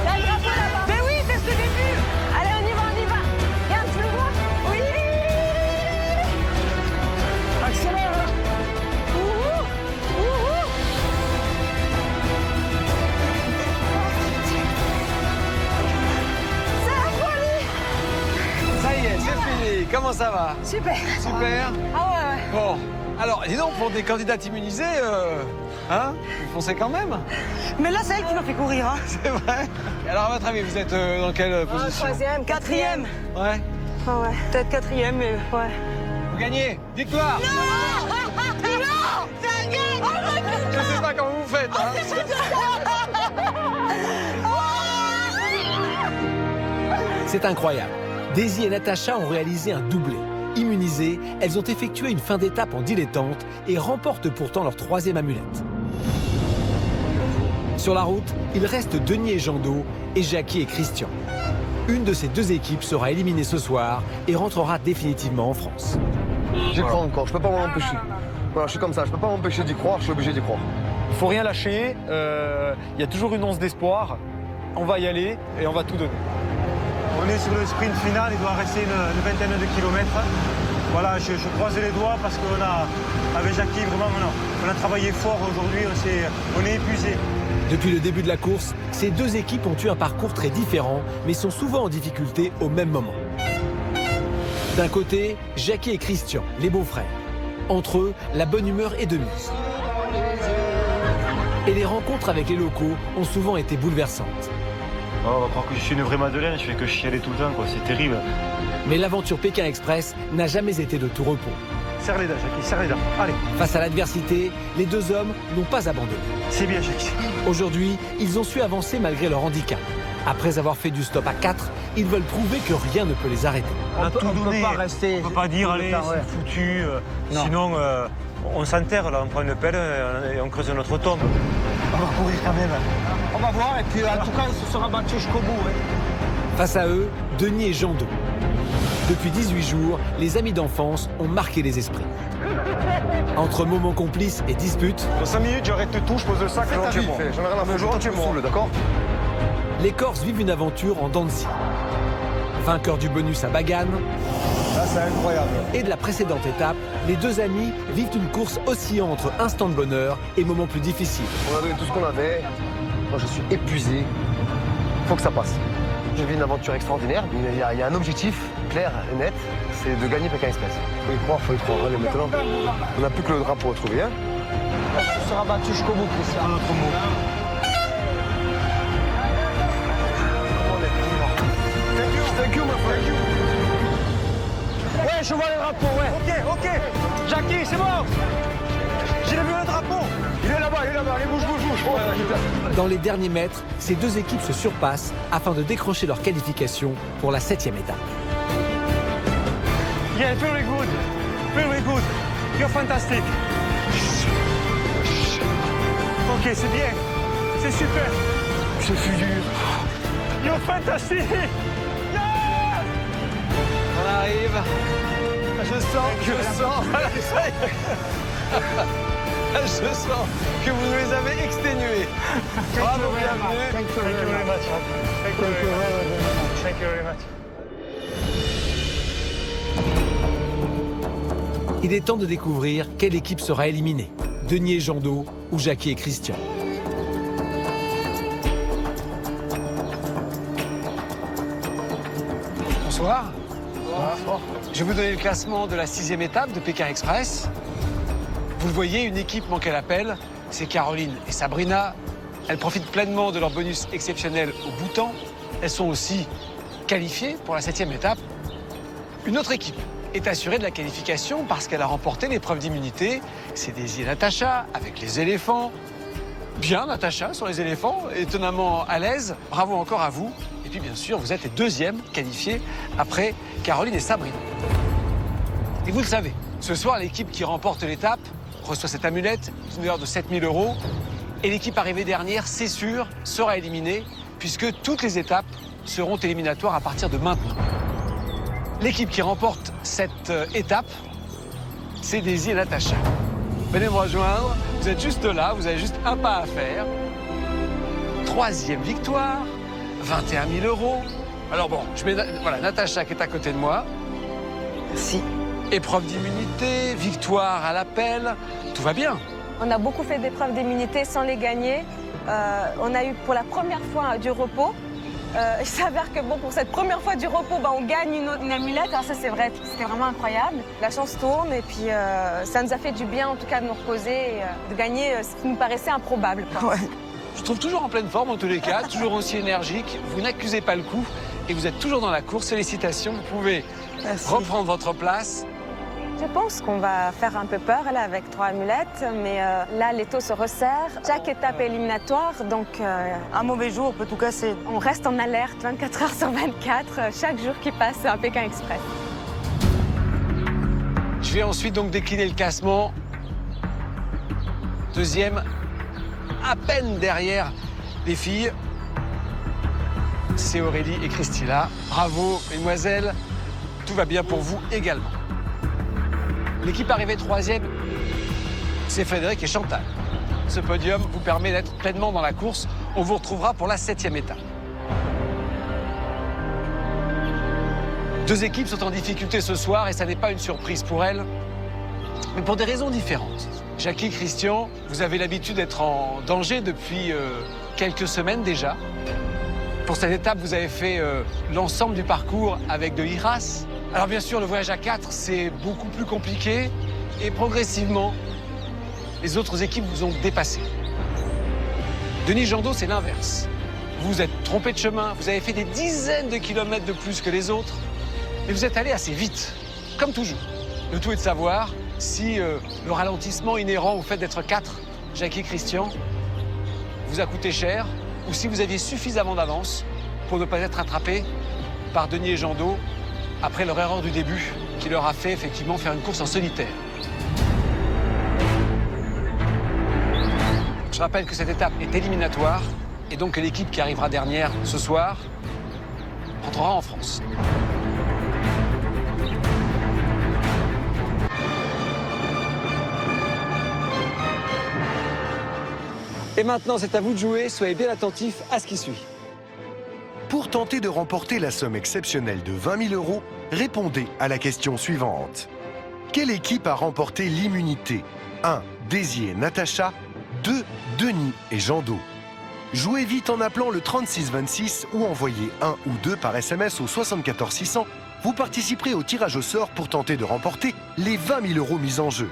Là, le drapeau là-bas. Mais oui, c'est ce que j'ai vu. Allez, on y va. Regarde, tu le vois? Oui. Accélère. ça va? Super. Super. Ah ouais. Bon, alors, dis donc, pour des candidates immunisées, hein, vous foncez quand même? Mais là, c'est elle qui m'a fait courir. Hein. C'est vrai. Alors, à votre avis, vous êtes dans quelle position? 3e, 4e. Ouais. Ah ouais, peut-être 4e, mais ouais. Vous gagnez. Victoire. Non. Non. Ça gagne. Je sais pas comment vous faites. Hein. C'est incroyable. Daisy et Natacha ont réalisé un doublé. Immunisées, elles ont effectué une fin d'étape en dilettante et remportent pourtant leur 3e amulette. Sur la route, il reste Denis et Jando et Jackie et Christian. Une de ces deux équipes sera éliminée ce soir et rentrera définitivement en France. J'y crois encore, je peux pas m'en empêcher. Voilà, je suis comme ça, je peux pas m'empêcher d'y croire, je suis obligé d'y croire. Il faut rien lâcher, il y a toujours une once d'espoir. On va y aller et on va tout donner. On est sur le sprint final, il doit rester une vingtaine de kilomètres. Voilà, je croise les doigts parce qu'on a, avec Jackie, vraiment, on a travaillé fort aujourd'hui, on est épuisé. Depuis le début de la course, ces deux équipes ont eu un parcours très différent, mais sont souvent en difficulté au même moment. D'un côté, Jackie et Christian, les beaux-frères. Entre eux, la bonne humeur est de mise. Et les rencontres avec les locaux ont souvent été bouleversantes. Oh, on va croire que je suis une vraie madeleine, je fais que chialer tout le temps, quoi. C'est terrible. Mais l'aventure Pékin Express n'a jamais été de tout repos. Serre les dents, Jackie, serre les dents. Allez. Face à l'adversité, les deux hommes n'ont pas abandonné. C'est bien, Jackie. Aujourd'hui, ils ont su avancer malgré leur handicap. Après avoir fait du stop à 4, ils veulent prouver que rien ne peut les arrêter. On a tout donné. Pas rester. On peut pas dire, allez, c'est foutu. Sinon, on s'enterre, là, on prend une pelle et on creuse notre tombe. On va courir quand même. On va voir, et puis en tout cas, il se sera battu jusqu'au bout. Ouais. Face à eux, Denis et Jando. Depuis 18 jours, les amis d'enfance ont marqué les esprits. Entre moments complices et disputes... Dans 5 minutes, j'arrête tout, je pose le sac, J'en ai rien à faire, tu me saoules, d'accord? Les Corses vivent une aventure en dents de scie. Vainqueurs du bonus à Bagan. Là, c'est incroyable. Et de la précédente étape, les deux amis vivent une course oscillant entre instants de bonheur et moments plus difficiles. On a donné tout ce qu'on avait. Moi, je suis épuisé. Il faut que ça passe. Je vis une aventure extraordinaire. Il y a un objectif clair et net, c'est de gagner Pékin Express. Faut y croire, faut y croire. Allez, maintenant, on n'a plus que le drapeau à trouver. Hein. Il sera battu jusqu'au bout, Christian. Notre mot. Thank you, my friend. Ouais, je vois le drapeau, ouais. Ok. Jackie, c'est bon. J'ai vu le drapeau. Il est là-bas, allez, bouge. Dans les derniers mètres, ces deux équipes se surpassent afin de décrocher leur qualification pour la 7e étape. Yeah, very good. You're fantastic. Ok, c'est bien. C'est super. Je suis dur. You're fantastic. On arrive. Je sens. Je sens que vous les avez exténués. Bravo, bienvenue. Thank you very much. Thank you very much. Il est temps de découvrir quelle équipe sera éliminée. Denis et Jando ou Jackie et Christian. Bonsoir. Je vais vous donner le classement de la 6e étape de Pékin Express. Vous le voyez, une équipe manque à l'appel, c'est Caroline et Sabrina. Elles profitent pleinement de leur bonus exceptionnel au Bhoutan. Elles sont aussi qualifiées pour la 7e étape. Une autre équipe est assurée de la qualification parce qu'elle a remporté l'épreuve d'immunité. C'est Daisy et Natacha avec les éléphants. Bien, Natacha, sur les éléphants, étonnamment à l'aise. Bravo encore à vous. Et puis, bien sûr, vous êtes les deuxièmes qualifiés après Caroline et Sabrina. Et vous le savez, ce soir, l'équipe qui remporte l'étape reçoit cette amulette d'une valeur de 7 000 €. Et l'équipe arrivée dernière, c'est sûr, sera éliminée puisque toutes les étapes seront éliminatoires à partir de maintenant. L'équipe qui remporte cette étape, c'est Daisy et Natacha. Venez me rejoindre, vous êtes juste là, vous avez juste un pas à faire. 3e victoire, 21 000 €. Alors bon, je mets voilà, Natacha qui est à côté de moi. Merci. Épreuve d'immunité, victoire à l'appel, tout va bien. On a beaucoup fait d'épreuves d'immunité sans les gagner. On a eu pour la première fois du repos. Il s'avère que bon, pour cette première fois du repos, on gagne une amulette. Alors ça, c'est vrai, c'était vraiment incroyable. La chance tourne et puis ça nous a fait du bien, en tout cas, de nous reposer et de gagner ce qui nous paraissait improbable. Quoi. Je trouve toujours en pleine forme, en tous les cas, toujours aussi énergique. Vous n'accusez pas le coup et vous êtes toujours dans la course. Félicitations, vous pouvez reprendre votre place. Je pense qu'on va faire un peu peur là avec 3 amulettes, mais là l'étau se resserre. Chaque étape est éliminatoire, donc un mauvais jour peut tout casser. On reste en alerte 24 heures sur 24, chaque jour qui passe c'est un Pékin Express. Je vais ensuite donc décliner le classement. Deuxième, à peine derrière les filles, c'est Aurélie et Christina. Bravo, mesdemoiselles, tout va bien pour vous également. L'équipe arrivée troisième, c'est Frédéric et Chantal. Ce podium vous permet d'être pleinement dans la course. On vous retrouvera pour la 7e étape. 2 équipes sont en difficulté ce soir et ça n'est pas une surprise pour elles, mais pour des raisons différentes. Jackie, Christian, vous avez l'habitude d'être en danger depuis quelques semaines déjà. Pour cette étape, vous avez fait l'ensemble du parcours avec de Iras. Alors bien sûr, le voyage à 4, c'est beaucoup plus compliqué et progressivement, les autres équipes vous ont dépassé. Denis Jandot, c'est l'inverse. Vous vous êtes trompé de chemin, vous avez fait des dizaines de kilomètres de plus que les autres, mais vous êtes allé assez vite, comme toujours. Le tout est de savoir si le ralentissement inhérent au fait d'être 4, Jackie et Christian, vous a coûté cher, ou si vous aviez suffisamment d'avance pour ne pas être rattrapé par Denis et Jandot après leur erreur du début qui leur a fait effectivement faire une course en solitaire. Je rappelle que cette étape est éliminatoire et donc que l'équipe qui arrivera dernière ce soir rentrera en France. Et maintenant, c'est à vous de jouer. Soyez bien attentifs à ce qui suit. Pour tenter de remporter la somme exceptionnelle de 20 000 €, répondez à la question suivante. Quelle équipe a remporté l'immunité? 1. Daisy et Natacha. 2. Denis et Jandot. Jouez vite en appelant le 3626 ou envoyez 1 ou 2 par SMS au 74 600. Vous participerez au tirage au sort pour tenter de remporter les 20 000 € mis en jeu.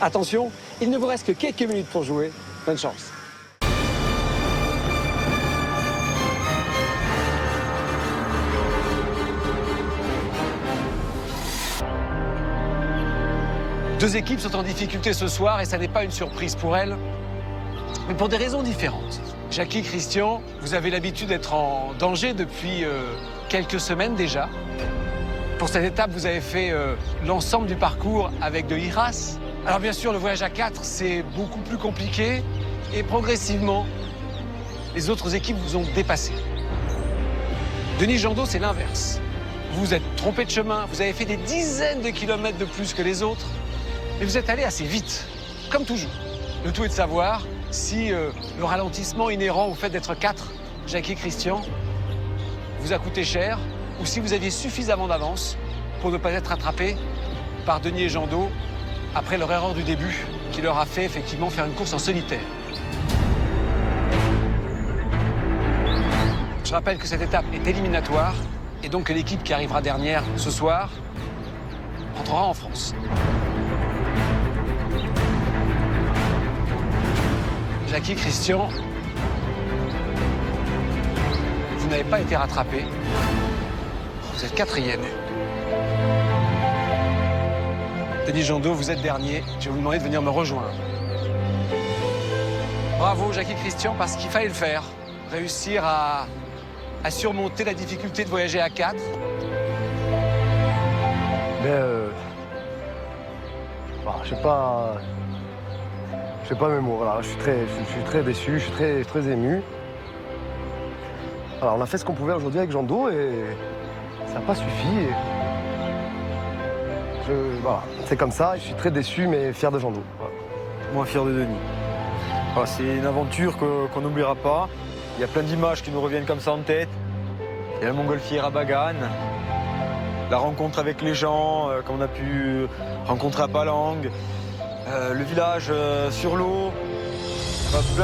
Attention, il ne vous reste que quelques minutes pour jouer. Bonne chance. Deux équipes sont en difficulté ce soir et ça n'est pas une surprise pour elles, mais pour des raisons différentes. Jackie, Christian, vous avez l'habitude d'être en danger depuis quelques semaines déjà. Pour cette étape, vous avez fait l'ensemble du parcours avec de Iras. Alors bien sûr, le voyage à 4, c'est beaucoup plus compliqué et progressivement, les autres équipes vous ont dépassé. Denis Jandot, c'est l'inverse. Vous vous êtes trompé de chemin, vous avez fait des dizaines de kilomètres de plus que les autres, mais vous êtes allé assez vite, comme toujours. Le tout est de savoir si le ralentissement inhérent au fait d'être 4, Jackie et Christian, vous a coûté cher, ou si vous aviez suffisamment d'avance pour ne pas être rattrapé par Denis et Jandot après leur erreur du début qui leur a fait effectivement faire une course en solitaire. Je rappelle que cette étape est éliminatoire et donc que l'équipe qui arrivera dernière ce soir rentrera en France. Jackie, Christian, vous n'avez pas été rattrapé. Vous êtes 4e. Denis Jandot, vous êtes dernier. Je vais vous demander de venir me rejoindre. Bravo, Jackie, Christian, parce qu'il fallait le faire. Réussir à surmonter la difficulté de voyager à 4. Je sais pas mes mots. Voilà, je suis très déçu, je suis très ému. Alors, on a fait ce qu'on pouvait aujourd'hui avec Jandot et ça n'a pas suffi. Voilà, c'est comme ça. Je suis très déçu, mais fier de Jandot. Voilà. Moi, fier de Denis. Voilà, c'est une aventure qu'on n'oubliera pas. Il y a plein d'images qui nous reviennent comme ça en tête. Il y a la montgolfière à Bagan, la rencontre avec les gens qu'on a pu rencontrer à Palang, le village sur l'eau.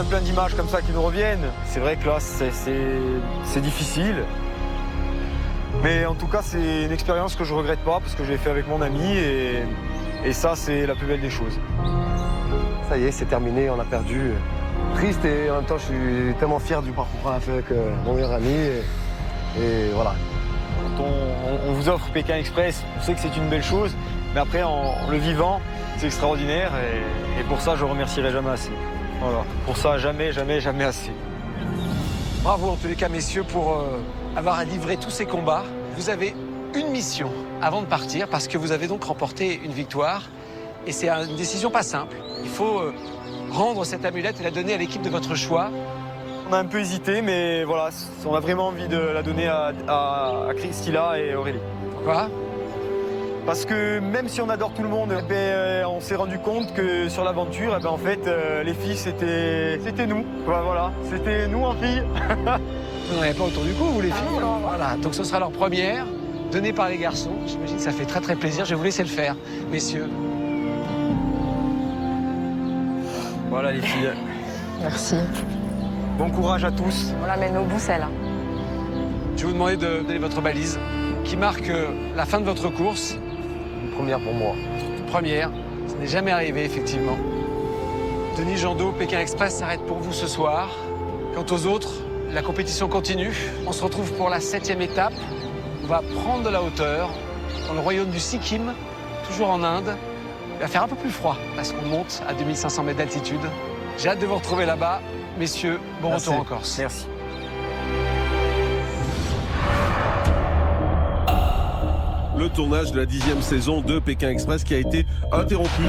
Plein d'images comme ça qui nous reviennent. C'est vrai que là, c'est difficile. Mais en tout cas, c'est une expérience que je regrette pas parce que je l'ai fait avec mon ami et ça, c'est la plus belle des choses. Ça y est, c'est terminé, on a perdu. Triste et en même temps, je suis tellement fier du parcours qu'on a fait avec mon meilleur ami. Et voilà. Quand on vous offre Pékin Express, on sait que c'est une belle chose, mais après, en le vivant, c'est extraordinaire et pour ça, je ne remercierai jamais assez. Voilà. Pour ça, jamais assez. Bravo en tous les cas, messieurs, pour avoir livré tous ces combats. Vous avez une mission avant de partir parce que vous avez donc remporté une victoire et c'est une décision pas simple. Il faut rendre cette amulette et la donner à l'équipe de votre choix. On a un peu hésité, mais voilà, on a vraiment envie de la donner à Christila et Aurélie. Pourquoi ? Parce que même si on adore tout le monde, on s'est rendu compte que sur l'aventure, en fait, les filles, c'était nous. Voilà, c'était nous en filles. Vous n'en avez pas autour du cou, vous les filles. Voilà, donc ce sera leur première, donnée par les garçons. J'imagine que ça fait très plaisir. Je vais vous laisser le faire, messieurs. Voilà les filles. Merci. Bon courage à tous. On l'amène au bout, celle-là. Je vais vous demander de donner votre balise qui marque la fin de votre course. Une première pour moi. Une première. Ça n'est jamais arrivé, effectivement. Denis Jandot, Pékin Express s'arrête pour vous ce soir. Quant aux autres, la compétition continue. On se retrouve pour la 7e étape. On va prendre de la hauteur dans le royaume du Sikkim, toujours en Inde. Il va faire un peu plus froid parce qu'on monte à 2500 mètres d'altitude. J'ai hâte de vous retrouver là-bas. Messieurs, bon retour en Corse. Merci. Le tournage de la 10e saison de Pékin Express qui a été interrompu.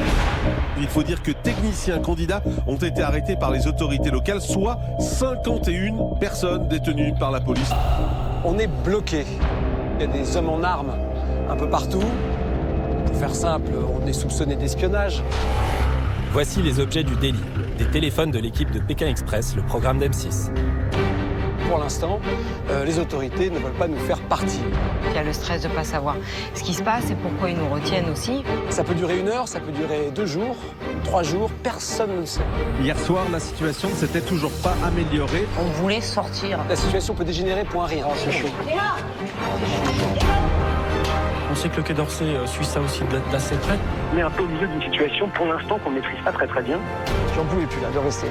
Il faut dire que techniciens candidats ont été arrêtés par les autorités locales, soit 51 personnes détenues par la police. On est bloqué. Il y a des hommes en armes un peu partout. Pour faire simple, on est soupçonné d'espionnage. Voici les objets du délit. Des téléphones de l'équipe de Pékin Express, le programme d'M6. Pour l'instant, les autorités ne veulent pas nous faire partir. Il y a le stress de ne pas savoir ce qui se passe et pourquoi ils nous retiennent aussi. Ça peut durer 1 heure, ça peut durer 2 jours, 3 jours, personne ne le sait. Hier soir, la situation ne s'était toujours pas améliorée. On voulait sortir. La situation peut dégénérer pour un rien. C'est chaud. On sait que le Quai d'Orsay suit ça aussi d'assez près. On est un peu au milieu d'une situation pour l'instant qu'on ne maîtrise pas très bien. J'en pouvais plus là de rester.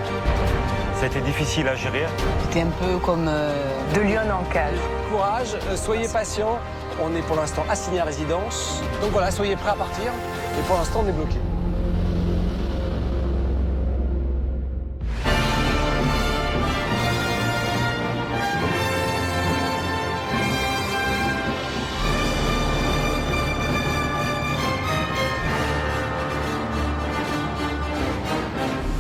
Ça a été difficile à gérer. C'était un peu comme De lionnes en cage. Courage, soyez patients. On est pour l'instant assigné à résidence. Donc voilà, soyez prêts à partir. Et pour l'instant, on est bloqué.